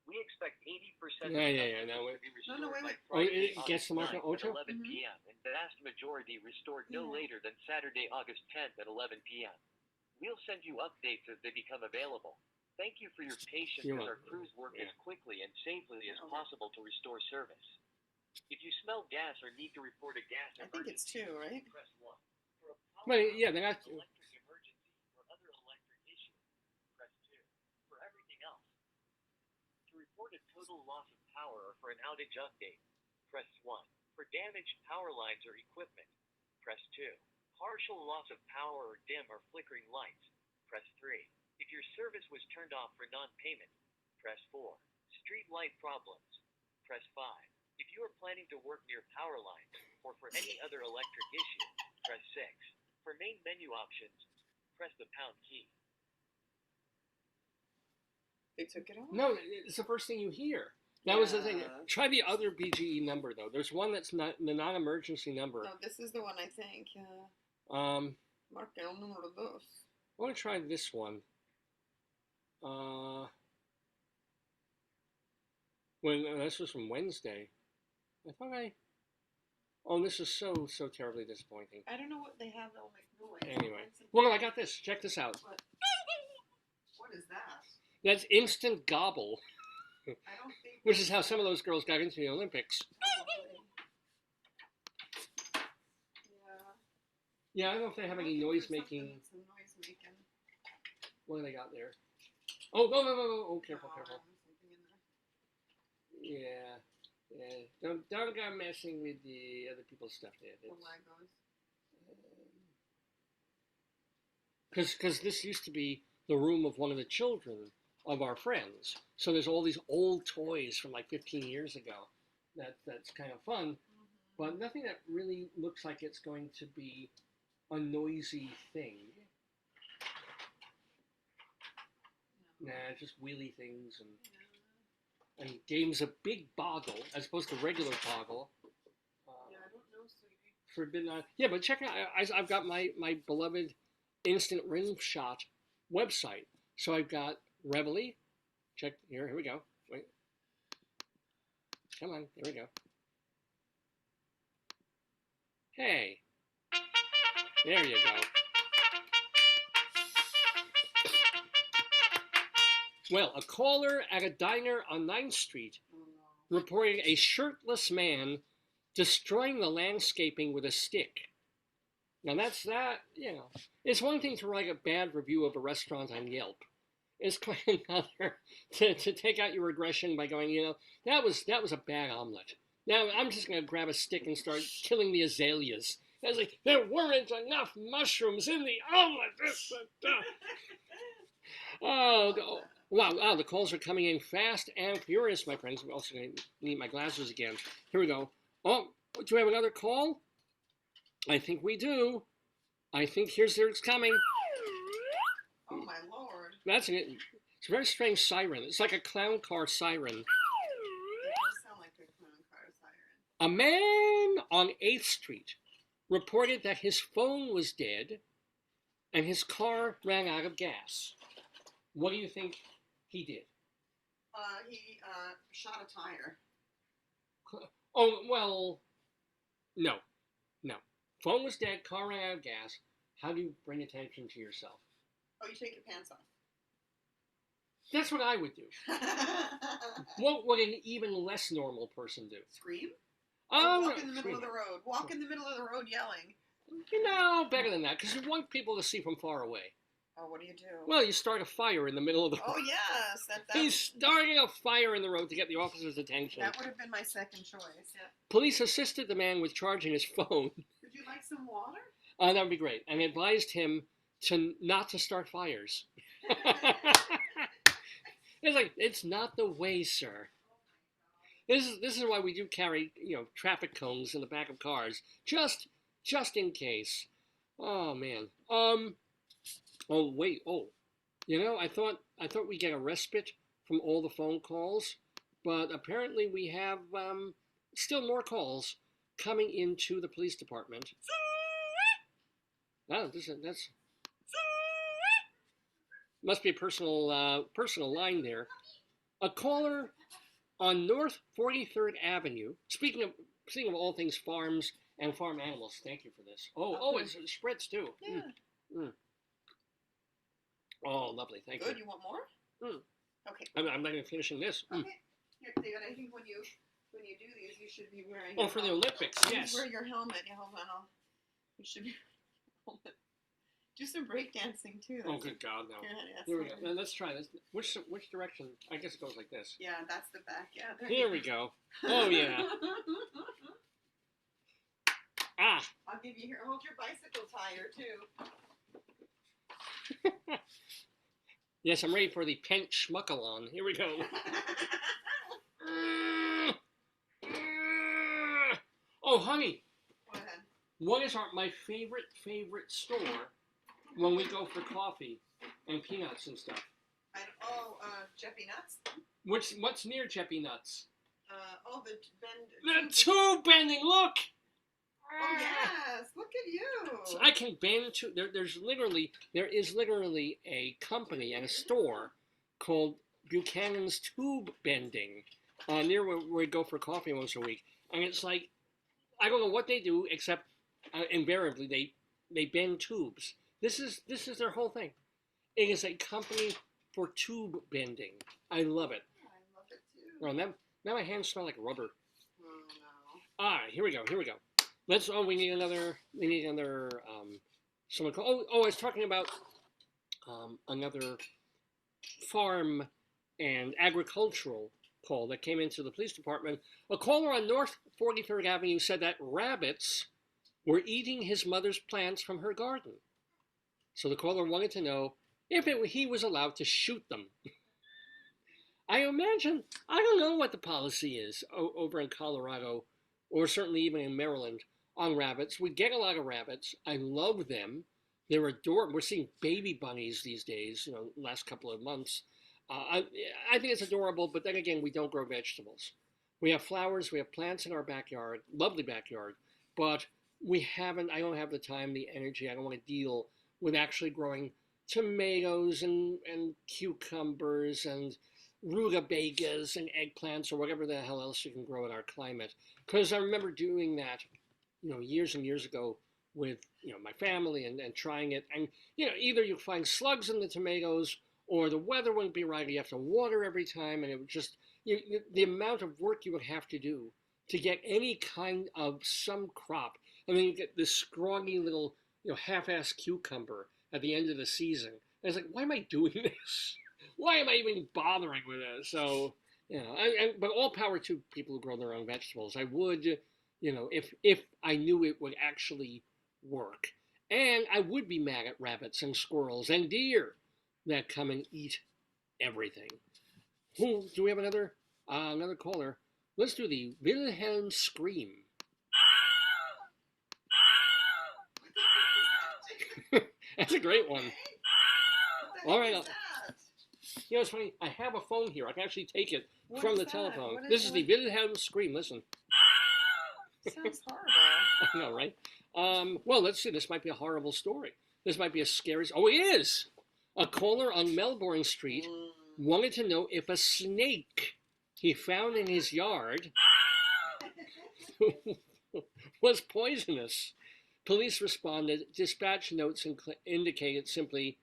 We expect 80% Yeah, of yeah, customers no, to wait. be restored No, wait, by wait. Oh, Friday, it gets the August market 9th at Ocho? 11 Mhm. p.m. and vast majority restored no Yeah. later than Saturday, August 10th at 11 p.m. We'll send you updates as they become available. Thank you for your patience You're as our welcome. crews work Yeah. as quickly and safely as Okay. possible to restore service. If you smell gas or need to report a gas I think it's emergency, 2, right? press 1. For a power Wait, yeah, outage, they're not. electric emergency, or other electric issue, press 2. For everything else, to report a total loss of power or for an outage update, press 1. For damaged power lines or equipment, press 2. Partial loss of power or dim or flickering lights, press 3. If your service was turned off for non-payment, press 4. Street light problems, press 5. If you are planning to work near power lines or for any other electric issue, press 6. For main menu options, press the pound key. They took it off. No, it's the first thing you hear. That was the thing. Yeah. Try the other BGE number, though. There's one that's not the non-emergency number. No, this is the one I think. Yeah. Mark el número 2. I want to try this one. This was from Wednesday. I thought Oh, this is so terribly disappointing. I don't know what they have. They'll make noise. Anyway, well, I got this. Check this out. What is that? That's instant gobble, I don't think. which is how some of those girls got into the Olympics. Yeah. Yeah, I don't know if they have any noise making. Some noise making. What do they got there? Oh, no! Oh, careful, No, careful. something in there. Yeah. Don't go messing with the other people's stuff there. The Legos. Because this used to be the room of one of the children of our friends. So there's all these old toys from like 15 years ago. That's kind of fun, but nothing that really looks like it's going to be a noisy thing. No. Nah, just wheelie things and games of Big Boggle as opposed to regular Boggle. Yeah, I don't know, sweetie. Forbidden. Yeah, but check out. I've got my beloved Instant Rim Shot website. So I've got Reveille. Check here. Here we go. Wait. Come on. Here we go. Hey. There you go. Well, a caller at a diner on 9th Street reported a shirtless man destroying the landscaping with a stick. Now that's it's one thing to write a bad review of a restaurant on Yelp. It's quite another to take out your aggression by going, that was a bad omelet. Now I'm just going to grab a stick and start killing the azaleas. I was like, there weren't enough mushrooms in the omelet. Oh, wow, the calls are coming in fast and furious, my friends. I'm also going to need my glasses again. Here we go. Oh, do we have another call? I think we do. I think it's coming. Oh, my Lord. It's a very strange siren. It's like a clown car siren. It does sound like a clown car siren. A man on 8th Street reported that his phone was dead and his car ran out of gas. What do you think he did? He shot a tire. Oh, well, no. Phone was dead, car ran out of gas. How do you bring attention to yourself? Oh, you take your pants off. That's what I would do. What would an even less normal person do? Scream? Oh, walk in the middle of the road. Walk in the middle of the road yelling. Better than that, because you want people to see from far away. Oh, what do you do? Well, you start a fire in the middle of the road. Oh, yes. He's starting a fire in the road to get the officer's attention. That would have been my second choice. Yeah. Police assisted the man with charging his phone. Would you like some water? That would be great. And advised him not to start fires. It's like, it's not the way, sir. This is why we do carry, traffic cones in the back of cars. Just in case. Oh, man. Oh, wait. Oh, I thought we'd get a respite from all the phone calls, but apparently we have still more calls coming into the police department. Oh, that's must be a personal line there. A caller on North 43rd Avenue. Speaking of all things farms and farm animals, thank you for this. Oh, it's spritz too. Yeah. Oh, lovely, thank you. Good, you want more? Okay. I'm not even finishing this. Okay. Here, David, I think when you do these, you should be wearing. Oh, for the Olympics, yes. Wear your helmet. Yeah, hold on. You should be wearing your helmet. Do some breakdancing too. Oh, good God, no. Yeah, Here we go. Now, let's try this. Which direction? I guess it goes like this. Yeah, that's the back. Yeah. Here we go. Oh, yeah. Ah. I'll give you here. Hold your bicycle tire too. Yes, I'm ready for the Pent Schmuckalon. Here we go. Oh, honey. Go ahead. What is my favorite store when we go for coffee and peanuts and stuff? Jeffy Nuts. What's near Jeffy Nuts? The tube bending. Look. Oh yes, look at you. So I can bend to there is literally a company and a store called Buchanan's Tube Bending near where we go for coffee once a week, and it's like I don't know what they do except invariably they bend tubes. This is their whole thing. It is a company for tube bending. I love it. I love it too. Well, now my hands smell like rubber. Oh no. Ah, here we go. We need another someone call. Oh, I was talking about another farm and agricultural call that came into the police department. A caller on North 43rd Avenue said that rabbits were eating his mother's plants from her garden. So the caller wanted to know if he was allowed to shoot them. I imagine, I don't know what the policy is over in Colorado, or certainly even in Maryland, on rabbits. We get a lot of rabbits. I love them. They're adorable. We're seeing baby bunnies these days, last couple of months. I think it's adorable, but then again, we don't grow vegetables. We have flowers, we have plants in our backyard, lovely backyard, but I don't have the time, the energy, I don't want to deal with actually growing tomatoes and cucumbers and rutabagas and eggplants or whatever the hell else you can grow in our climate. Because I remember doing that, years and years ago with, my family and trying it. And, either you find slugs in the tomatoes or the weather wouldn't be right. You have to water every time. And it would just, the amount of work you would have to do to get any kind of some crop. And then you get this scroggy little, half-assed cucumber at the end of the season. And it's like, why am I doing this? Why am I even bothering with it? So, but all power to people who grow their own vegetables. I would, if I knew it would actually work. And I would be mad at rabbits and squirrels and deer that come and eat everything. Do we have another caller? Let's do the Wilhelm scream. That's a great one. All right. It's funny. I have a phone here. I can actually take it from the telephone. This is the Wilhelm scream. Listen. Sounds horrible. I know, right? Well, let's see. This might be a horrible story. This might be a scary... Oh, it is! A caller on Melbourne Street wanted to know if a snake he found in his yard was poisonous. Police responded. Dispatch notes indicated simply...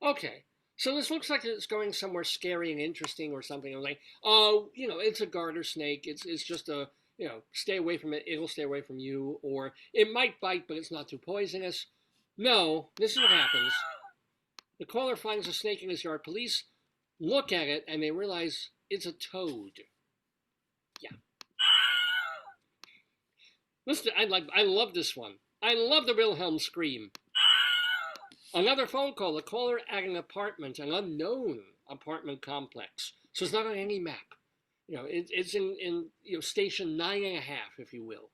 Okay, so this looks like it's going somewhere scary and interesting or something. I'm like, it's a garter snake. It's just a, stay away from it. It'll stay away from you. Or it might bite, but it's not too poisonous. No, this is what happens. The caller finds a snake in his yard. Police look at it and they realize it's a toad. Yeah. Listen, I love this one. I love the Wilhelm scream. Another phone call, a caller at an unknown apartment complex. So it's not on any map. It's in station 9.5, if you will.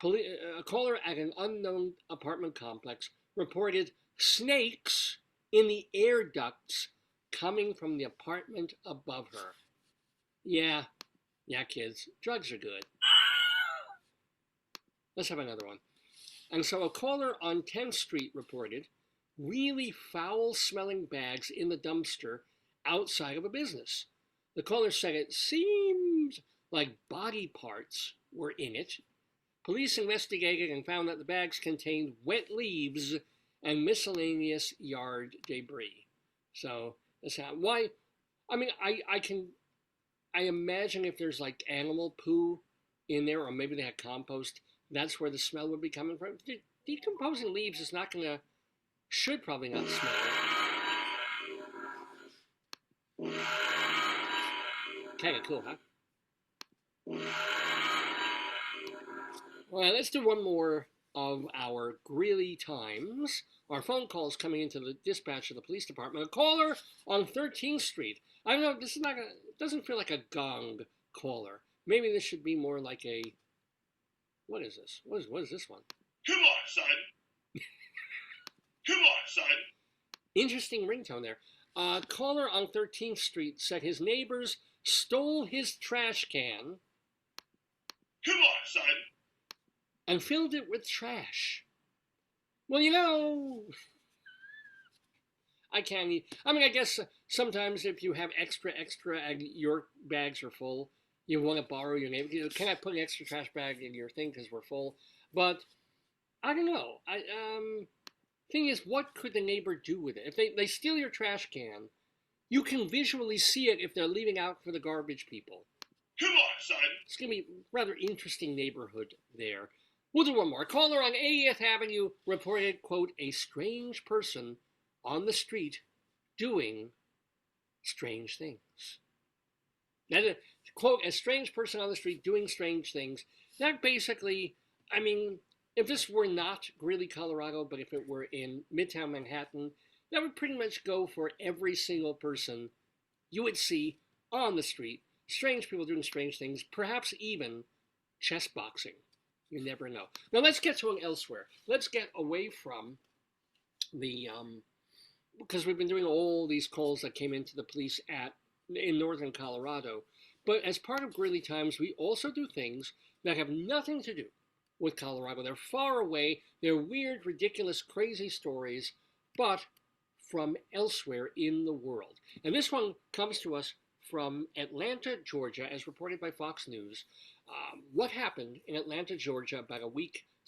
A caller at an unknown apartment complex reported snakes in the air ducts coming from the apartment above her. Yeah, kids, drugs are good. Let's have another one. And so a caller on 10th Street reported really foul-smelling bags in the dumpster outside of a business. The caller said it seemed like body parts were in it. Police investigated and found that the bags contained wet leaves and miscellaneous yard debris. So that's how. Why? I mean, I imagine if there's like animal poo in there, or maybe they had compost, that's where the smell would be coming from. Decomposing leaves is not going to. Should probably not smell it. Kind of cool, huh? Well, let's do one more of our Greeley Times. Our phone calls coming into the dispatch of the police department. A caller on 13th Street. I don't know, this is not it doesn't feel like a gong caller. Maybe this should be more like a, what is this? What is this one? Come on, son. Come on, son. Interesting ringtone there. A caller on 13th Street said his neighbors stole his trash can. Come on, son. And filled it with trash. Well, I guess sometimes if you have extra and your bags are full, you want to borrow your neighbor. Can I put an extra trash bag in your thing because we're full? But I don't know. Thing is, what could the neighbor do with it? If they steal your trash can, you can visually see it if they're leaving out for the garbage people. Come on, son. It's going to be a rather interesting neighborhood there. We'll do one more. A caller on 80th Avenue reported, quote, a strange person on the street doing strange things. That is, quote, a strange person on the street doing strange things. That basically, I mean, if this were not Greeley, Colorado, but if it were in Midtown Manhattan, that would pretty much go for every single person you would see on the street. Strange people doing strange things, perhaps even chess boxing. You never know. Now let's get to an elsewhere. Let's get away from the, because we've been doing all these calls that came into the police in northern Colorado. But as part of Greeley Times, we also do things that have nothing to do with Colorado. They're far away. They're weird, ridiculous, crazy stories, but from elsewhere in the world. And this one comes to us from Atlanta, Georgia, as reported by Fox News. What happened in Atlanta, Georgia about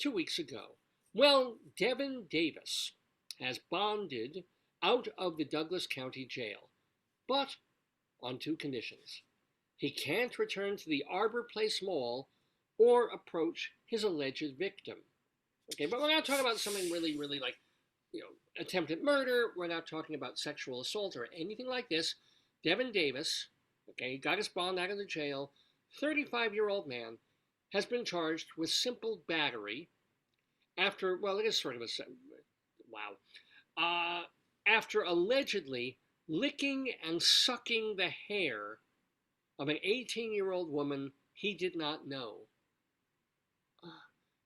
2 weeks ago? Well, Devin Davis has bonded out of the Douglas County Jail, but on 2 conditions. He can't return to the Arbor Place Mall or approach his alleged victim. Okay, but we're not talking about something really, really like, attempted murder. We're not talking about sexual assault or anything like this. Devin Davis, okay, got his bond out of the jail. 35-year-old man has been charged with simple battery after, well, it is sort of a, wow. After allegedly licking and sucking the hair of an 18-year-old woman he did not know.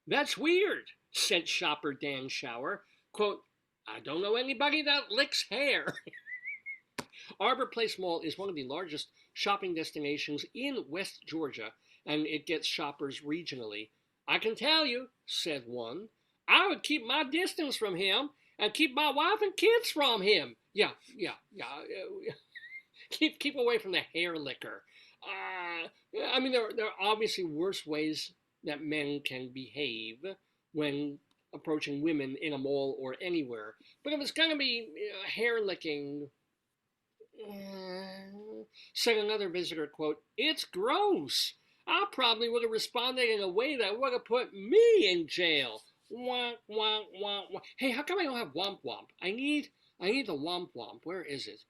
That's weird, said shopper Dan Shower. Quote, I don't know anybody that licks hair. Arbor Place Mall is one of the largest shopping destinations in West Georgia, and it gets shoppers regionally. I can tell you, said one, I would keep my distance from him and keep my wife and kids from him. Yeah. Keep away from the hair licker. I mean, there are obviously worse ways that men can behave when approaching women in a mall or anywhere. But if it's going to be hair licking, said another visitor, quote, it's gross. I probably would have responded in a way that would have put me in jail. Womp, womp, womp, womp. Hey, how come I don't have womp womp? I need the womp womp. Where is it?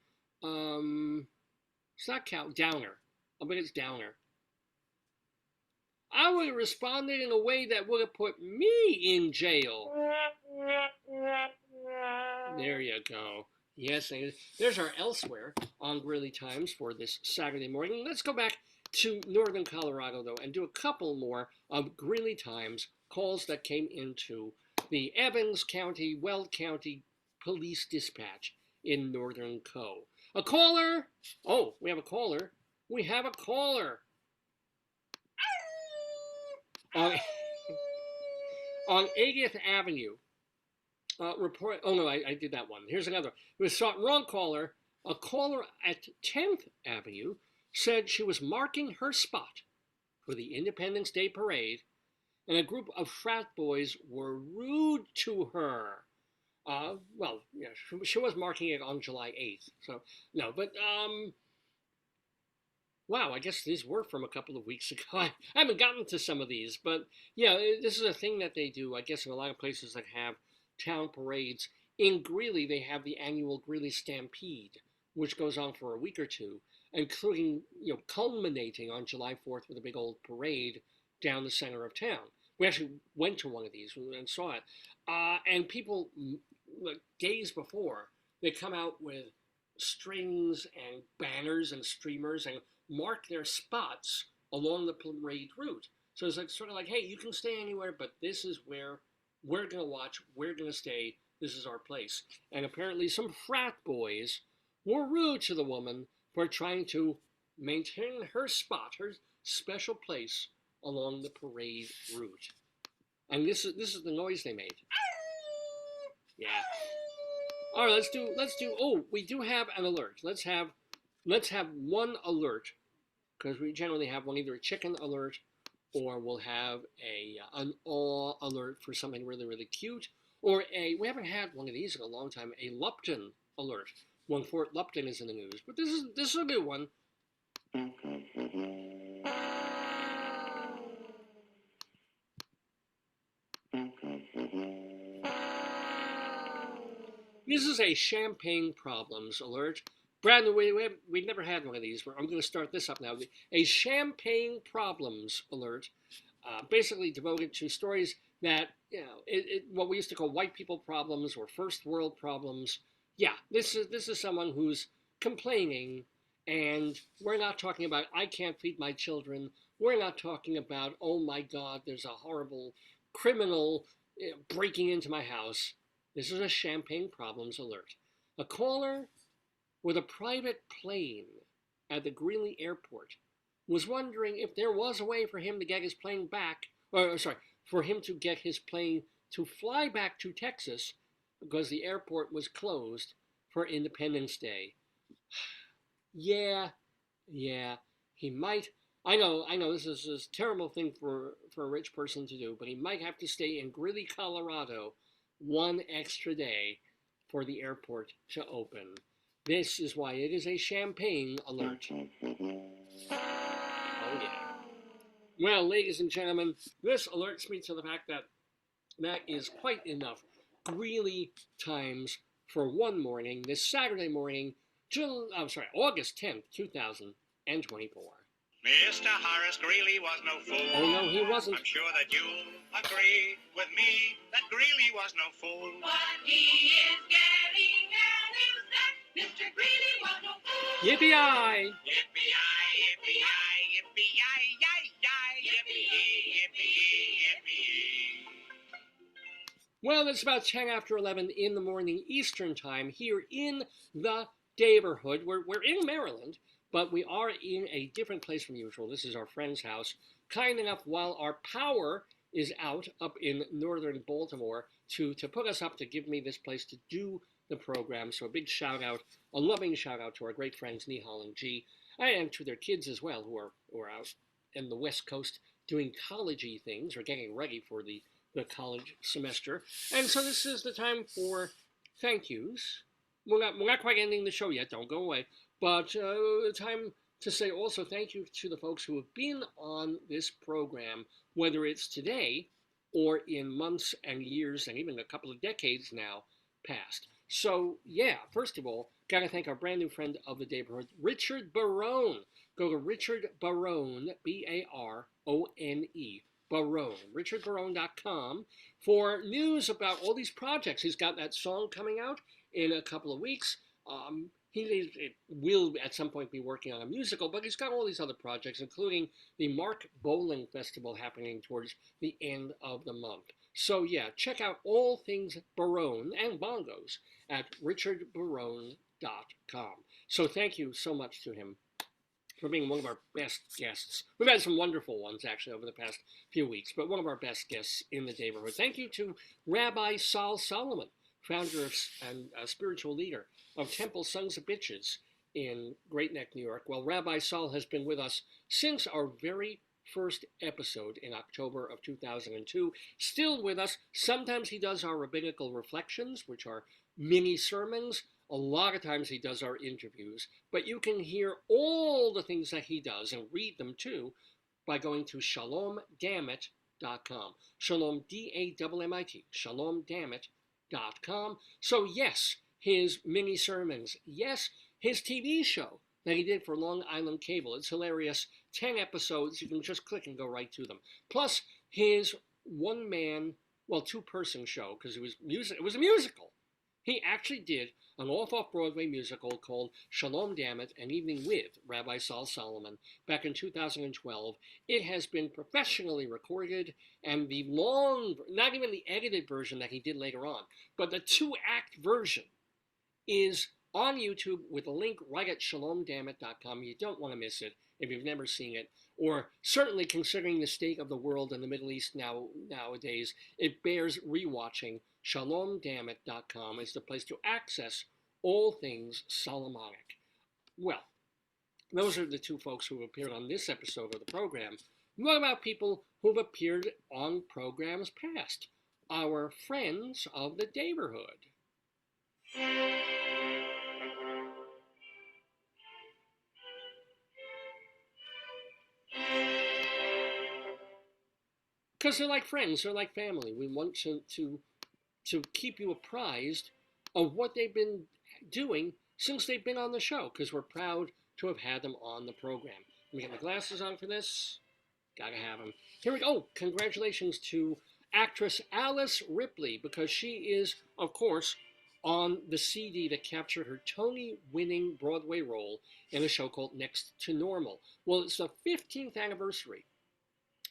It's not Downer. I bet it's Downer. I would have responded in a way that would have put me in jail. There you go. Yes, there's our elsewhere on Greeley Times for this Saturday morning. Let's go back to northern Colorado, though, and do a couple more of Greeley Times calls that came into the Evans County, Weld County Police Dispatch in northern Co. A caller? Oh, we have a caller. We have a caller. On 80th Avenue. Report. Oh, no, I did that one. Here's another. It was wrong caller. A caller at 10th Avenue said she was marking her spot for the Independence Day parade, and a group of frat boys were rude to her. Well, yeah, she was marking it on July 8th. So, no, but, wow, I guess these were from a couple of weeks ago. I haven't gotten to some of these, but, yeah, this is a thing that they do, I guess, in a lot of places that have town parades. In Greeley, they have the annual Greeley Stampede, which goes on for a week or two, including, culminating on July 4th with a big old parade down the center of town. We actually went to one of these and saw it. And people, like days before, they come out with strings and banners and streamers and mark their spots along the parade route. So it's like sort of like, hey, you can stay anywhere, but this is where we're going to watch, we're going to stay, this is our place. And apparently some frat boys were rude to the woman for trying to maintain her spot, her special place along the parade route. And this is the noise they made. Yeah. All right, let's do, oh, we do have an alert. Let's have one alert, because we generally have one, either a chicken alert or we'll have an awe alert for something really, really cute, or we haven't had one of these in a long time, a Lupton alert, when Fort Lupton is in the news. But this is a good one. This is a champagne problems alert. Brandon, we never had one of these. I'm going to start this up now. A champagne problems alert, basically devoted to stories that, what we used to call white people problems or first world problems. Yeah, this is someone who's complaining, and we're not talking about I can't feed my children. We're not talking about, oh my God, there's a horrible criminal breaking into my house. This is a champagne problems alert. A caller with a private plane at the Greeley airport was wondering if there was a way for him to get his plane back, for him to get his plane to fly back to Texas because the airport was closed for Independence Day. Yeah, he might. I know, this is a terrible thing for a rich person to do, but he might have to stay in Greeley, Colorado, one extra day for the airport to open. This is why it is a champagne alert. Oh, yeah. Well, ladies and gentlemen, this alerts me to the fact that that is quite enough Greeley times for one morning, this Saturday morning, August 10th, 2024. Mr. Horace Greeley was no fool. Oh, no, he wasn't. I'm sure that you'll agree with me that Greeley was no fool. What he is getting at is that Mr. Greeley was no fool. Yippee-yi! Yippee-yi, yippee-yi, yippee-yi, yi-yi, yippee-yi, yippee-yi, yippee-yi. Well, it's about 10 after 11 in the morning Eastern time here in the Daverhood. We're in Maryland, but we are in a different place from usual. This is our friend's house. Kind enough, while our power is out up in northern Baltimore, to put us up, to give me this place to do the program. So a big shout out, a loving shout out to our great friends Nihal and G, and to their kids as well, who are out in the West Coast doing college-y things, or getting ready for the college semester. And so this is the time for thank yous. We're not quite ending the show yet, don't go away. But time to say also thank you to the folks who have been on this program, whether it's today or in months and years and even a couple of decades now past. So, yeah, first of all, got to thank our brand new friend of the Daverhood, Richard Barone. Go to Richard Barone, B-A-R-O-N-E, Barone, richardbarone.com, for news about all these projects. He's got that song coming out in a couple of weeks. He will at some point be working on a musical, but he's got all these other projects, including the Mark Bowling Festival happening towards the end of the month. So yeah, check out all things Barone and bongos at richardbarone.com. So thank you so much to him for being one of our best guests. We've had some wonderful ones, actually, over the past few weeks, but one of our best guests in the Daverhood. Thank you to Rabbi Sol Solomon, founder and spiritual leader of Temple Sons of Bitches in Great Neck, New York. Well, Rabbi Sol has been with us since our very first episode in October of 2002. Still with us. Sometimes he does our rabbinical reflections, which are mini sermons. A lot of times he does our interviews. But you can hear all the things that he does and read them too by going to shalomdammit.com. Shalom, D-A-M-M-I-T. Shalomdammit.com. So yes, his mini sermons. Yes, his TV show that he did for Long Island Cable. It's hilarious. 10 episodes. You can just click and go right to them. Plus his one-man, two-person show, because it was a musical. He actually did an off-Broadway musical called Shalom Dammit, An Evening with Rabbi Sol Solomon, back in 2012. It has been professionally recorded, and the not even the edited version that he did later on, but the 2-act version is on YouTube with a link right at shalomdammit.com. You don't want to miss it if you've never seen it, or certainly considering the state of the world and the Middle East nowadays, it bears rewatching. Shalomdammit.com is the place to access all things Solomonic. Well, those are the two folks who have appeared on this episode of the program. What about people who've appeared on programs past? Our friends of the Daverhood. Because they're like friends, they're like family. We want to keep you apprised of what they've been doing since they've been on the show, because we're proud to have had them on the program. Let me get my glasses on for this. Gotta have them. Here we go. Oh, congratulations to actress Alice Ripley, because she is, of course, on the CD that captured her Tony-winning Broadway role in a show called Next to Normal. Well, it's the 15th anniversary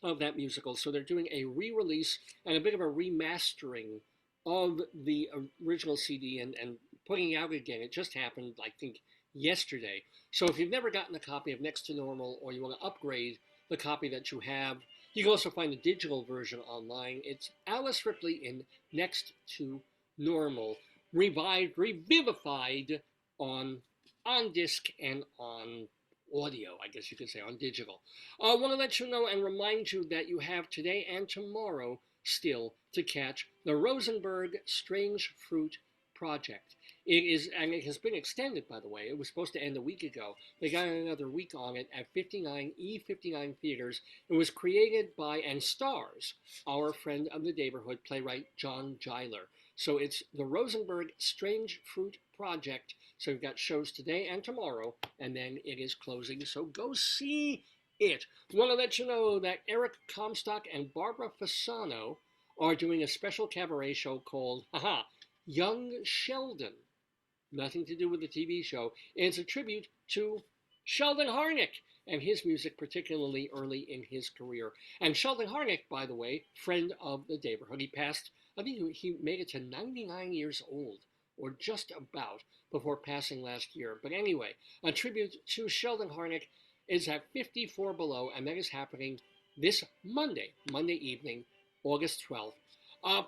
of that musical, so they're doing a re-release and a bit of a remastering of the original CD and putting it out again. It just happened, I think, yesterday. So if you've never gotten a copy of Next to Normal, or you want to upgrade the copy that you have, you can also find the digital version online. It's Alice Ripley in Next to Normal, revivified on disc and on audio, I guess you could say, on digital. I want to let you know and remind you that you have today and tomorrow still to catch the Rosenberg Strange Fruit Project. It is, and it has been extended, by the way. It was supposed to end a week ago. They got another week on it at 59 E59 Theaters. It was created by and stars our friend of the Daverhood, playwright John Giler. So it's the Rosenberg Strange Fruit Project. So we've got shows today and tomorrow, and then it is closing. So go see it. Want to let you know that Eric Comstock and Barbara Fasano are doing a special cabaret show called Young Sheldon. Nothing to do with the TV show. It's a tribute to Sheldon Harnick and his music, particularly early in his career. And Sheldon Harnick, by the way, friend of the Daverhood. He passed, I think he made it to 99 years old, or just about, before passing last year. But anyway, a tribute to Sheldon Harnick is at 54 Below, and that is happening this Monday evening, August 12th.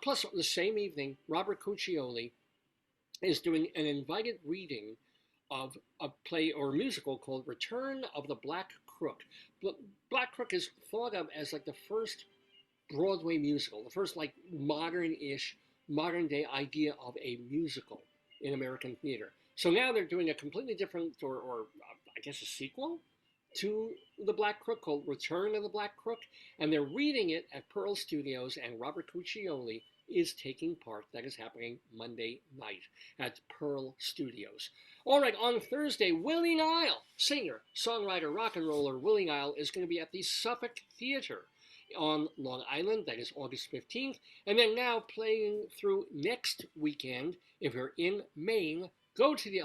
Plus, the same evening, Robert Cuccioli is doing an invited reading of a play or a musical called Return of the Black Crook. Black Crook is thought of as like the first Broadway musical, the first like modern-ish, modern-day idea of a musical in American theater. So now they're doing a completely different, or I guess a sequel to The Black Crook called Return of the Black Crook, and they're reading it at Pearl Studios, and Robert Cuccioli is taking part. That is happening Monday night at Pearl Studios. All right, on Thursday, Willie Nile, singer, songwriter, rock and roller Willie Nile is going to be at the Suffolk Theater on Long Island. That is August 15th. And then now playing through next weekend, if you're in Maine, go to the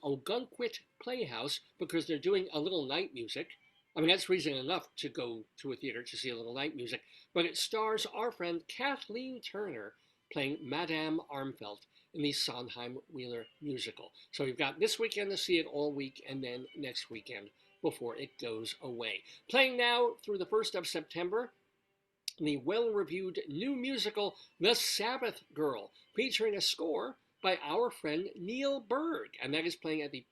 Ogunquit Playhouse, because they're doing a little night music. I mean, that's reason enough to go to a theater to see a little night music. But it stars our friend Kathleen Turner playing Madame Armfeldt in the Sondheim Wheeler musical. So we've got this weekend to see it all week, and then next weekend before it goes away. Playing now through the 1st of September, the well-reviewed new musical The Sabbath Girl, featuring a score by our friend Neil Berg, and that is playing at the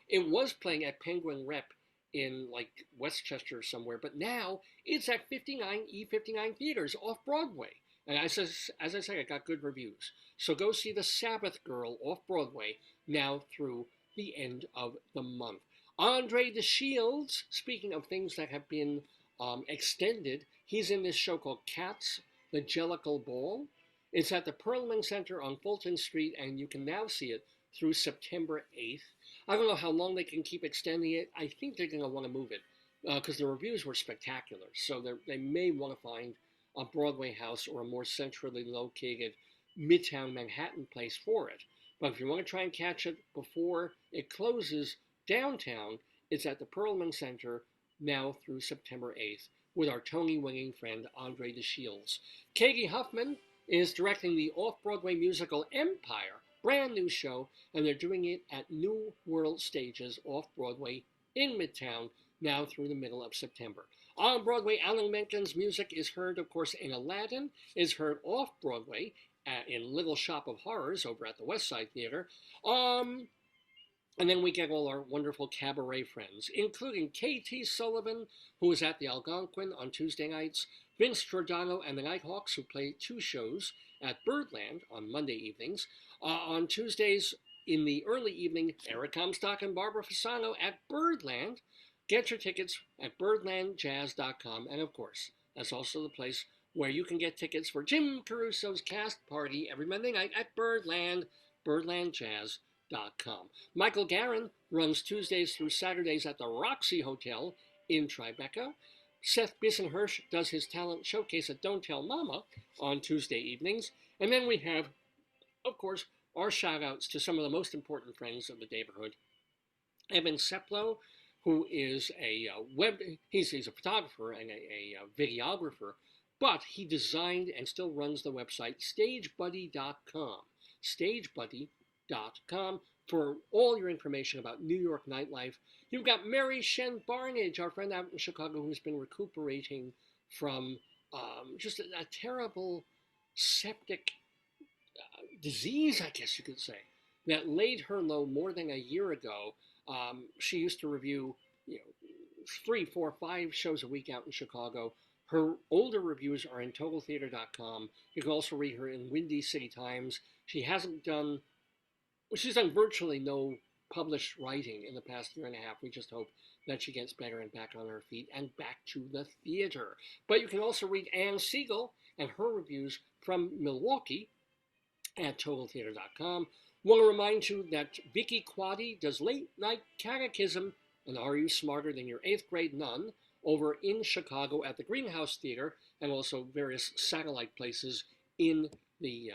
it was playing at Penguin Rep in like Westchester somewhere, but now it's at 59 E59 Theaters off Broadway. And as I say, it got good reviews. So go see The Sabbath Girl off Broadway now through the end of the month. Andre DeShields, speaking of things that have been extended, he's in this show called Cats, the Jellicle Ball. It's at the Perlman Center on Fulton Street, and you can now see it through September 8th. I don't know how long they can keep extending it. I think they're going to want to move it because the reviews were spectacular. So they may want to find a Broadway house or a more centrally located Midtown Manhattan place for it. But if you want to try and catch it before it closes downtown, it's at the Perlman Center now through September 8th with our Tony-winning friend Andre DeShields. Katie Huffman is directing the off-Broadway musical Empire, brand new show, and they're doing it at New World Stages off-Broadway in Midtown now through the middle of September. On Broadway, Alan Menken's music is heard, of course, in Aladdin, is heard off-Broadway in Little Shop of Horrors over at the West Side Theater. And then we get all our wonderful cabaret friends, including K.T. Sullivan, who is at the Algonquin on Tuesday nights, Vince Giordano and the Nighthawks, who play 2 shows at Birdland on Monday evenings. On Tuesdays in the early evening, Eric Comstock and Barbara Fasano at Birdland. Get your tickets at birdlandjazz.com. And of course, that's also the place where you can get tickets for Jim Caruso's cast party every Monday night at Birdland, birdlandjazz.com. Michael Garin runs Tuesdays through Saturdays at the Roxy Hotel in Tribeca. Seth Bissenhirsch does his talent showcase at Don't Tell Mama on Tuesday evenings. And then we have, of course, our shout-outs to some of the most important friends of the Daverhood. Evan Seplow, who is he's a photographer and a videographer, but he designed and still runs the website StageBuddy.com. StageBuddy.com for all your information about New York nightlife. You've got Mary Shen Barnage, our friend out in Chicago, who's been recuperating from just a terrible septic disease, I guess you could say, that laid her low more than a year ago. She used to review 3, 4, 5 shows a week out in Chicago. Her older reviews are in TotalTheater.com. You can also read her in Windy City Times. She's done virtually no published writing in the past year and a half. We just hope that she gets better and back on her feet and back to the theater. But you can also read Ann Siegel and her reviews from Milwaukee at TotalTheater.com. Want to remind you that Vicky Quaddy does Late Night Catechism and Are You Smarter Than Your 8th Grade Nun over in Chicago at the Greenhouse Theater and also various satellite places in the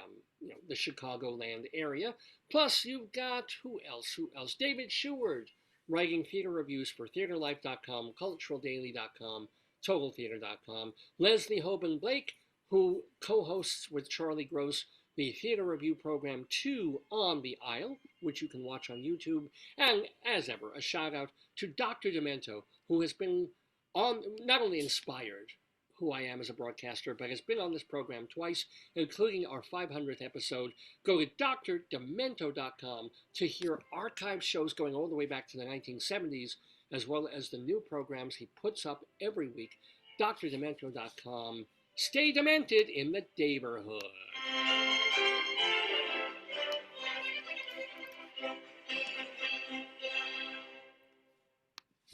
Chicagoland area. Plus, you've got, who else? David Sheward, writing theater reviews for TheaterLife.com, CulturalDaily.com, TotalTheater.com. Leslie Hoban Blake, who co-hosts with Charlie Gross the theater review program 2 on the Aisle, which you can watch on YouTube. And as ever, a shout out to Dr. Demento, who has been not only inspired who I am as a broadcaster, but has been on this program twice, including our 500th episode. Go to drdemento.com to hear archive shows going all the way back to the 1970s, as well as the new programs he puts up every week. drdemento.com. Stay demented in the Daverhood.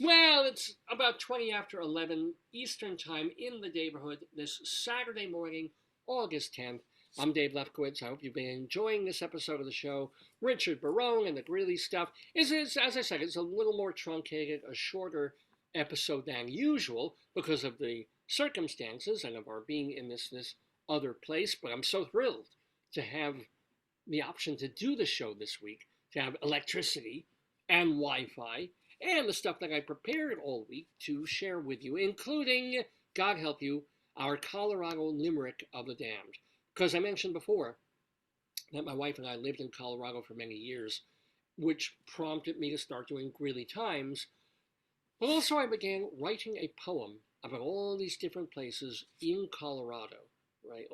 Well, it's about 20 after 11 Eastern Time in the Daverhood this Saturday morning, August 10th. I'm Dave Lefkowitz. I hope you've been enjoying this episode of the show. Richard Barone and the Greeley stuff is, as I said, it's a little more truncated, a shorter episode than usual because of the circumstances and of our being in this other place. But I'm so thrilled to have the option to do the show this week, to have electricity and Wi-Fi, and the stuff that I prepared all week to share with you, including, God help you, our Colorado Limerick of the Damned. Because I mentioned before that my wife and I lived in Colorado for many years, which prompted me to start doing Greeley Times. But also I began writing a poem about all these different places in Colorado, right?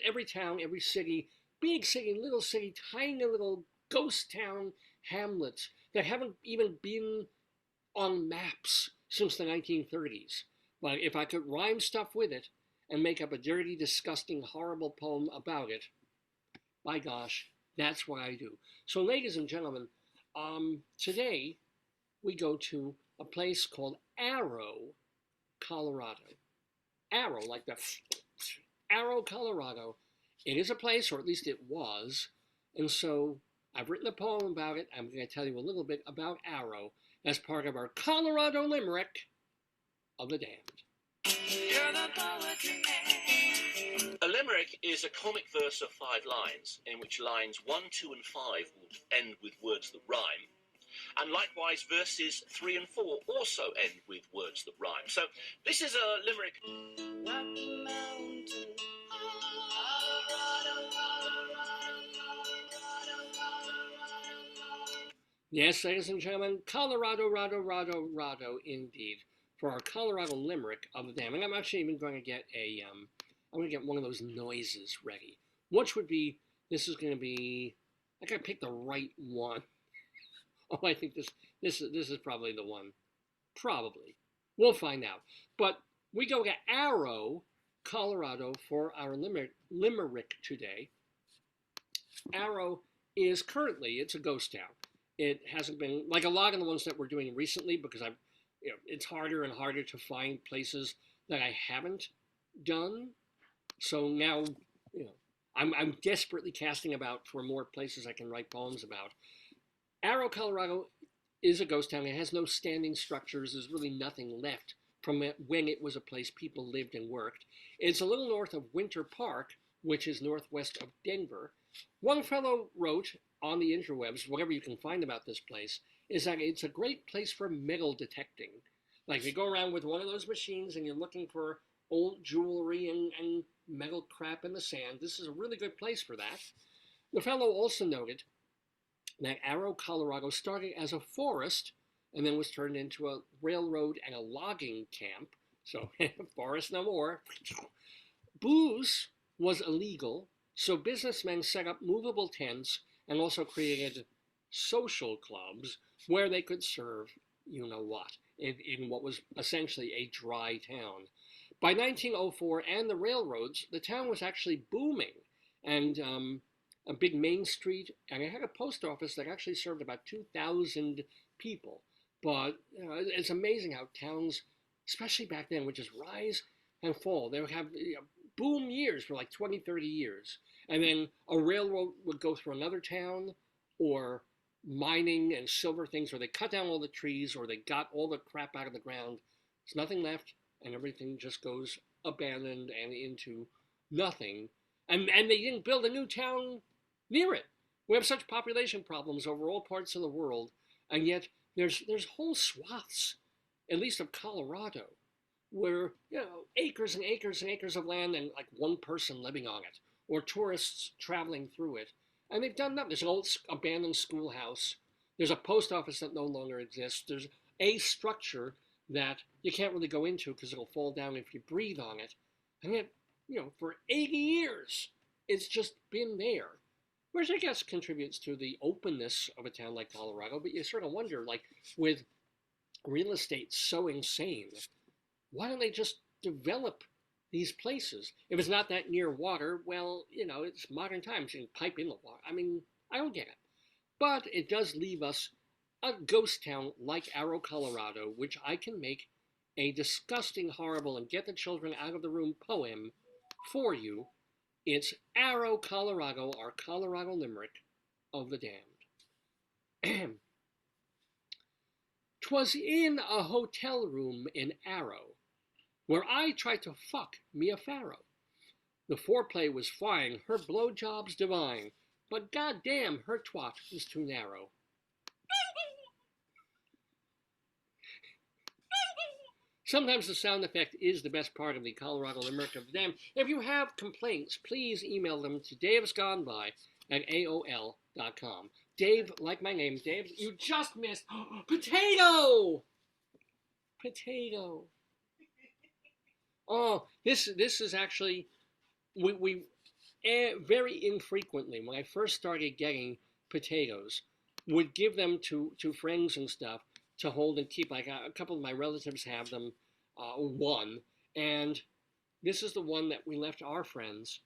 Every town, every city, big city, little city, tiny little ghost town hamlets that haven't even been on maps since the 1930s. But if I could rhyme stuff with it and make up a dirty, disgusting, horrible poem about it, by gosh, that's what I do. So ladies and gentlemen, today we go to a place called Arrow, Colorado. Arrow, like the Arrow, Colorado. It is a place, or at least it was, and so I've written a poem about it. I'm going to tell you a little bit about Arrow as part of our Colorado Limerick of the Damned. You're the poetry man. A limerick is a comic verse of 5 lines, in which lines 1, 2, and 5 will end with words that rhyme. And likewise, verses 3 and 4 also end with words that rhyme. So this is a limerick. Rocky Mountain. Yes, ladies and gentlemen, Colorado, Rado, indeed, for our Colorado Limerick of the Damned. And I'm actually even going to get I'm going to get one of those noises ready. Which would be, this is going to be, I got to pick the right one. Oh, I think this is probably the one. Probably. We'll find out. But we go to Arrow, Colorado for our limerick today. Arrow is currently, it's a ghost town. It hasn't been, like a lot of the ones that we're doing recently, because it's harder and harder to find places that I haven't done. So now, I'm desperately casting about for more places I can write poems about. Arrow, Colorado is a ghost town. It has no standing structures. There's really nothing left from it when it was a place people lived and worked. It's a little north of Winter Park, which is northwest of Denver. One fellow wrote on the interwebs, whatever you can find about this place, is that it's a great place for metal detecting. Like, you go around with one of those machines and you're looking for old jewelry and metal crap in the sand. This is a really good place for that. The fellow also noted that Arrow, Colorado started as a forest and then was turned into a railroad and a logging camp. So, forest no more. Booze was illegal, so businessmen set up movable tents and also created social clubs where they could serve you-know-what in what was essentially a dry town. By 1904 and the railroads, the town was actually booming, and a big main street, and it had a post office that actually served about 2,000 people. But it's amazing how towns, especially back then, would just rise and fall. They would have boom years for like 20, 30 years. And then a railroad would go through another town, or mining and silver things, where they cut down all the trees, or they got all the crap out of the ground. There's nothing left, and everything just goes abandoned and into nothing. And they didn't build a new town near it. We have such population problems over all parts of the world, and yet there's whole swaths, at least of Colorado, where acres and acres and acres of land and like one person living on it, or tourists traveling through it, and they've done nothing. There's an old abandoned schoolhouse. There's a post office that no longer exists. There's a structure that you can't really go into because it'll fall down if you breathe on it. And yet, for 80 years, it's just been there. Which I guess contributes to the openness of a town like Colorado, but you sort of wonder, like, with real estate so insane, why don't they just develop these places? If it's not that near water, well, it's modern times. You can pipe in the water. I mean, I don't get it. But it does leave us a ghost town like Arrow, Colorado, which I can make a disgusting, horrible, and get the children out of the room poem for you. It's Arrow, Colorado, our Colorado Limerick of the damned. 'Twas in a hotel room in Arrow, where I tried to fuck me a pharaoh. The foreplay was fine, her blowjobs divine, but goddamn, her twat was too narrow. Sometimes the sound effect is the best part of the Colorado Limerick of the Damned. If you have complaints, please email them to davesgoneby@aol.com. Dave, like my name, Dave, you just missed potato! Potato. Oh, this is actually, we very infrequently, when I first started getting potatoes, would give them to friends and stuff to hold and keep. Like a couple of my relatives have them, one, and this is the one that we left our friends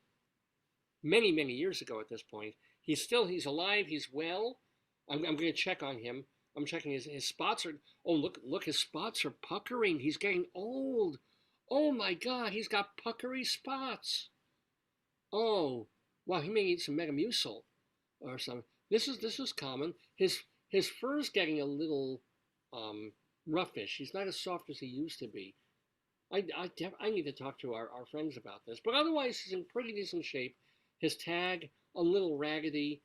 many, many years ago at this point. He's alive, he's well. I'm going to check on him. I'm checking his spots are, oh, look, his spots are puckering. He's getting old. Oh my God, he's got puckery spots. Oh, wow, he may need some Metamucil or something. This is common. His fur's getting a little roughish. He's not as soft as he used to be. I need to talk to our friends about this. But otherwise, he's in pretty decent shape. His tag, a little raggedy.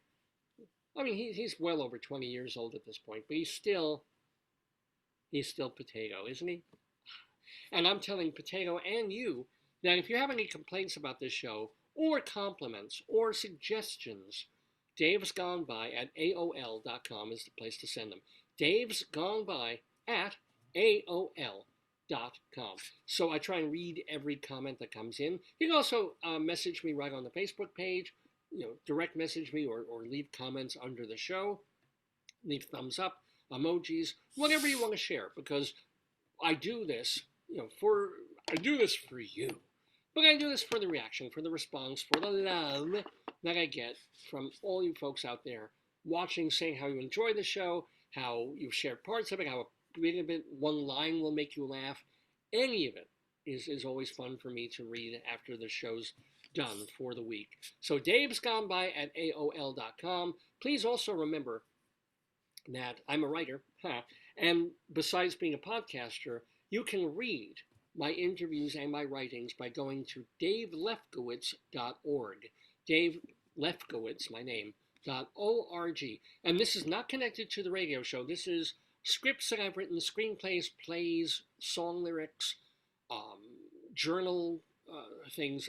I mean, he's well over 20 years old at this point, but he's still Potato, isn't he? And I'm telling Potato and you that if you have any complaints about this show, or compliments, or suggestions, davesgoneby@aol.com is the place to send them. davesgoneby@aol.com. So I try and read every comment that comes in. You can also message me right on the Facebook page, direct message me or leave comments under the show, leave thumbs up, emojis, whatever you want to share, because I do this, for you. But I do this for the reaction, for the response, for the love that I get from all you folks out there watching, saying how you enjoy the show, how you've shared parts of it, how a bit of one line will make you laugh. Any of it is always fun for me to read after the show's done for the week. So davesgoneby@aol.com. Please also remember that I'm a writer, and besides being a podcaster, you can read my interviews and my writings by going to davelefkowitz.org. Dave Lefkowitz, my name, .org. And this is not connected to the radio show. This is scripts that I've written, screenplays, plays, song lyrics, journal things,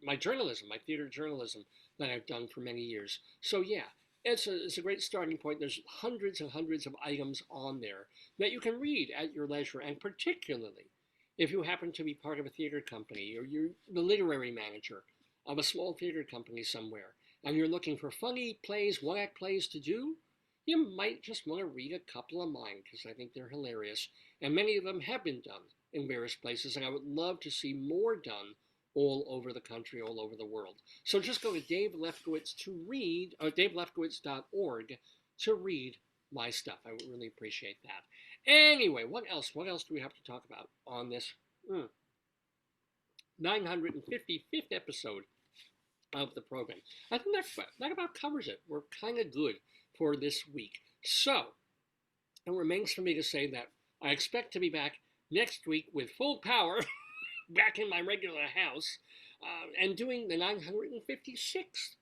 my journalism, my theater journalism that I've done for many years. So yeah, it's a great starting point. There's hundreds and hundreds of items on there that you can read at your leisure, and particularly if you happen to be part of a theater company or you're the literary manager of a small theater company somewhere, and you're looking for funny plays, one-act plays to do, you might just want to read a couple of mine because I think they're hilarious. And many of them have been done in various places, and I would love to see more done all over the country, all over the world. So just go to Dave Lefkowitz to read, or davelefkowitz.org to read my stuff. I would really appreciate that. Anyway, what else? What else do we have to talk about on this 955th episode of the program? I think that about covers it. We're kind of good for this week. So, it remains for me to say that I expect to be back next week with full power, back in my regular house, and doing the 956th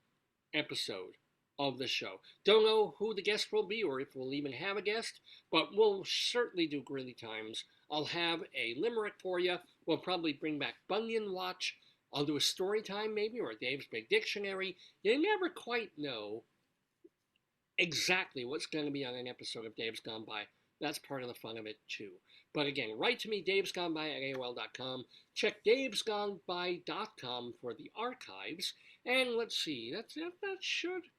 episode of the show. Don't know who the guest will be or if we'll even have a guest, but we'll certainly do Greeley Times. I'll have a limerick for you. We'll probably bring back Bunyan Watch. I'll do a story time maybe, or Dave's Big Dictionary. You never quite know exactly what's going to be on an episode of Dave's Gone By. That's part of the fun of it too. But again, write to me, davesgoneby@aol.com. Check davesgoneby.com for the archives. And let's see, that should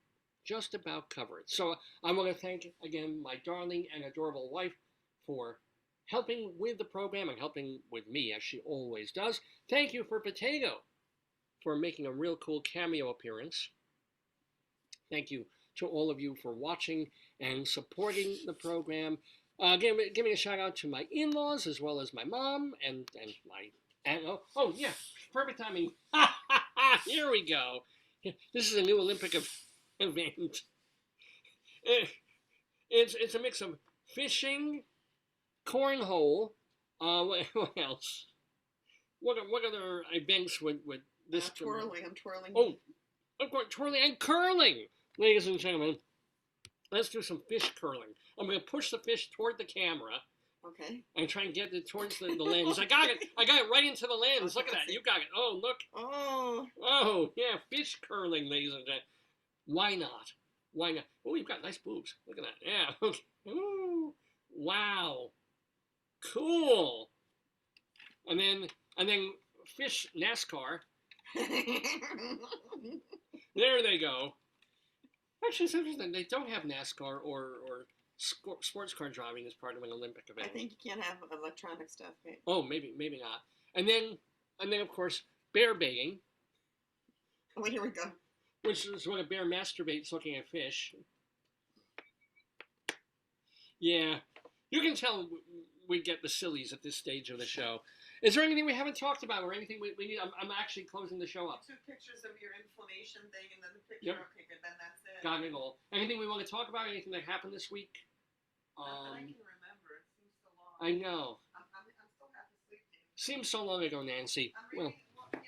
just about cover it. So I want to thank again my darling and adorable wife for helping with the program and helping with me, as she always does. Thank you for Potato for making a real cool cameo appearance. Thank you to all of you for watching and supporting the program. Giving a shout out to my in-laws as well as my mom and my aunt. Oh yeah, perfect timing. Here we go. This is a new Olympic event. It's a mix of fishing, cornhole. What else? What other events with this? I'm twirling. Oh, of course, twirling and curling, ladies and gentlemen. Let's do some fish curling. I'm going to push the fish toward the camera. Okay. And try and get it towards the lens. I got it right into the lens. Look at that. You got it. Oh, look. Oh, yeah. Fish curling, ladies and gentlemen. Why not? Why not? Oh, you've got nice boobs. Look at that. Yeah. Okay. Ooh. Wow. Cool. And then fish NASCAR. There they go. Actually, it's interesting. They don't have NASCAR or sports car driving as part of an Olympic event. I think you can't have electronic stuff. Right? Oh, maybe not. And then of course bear baiting. Oh, here we go. Which is when a bear masturbates looking at fish. Yeah, you can tell we get the sillies at this stage of the show. Is there anything we haven't talked about or anything we need? I'm actually closing the show up. 2 pictures of your inflammation thing and then the picture. Yep. Okay, good. Then that's it. Got it all. Anything we want to talk about? Anything that happened this week? Not that I can remember. It seems so long. I know. I'm still half asleep, Dave. Seems so long ago, Nancy. I'm reading,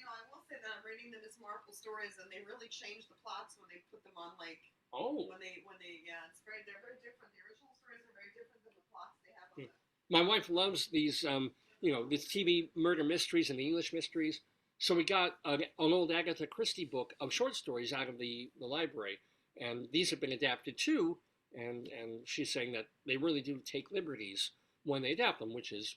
I will say that I'm reading the Miss Marple stories, and they really changed the plots when they put them on, like. Oh. When they, yeah, they're very different. The original stories are very different than the plots they have on them. My wife loves these, these TV murder mysteries and the English mysteries. So we got an old Agatha Christie book of short stories out of the library, and these have been adapted too. And she's saying that they really do take liberties when they adapt them, which is,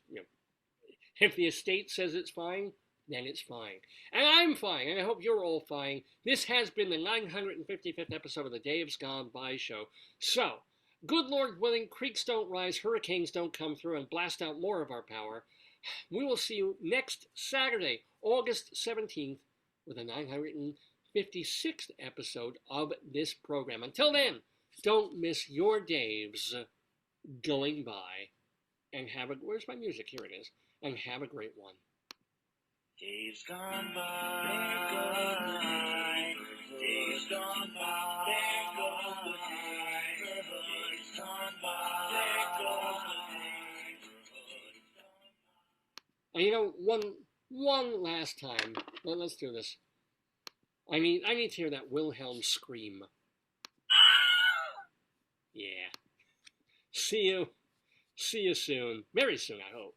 if the estate says it's fine, then it's fine. And I'm fine, and I hope you're all fine. This has been the 955th episode of the Dave's Gone By show. So, good Lord willing, creeks don't rise, hurricanes don't come through and blast out more of our power. We will see you next Saturday, August 17th, with the 956th episode of this program. Until then, don't miss your Dave's going by. And where's my music? Here it is. And have a great one. Days gone by, good night. Days gone by, good night. Days gone by. And you know, one last time. Let's do this. I need to hear that Wilhelm scream. Yeah. See you soon. Very soon, I hope.